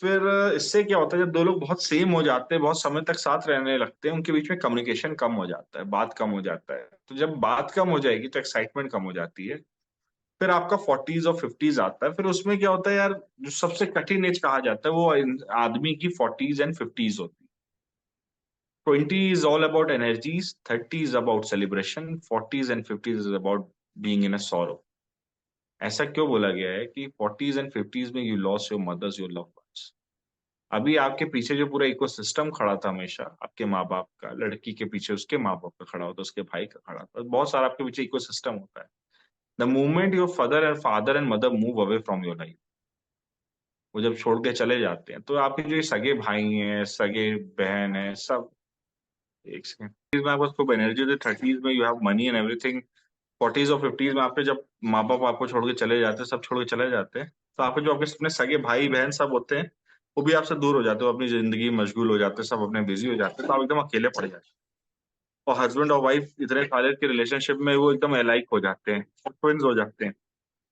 फिर इससे क्या होता है, जब दो लोग बहुत सेम हो जाते हैं, बहुत समय तक साथ रहने लगते हैं, उनके बीच में कम्युनिकेशन कम हो जाता है, बात कम हो जाता है। तो जब बात कम हो जाएगी तो एक्साइटमेंट कम हो जाती है। फिर आपका 40s और 50s आता है, फिर उसमें क्या होता है यार, जो सबसे कठिन एज कहा जाता है वो आदमी की 40s एंड 50s होती है। 20 is all about energies, 30 is about celebration, 40s and 50s is about being in a sorrow। ऐसा क्यों बोला गया है कि 40s एंड 50s में you loss your mothers, your loved ones. अभी आपके पीछे जो पूरा इकोसिस्टम खड़ा था हमेशा, आपके माँ बाप का, लड़की के पीछे उसके माँ बाप का खड़ा होता, उसके भाई का खड़ा होता, बहुत सारा आपके पीछे इकोसिस्टम होता है। The moment your father and mother move away from your life, वो जब छोड़ के चले जाते हैं, तो आपके जो ये सगे भाई हैं, सगे बहन है, सब एक सेकंड में आपको खूब एनर्जी होती है। 30s में you have money and everything. 40s और 50s में आपके जब माँ बाप आपको छोड़ के चले जाते हैं, सब छोड़ के चले जाते हैं, तो आपके जो आपके अपने सगे भाई बहन सब होते हैं, वो भी आपसे दूर हो जाते हो, अपनी जिंदगी में मशगूल हो जाते हैं, सब अपने बिजी हो जाते हैं, तो आप एकदम अकेले पड़ जाते हैं। और हस्बैंड और वाइफ इतने साल के रिलेशनशिप में वो एकदम अलाइक हो जाते हैं, ट्विंस हो जाते हैं।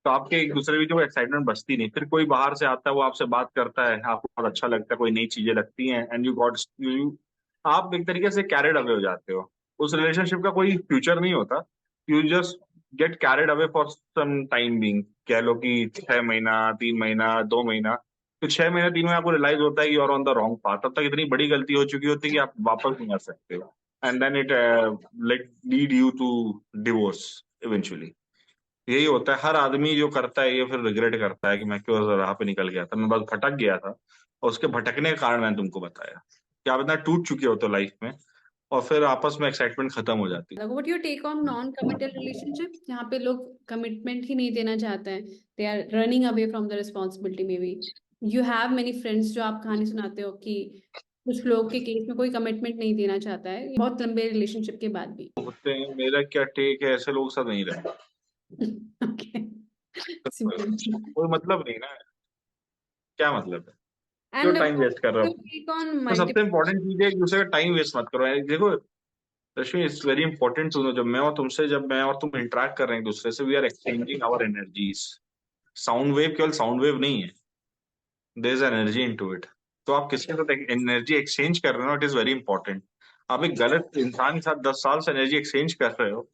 तो आपके एक दूसरे की जो एक्साइटमेंट बचती नहीं। फिर कोई बाहर से आता है, वो आपसे बात करता है, आपको बहुत अच्छा लगता है, कोई नई चीजें लगती हैं, एंड यू गॉट यू, आप एक तरीके से कैरिड अवे हो जाते हो। उस रिलेशनशिप का कोई फ्यूचर नहीं होता। You just get carried away for some time being. कह लो कि 6 महीना, 3 महीना, 2 महीना। तो 6 महीने 3 महीने आपको रियलाइज होता है कि you are on the wrong path. तब तक इतनी बड़ी गलती हो चुकी होती है कि आप वापस नहीं आ सकते हो, and then it like lead you to divorce eventually. यही होता है, हर आदमी जो करता है ये फिर रिग्रेट करता है कि मैं क्यों राह पे निकल गया था, मैं बस भटक गया था। और उसके भटकने के कारण मैंने तुमको बताया कि आप इतना टूट चुके हो तो लाइफ में, और फिर आपस में एक्साइटमेंट खत्म हो जाती Like, what your take on non-committal relationship, जहाँ पे लोग कमिटमेंट ही नहीं देना चाहते हैं, they are running away from the responsibility maybe। You have many friends जो आप कहानी सुनाते हो कि कुछ लोग के केस में कोई कमिटमेंट नहीं देना चाहता है बहुत लंबे रिलेशनशिप के बाद भी। होते हैं। मेरा क्या टेक है, ऐसे लोग सब नहीं रहे। Okay, simple। कोई मतलब नहीं ना, क्या मतलब है, क्यों And टाइम वेस्ट कर रहा your हूँ। take on तो सबसे multiple। इंपॉर्टेंट चीज है, एक दूसरे का टाइम वेस्ट मत करो। देखो Rashmi, it's very important to know, जब मैं और तुम इंटरेक्ट कर रहे हैं एक दूसरे से, we are exchanging our energies. Sound wave केवल साउंड वेव नहीं है, there is energy into it. तो आप किसके साथ एनर्जी एक्सचेंज कर रहे हो, इट इज वेरी इंपॉर्टेंट। आप एक गलत इंसान के साथ 10 साल से एनर्जी एक्सचेंज कर रहे हो,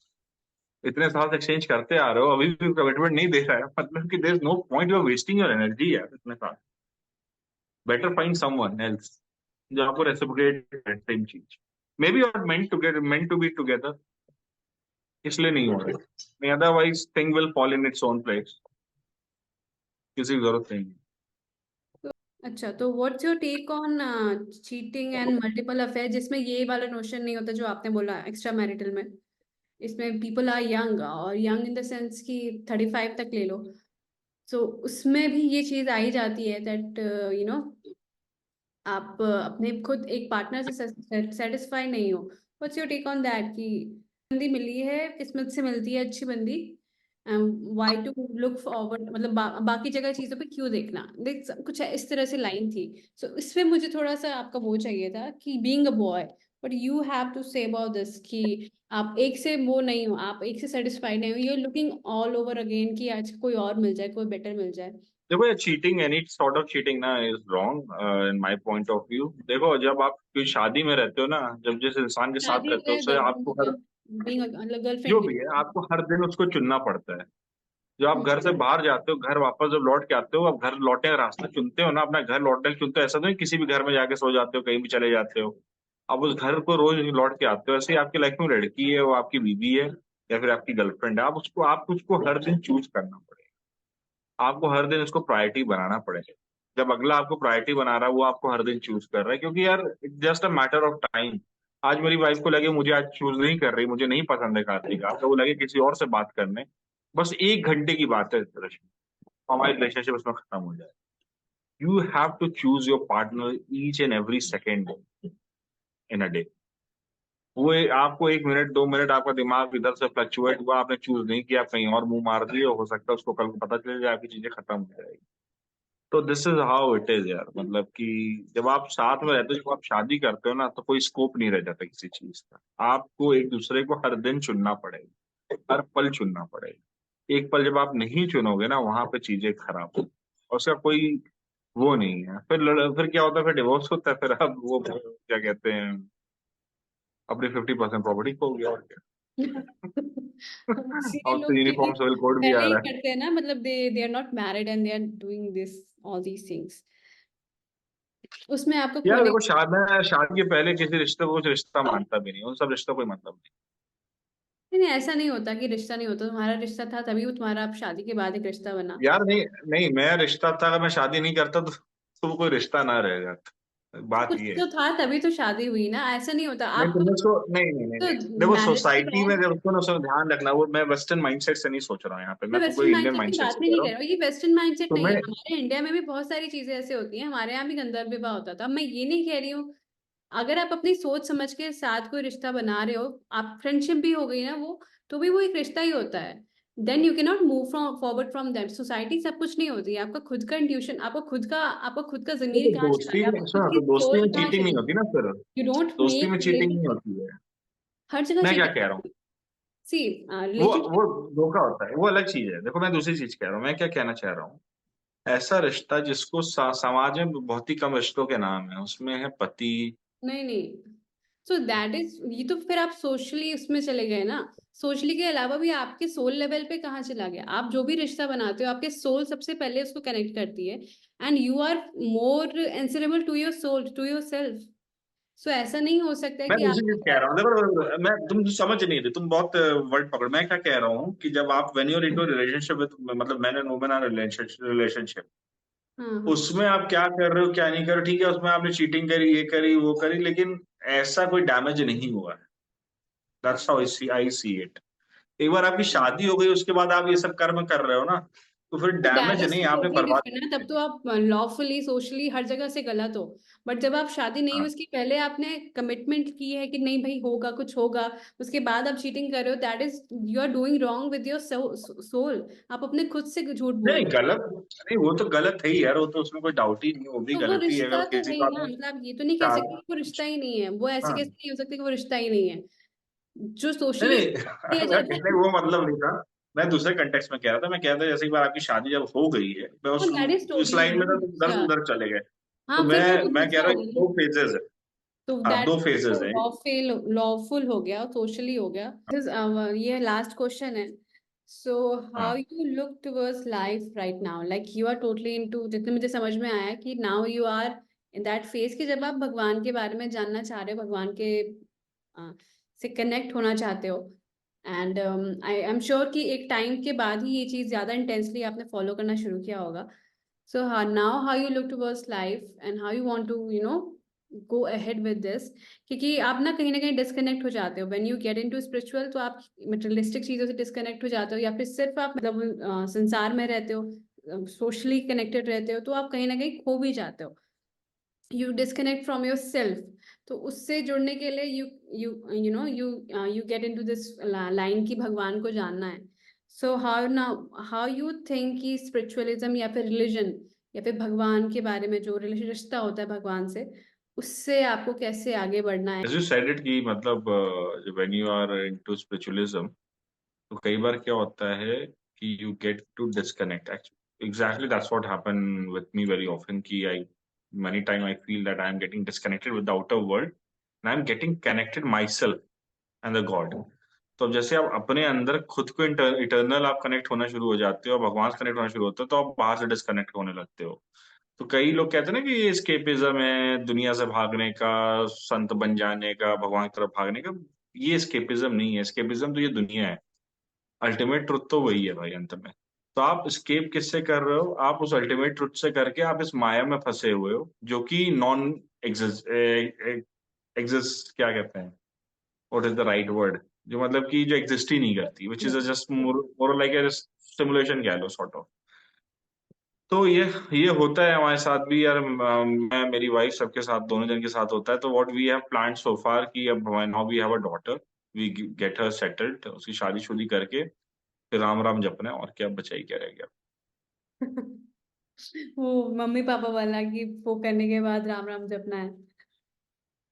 इतने साल से एक्सचेंज करते आ रहे हो, अभी भी कमिटमेंट नहीं दे रहा है, मतलब कि there is no point, you are wasting your energy यार इतने साल। बेटर फाइंड समवन एल्स जो आपको रेसिप्रोकेट है सेम चीज। May be are meant to be together, इसलिए नहीं हो रहा, नहीं otherwise thing will fall in its own place. किसी की जरूरत नहीं है। अच्छा, तो what's your take on cheating and multiple affair, जिसमें ये वाला नोशन नहीं होता जो आपने बोला एक्स्ट्रा मैरिटल में। इसमें पीपल आर यंग, और यंग इन द सेंस कि 35 तक ले लो। सो उसमें भी ये चीज आई जाती है दैट यू नो आप अपने खुद एक पार्टनर से सेटिस्फाई नहीं हो। What's your take on that कि बंदी मिली है, किस्मत से मिलती है अच्छी बंदी, वाई टू लुक फॉरवर्ड, मतलब बाकी जगह चीजों पे क्यों देखना, देख कुछ इस तरह से लाइन थी। सो इसमें मुझे थोड़ा सा आपका वो चाहिए था कि being a boy but you have to say about this कि आप एक से वो नहीं हो, आप एक से सेटिस्फाइड नहीं हो, you are looking all over again कि आज कोई और मिल जाए, कोई बेटर मिल जाए। देखो ये cheating, any sort of cheating ना is wrong in my point of view. देखो जब आप कोई शादी में रहते हो ना, जब जिस इंसान के साथ शादी हो रहते हो गया, उससे गर्लफ्रेंड आपको हो हर, गया, बीइंग मतलब जो गर्लफ्रेंड भी। भी है आपको हर दिन उसको चुनना पड़ता है। जब आप घर से हम्म। बाहर जाते हो, घर वापस जब लौट के आते हो, आप घर लौटने का रास्ता चुनते हो ना, अपना घर लौटने का चुनते हो। ऐसा नहीं किसी भी घर में जाके सो जाते हो, कहीं भी चले जाते हो। आप उस घर को रोज लौट के आते हो। ऐसे ही आपकी लाइफ में लड़की है, वो आपकी बीवी है या फिर आपकी गर्लफ्रेंड है, आपको हर दिन चूज करना पड़ेगा। आपको हर दिन उसको प्रायोरिटी बनाना पड़ेगा। जब अगला आपको प्रायोरिटी बना रहा है, वो आपको हर दिन चूज कर रहा है, क्योंकि यार just a matter of time. आज मेरी वाइफ को लगे मुझे आज चूज नहीं कर रही, मुझे नहीं पसंद है कार्तिक, आपको वो लगे किसी और से बात करने, बस 1 घंटे की बात है रश्मि, हमारी रिलेशनशिप उसमें खत्म हो जाए। You have to choose your partner each and every second in a day. आपको 1 मिनट 2 मिनट आपका दिमाग इधर से फ्लक्चुएट हुआ, आपने चूज नहीं किया, आप कहीं और मुंह मार दिए, हो सकता है उसको कल को पता चले जाए, आपकी चीजें खत्म हो जाएगी। तो this is how it is यार। मतलब कि जब आप साथ में रहते हो, जब आप शादी करते हो ना, तो कोई स्कोप नहीं रह जाता किसी चीज का। आपको एक दूसरे को हर दिन चुनना पड़ेगा, हर पल चुनना पड़ेगा। एक पल जब आप नहीं चुनोगे ना, वहां पे चीजें खराब हो, और उसका कोई वो नहीं है। फिर क्या होता है, फिर डिवोर्स होता है, फिर आप वो क्या कहते हैं, अपनी 50% प्रॉपर्टी खो गया और क्या। इसीलिए अब तो लोग यूनिफॉर्म चीटिंग सिविल कोड भी पहले आ ही रहा है। करते हैं ना, मतलब they are not married and they are doing this all these things, उसमें आपको यार खोने। देखो, मैं शादी के पहले किसी रिश्ते को कुछ रिश्ता मानता भी नहीं, उन सब रिश्तों को कोई मतलब नहीं। नहीं नहीं, ऐसा नहीं होता कि रिश्ता नहीं होता, तुम्हारा रिश्ता था तभी वो तुम्हारा अब शादी के बाद एक रिश्ता बना। यार नहीं नहीं, मैं रिश्ता था, अगर मैं शादी नहीं करता तो वो कोई रिश्ता ना रह जाता, तो बात कुछ ये है। तो था तभी तो शादी हुई ना, ऐसा नहीं होता नहीं आप तुमने उसको, नहीं नहीं नहीं तो नहीं, देखो मैरिज के सोसाइटी में बाद। जब उसको ना, उसको ध्यान रखना, वो मैं वेस्टर्न माइंडसेट से नहीं सोच रहा हूँ यहाँ पे, मैं मैं तुमको वेस्टर्न इंडियन माइंडसेट की माइंडसेट बात से भी कह नहीं रहा कर हूँ। रहा हूँ, ये वेस्टर्न माइंडसेट नहीं है, तुम्हें, हमारे इंडिया में भी बहुत सारी चीजें ऐसे होती हैं, हमारे यहाँ भी गंधर्व विवाह होता था, मैं ये नहीं कह रही हूँ। अगर आप अपनी सोच समझ के साथ कोई रिश्ता बना रहे हो, आप फ्रेंडशिप भी हो गई ना वो, तो भी वो एक रिश्ता ही होता है। Then you can not move from forward from that. Society सब कुछ नहीं होती है, आपका खुद का इंट्यूशन, आपका खुद का तो जमीर कहाँ चला दोस्ती गया, में आपका खुद सुनो, की तो दोस्ती सोच में कहाँ चीटिंग नहीं चली होती गई। ना फिर। यू डोंट दोस्ती में मेक चीटिंग नहीं रिलेशनशिप। होती है। हर जगह मैं क्या कह रहा हूँ, चीटिंग। सी वो रिलेशनशिप। धोखा होता है, वो अलग चीज है। देखो मैं दूसरी चीज कह रहा हूँ, मैं क्या कहना चाह रहा हूँ, ऐसा रिश्ता जिसको समाज में बहुत ही कम रिश्तों के नाम है, उसमें है पति। नहीं नहीं, सो दैट इज, ये तो फिर आप सोशली उसमें चले गए ना। सोशली के अलावा भी आपके सोल लेवल पे कहाँ चला गया, आप जो भी रिश्ता बनाते हो आपके सोल सबसे पहले उसको कनेक्ट करती है, and you are more answerable to your soul, to yourself. So ऐसा नहीं हो सकता है मैं कि दूसरी चीज कह आप। रहा हूँ, देखो मैं, तुम समझ नहीं रहे, तुम बहुत वर्ड पकड़। मैं क्या कह रहा हूँ कि जब आप when you are into relationship with, मतलब man and woman are relationship, हाँ हाँ। उसमें आप क्या कर रहे हो क्या नहीं कर रहे हो, ठीक है, उसमें आपने चीटिंग करी, ये करी वो करी, लेकिन ऐसा कोई डैमेज नहीं हुआ है। That's how I see it. एक बार आपकी शादी हो गई, उसके बाद आप ये सब कर्म कर रहे हो ना, तो फिर तो दैट डैमेज इज नहीं, आपने टोटली बर्बाद डिफरेंट ना, किया तब है। तो आप लॉफुली सोशली हर जगह से गलत हो। बट जब आप शादी नहीं हुई हाँ उसके पहले आपने कमिटमेंट की है कि नहीं भाई होगा कुछ होगा, उसके बाद आप चीटिंग कर रहे हो, that is you are doing wrong with your soul. आप अपने खुद से झूठ बोल नहीं रहे हो। गलत नहीं, वो तो गलत है ही यार, वो तो उसमें कोई डाउट ही नहीं, वो भी तो वो गलती है रिश्ता अगर तो है किसी को ही ना, आपने मतलब आप ये तो नहीं कह सकते कि वो रिश्ता ही नहीं है, वो ऐसे हाँ कैसे नहीं हो सकता कि वो रिश्ता ही नहीं है जो नहीं सोशली किया नहीं जाता नहीं, है। वो मतलब नहीं था। मैं दूसरे कंटेक्स्ट में कह रहा था, मैं कह रहा था जैसे एक बार आपकी शादी जब हो गई है, मैं तो दैट इज इस टोटली लाइन में था तो अच्छा। उधर उधर चले गए। हाँ तो फिर वो तो मैं कह दूसरा रहा हो हूँ गया। दो फेजेस है। तो हाँ दैट दो फेजेस है। लॉफुल लॉफुल हो गया, सोशली हो गया। ये लास्ट क्वेश्चन है। सो हाउ हाँ you look towards life right now, like you are totally into, जितने मुझे समझ में आया कि now you are in that phase कि जब आप भगवान के बारे में जानना चाह रहे हो, भगवान के से कनेक्ट होना चाहते हो, एंड आई एम श्योर कि एक टाइम के बाद ही ये चीज़ ज़्यादा इंटेंसली आपने फॉलो करना शुरू किया होगा। So now how you look towards life and how you want to go ahead with this, क्योंकि आप ना कहीं डिस्कनेक्ट हो जाते हो when you get into spiritual, तो आप मटेरियलिस्टिक चीजों से डिस्कनेक्ट हो जाते हो, या फिर सिर्फ आप मतलब संसार में रहते हो, सोशली कनेक्टेड रहते हो, तो आप कहीं ना कहीं खो भी जाते हो, you disconnect from your self. तो उससे जुड़ने के लिए you you you know you you get into this line की भगवान को जानना है। सो हाउ यू थिंक कि स्पिरिचुअलिज्म या फिर रिलीजन या फिर भगवान के बारे में जो रिश्ता होता है भगवान से, उससे आपको कैसे आगे बढ़ना है। एज यू सेड इट कि मतलब when you are into spiritualism, तो कई बार क्या होता है कि you get to disconnect actually. exactly that's what happened with me very often कि I many time I feel that I am getting disconnected with the outer world and I am getting connected myself and the God. तो अब जैसे आप अपने अंदर खुद को eternal आप कनेक्ट होना शुरू हो जाते हो, भगवान से कनेक्ट होना शुरू होते हो, तो आप बाहर से डिस्कनेक्ट होने लगते हो। तो कई लोग कहते हैं ना कि ये एस्केपिज्म है, दुनिया से भागने का, संत बन जाने का, भगवान की तरफ भागने का। ये एस्केपिज्म नहीं है, एस्केपिज्म तो ये दुनिया है। अल्टीमेट ट्रुथ तो वही है भाई अंत में। तो आप एस्केप किससे कर रहे हो? आप उस अल्टीमेट ट्रुथ से करके आप इस माया में फंसे हुए हो, जो कि नॉन एग्जिस्ट एग्जिस्ट क्या कहते हैं, what is the right word, जो मतलब कि जो एग्जिस्ट ही नहीं करती, which is just more like a simulation कह लो सॉर्ट ऑफ। तो ये होता है हमारे साथ भी यार। मैं मेरी वाइफ सबके साथ, दोनों जन के साथ होता है। तो what we have planned so far कि अब now we have a daughter, we get her settled, उसकी शादी करके फिर राम राम जपना है, और क्या बचाई क्या रह गया। वो मम्मी पापा वाला कि वो करने के बाद राम राम जपना है।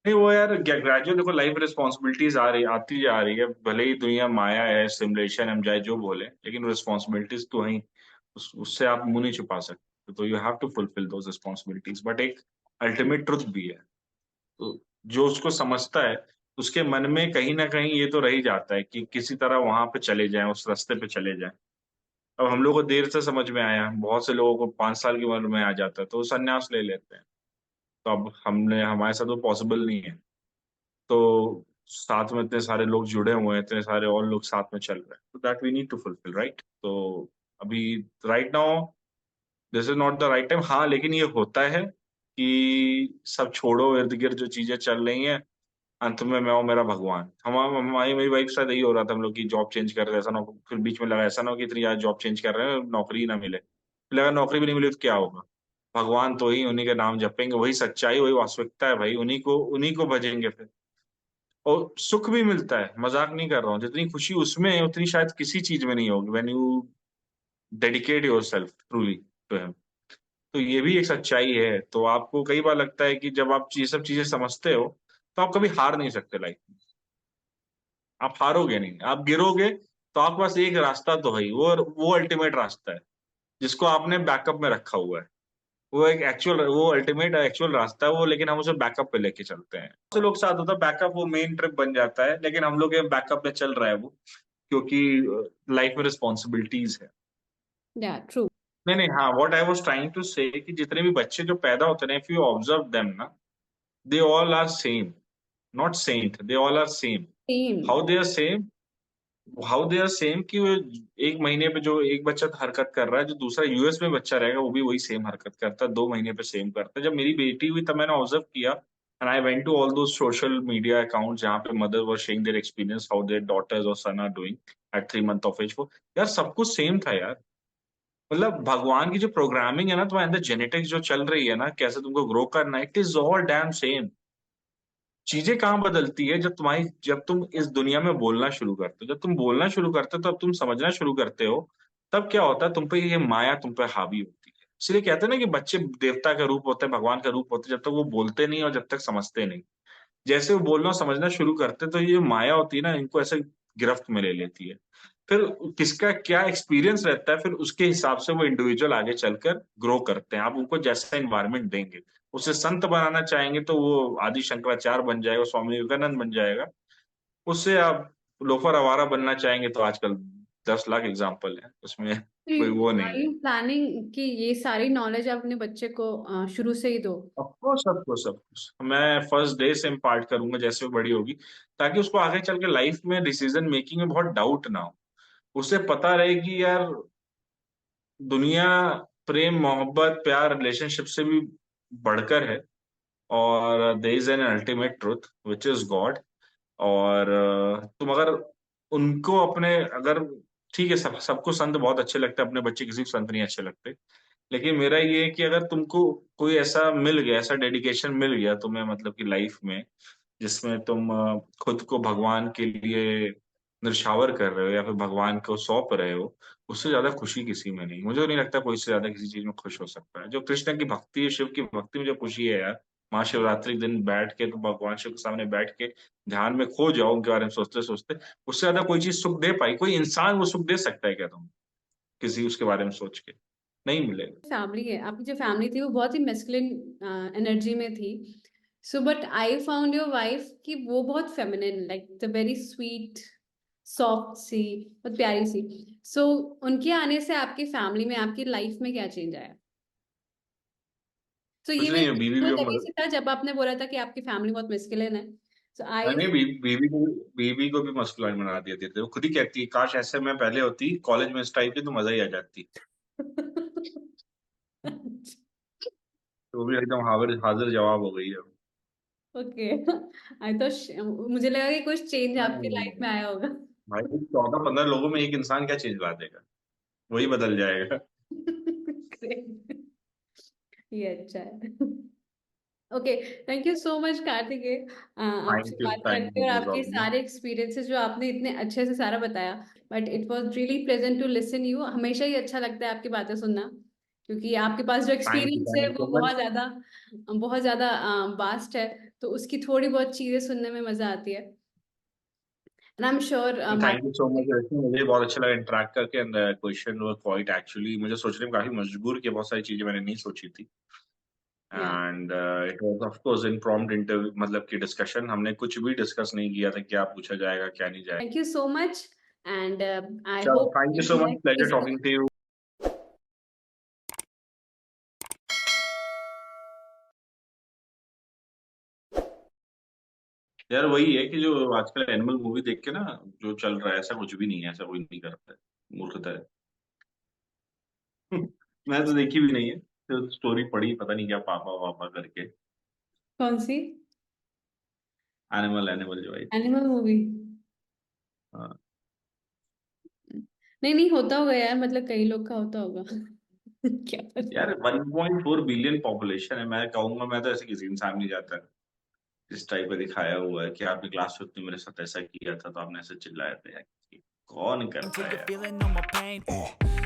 नहीं वो यार ग्रेजुअल देखो, लाइफ रिस्पॉन्सिबिलिटीज आती जा रही है। भले ही दुनिया माया है, सिमुलेशन, हम चाहे जो बोले, लेकिन रिस्पॉन्सिबिलिटीज तो वही, उससे आप मुंह नहीं छुपा सकते। तो you have to fulfil those responsibilities, but एक अल्टीमेट ट्रुथ भी है। तो जो उसको समझता है, उसके मन में कहीं ना कहीं ये तो रह ही जाता है कि किसी तरह वहां पे चले जाएं, उस रास्ते पे चले जाएं। अब हम लोग को देर से समझ में आया, बहुत से लोगों को 5 साल की उम्र में आ जाता है, तो वो संन्यास ले लेते हैं। तो अब हमने, हमारे साथ वो पॉसिबल नहीं है। तो साथ में इतने सारे लोग जुड़े हुए हैं, इतने सारे और लोग साथ में चल रहे हैं, तो that we need to fulfil, right? तो अभी right now this is not the right time. हाँ, लेकिन ये होता है कि सब छोड़ो, इर्द गिर्द जो चीजें चल रही हैं, अंत में मैं और मेरा भगवान। हमारी मेरी वाइफ के साथ यही हो रहा था, हम लोग की जॉब चेंज कर रहे हैं, ऐसा ना हो फिर बीच में लगा, ऐसा ना हो कि इतनी यार जॉब चेंज कर रहे हैं, नौकरी ही ना मिले। फिर लगा नौकरी भी नहीं मिली तो क्या होगा, भगवान तो ही, उन्हीं का नाम जपेंगे, वही सच्चाई, वही वास्तविकता है भाई, उन्हीं को भजेंगे फिर। और सुख भी मिलता है, मजाक नहीं कर रहा हूँ, जितनी खुशी उसमें है उतनी शायद किसी चीज में नहीं होगी, when you dedicate yourself truly to him. तो ये भी एक सच्चाई है। तो आपको कई बार लगता है कि जब आप ये सब चीजें समझते हो, तो आप कभी हार नहीं सकते लाइफ में। आप हारोगे नहीं, आप गिरोगे तो आपके पास एक रास्ता तो है ही, वो अल्टीमेट रास्ता है, जिसको आपने बैकअप में रखा हुआ है। वो एक एक्चुअल, वो अल्टीमेट एक्चुअल रास्ता है वो, लेकिन हम उसे बैकअप पे लेके चलते हैं। बहुत से लोग साथ होता है बैकअप, वो मेन ट्रिप बन जाता है, लेकिन हम लोग बैकअप पे चल रहा है वो, क्योंकि लाइफ में रिस्पॉन्सिबिलिटीज है। या ट्रू। नहीं नहीं, हाँ, what I was trying to say कि जितने भी बच्चे जो पैदा होते हैं, इफ यू ऑब्जर्व देम ना, they all are same, not saint, they all are same. Same. How they are same? How they are same कि वो एक महीने पे जो एक बच्चा हरकत कर रहा है, जो दूसरा यूएस में बच्चा रहेगा वो भी वही सेम हरकत करता है, 2 महीने पे सेम करता है। जब मेरी बेटी हुई तब मैंने ऑब्जर्व किया, and I went to all those social media account जहाँ पे mother were sharing their experience how their daughters और son are doing at 3 month of age. को यार सब कुछ सेम था यार। मतलब भगवान की जो प्रोग्रामिंग है ना, तुम्हारे अंदर जेनेटिक्स जो चल रही है ना, कैसे तुमको ग्रो करना है, it is all dam same. चीजें कहाँ बदलती है? जब तुम इस दुनिया में बोलना शुरू करते हो, जब तुम बोलना शुरू करते हो, तब तुम समझना शुरू करते हो, तब क्या होता है, तुम पे ये माया तुम पे हावी होती है। इसलिए कहते हैं ना कि बच्चे देवता का रूप होते हैं, भगवान का रूप होते हैं, जब तक वो बोलते नहीं और जब तक समझते नहीं। जैसे वो बोलना समझना शुरू करते, तो ये माया होती है ना, इनको ऐसे गिरफ्त में ले लेती है। फिर किसका क्या एक्सपीरियंस रहता है, फिर उसके हिसाब से वो इंडिविजुअल आगे चलकर ग्रो करते हैं। आप उनको जैसा एनवायरनमेंट देंगे, उसे संत बनाना चाहेंगे तो वो आदि शंकराचार्य बन जाएगा, स्वामी विवेकानंद बन जाएगा। उससे आप लोफर आवारा बनना चाहेंगे तो आजकल 10 लाख एग्जाम्पल है, उसमें कोई वो आर नहीं है। यू प्लानिंग कि ये सारी नॉलेज आप अपने बच्चे को शुरू से ही दो? ऑफकोर्स, ऑफकोर्स, ऑफकोर्स, मैं फर्स्ट डे से इम्पार्ट करूंगा जैसे वो बड़ी होगी, ताकि उसको आगे चल के लाइफ में डिसीजन मेकिंग में बहुत डाउट ना हो। उसे पता रहे कि यार दुनिया प्रेम, मोहब्बत, प्यार, रिलेशनशिप से भी बढ़कर है, और there is an ultimate truth which is God. और तुम अगर उनको अपने, अगर ठीक है, सबको संत बहुत अच्छे लगते हैं, अपने बच्चे किसी को संत नहीं अच्छे लगते, लेकिन मेरा ये है कि अगर तुमको कोई ऐसा मिल गया, ऐसा डेडिकेशन मिल गया तुम्हें, मतलब कि लाइफ में, जिसमें तुम खुद को भगवान के लिए निछावर कर रहे हो या फिर भगवान को सौंप रहे हो, उससे ज्यादा खुशी किसी में नहीं। मुझे तो नहीं लगता कोई इससे ज्यादा किसी चीज में खुश हो सकता है। जो कृष्ण की भक्ति है, शिव की भक्ति में जो खुशी है यार, महाशिवरात्रि के दिन बैठ के तुम भगवान शिव के सामने बैठ के ध्यान में खो जाओ, उनके बारे में सोचते सोचते, उससे ज्यादा कोई चीज सुख दे पाई, कोई इंसान वो सुख दे सकता है क्या तुम किसी उसके बारे में सोच के? नहीं मिलेगा। फैमिली है, आपकी जो फैमिली थी वो बहुत ही मैस्कुलिन एनर्जी में थी, so but I found your wife कि वो बहुत feminine, like the very sweet soft सी, बहुत प्यारी सी। सो उनके आने से आपकी फैमिली में, आपकी लाइफ में क्या चेंज आया? तो ये कुछ मेरे नहीं, बीवी भी तभी से था जब आपने बोला था कि आपकी फैमिली बहुत मैस्कुलिन है, सो आई नहीं, बीवी को भी मस्कुलाइन बना दिए थे। वो खुद ही कहती है, काश ऐसे मैं पहले होती कॉलेज में इस टाइप की तो मजा ही आ जाती। तो वो भी एकदम हाजिर जवाब हो गई है। ओके, आई तो मुझे लगा कि कुछ चेंज आपकी नहीं, लाइफ में आया होगा। भाई 14-15 लोगों में एक इंसान क्या चेंज ला देगा, वही बदल जाएगा। Great. ये अच्छा है। Okay, thank you so much Kartikeya, आपसे बात थैंक करके यू, और नो आपके प्रॉब्लम। सारे एक्सपीरियंसेस जो आपने इतने अच्छे से सारा बताया, but it was really pleasant to listen you. हमेशा ही अच्छा लगता है आपकी बातें सुनना, क्योंकि आपके पास जो एक्सपीरियंस है थैंक यू वो सो मच। बहुत ज़्यादा वास्ट है, तो उसकी थोड़ी बहुत चीज़ें सुनने में मज़ा आती है। And I am sure thank you so much, मुझे बहुत अच्छा लगा इंटरेक्ट करके। And question were quite actually मुझे सोचने में काफी मजबूर किया, बहुत सारी चीजें मैंने नहीं सोची थी। या and it was of course in prompt interview, मतलब कि डिस्कशन, हमने कुछ भी डिस्कस नहीं किया था क्या पूछा जाएगा क्या नहीं जाएगा। Thank you so much, and I चलो, hope thank you so much, pleasure talking to you. यार वही है कि जो आजकल एनिमल मूवी देख के ना जो चल रहा है, ऐसा कुछ भी नहीं है, ऐसा कोई नहीं करता है, मूर्खता है। मैं तो देखी भी नहीं है, तो स्टोरी पढ़ी पता नहीं क्या पापा वापा करके। कौन सी एनिमल एनिमल जो आई थी। Animal movie? हाँ। नहीं नहीं, होता होगा यार, मतलब कई लोग का होता होगा। क्या पता। यार 1.4 बिलियन पॉपुलेशन है, मैं कहूंगा मैं तो ऐसे किसी इंसान नहीं जाता है। इस टाइप का दिखाया हुआ है कि आपने क्लास 5 में मेरे साथ ऐसा किया था तो आपने ऐसे चिल्लाए थे यार, कौन Until करता है you're यार। feeling no more pain.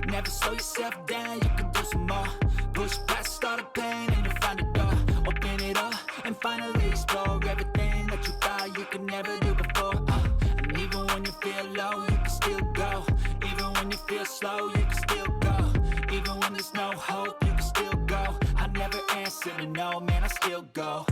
Never slow yourself down, you can do some more. Push past all the pain and you'll find a door. Open it up and finally explore everything that you thought you could never do before. And even when you feel low, you can still go. Even when you feel slow, you can still go. Even when there's no hope, you can still go. I never answer to no, man, I still go.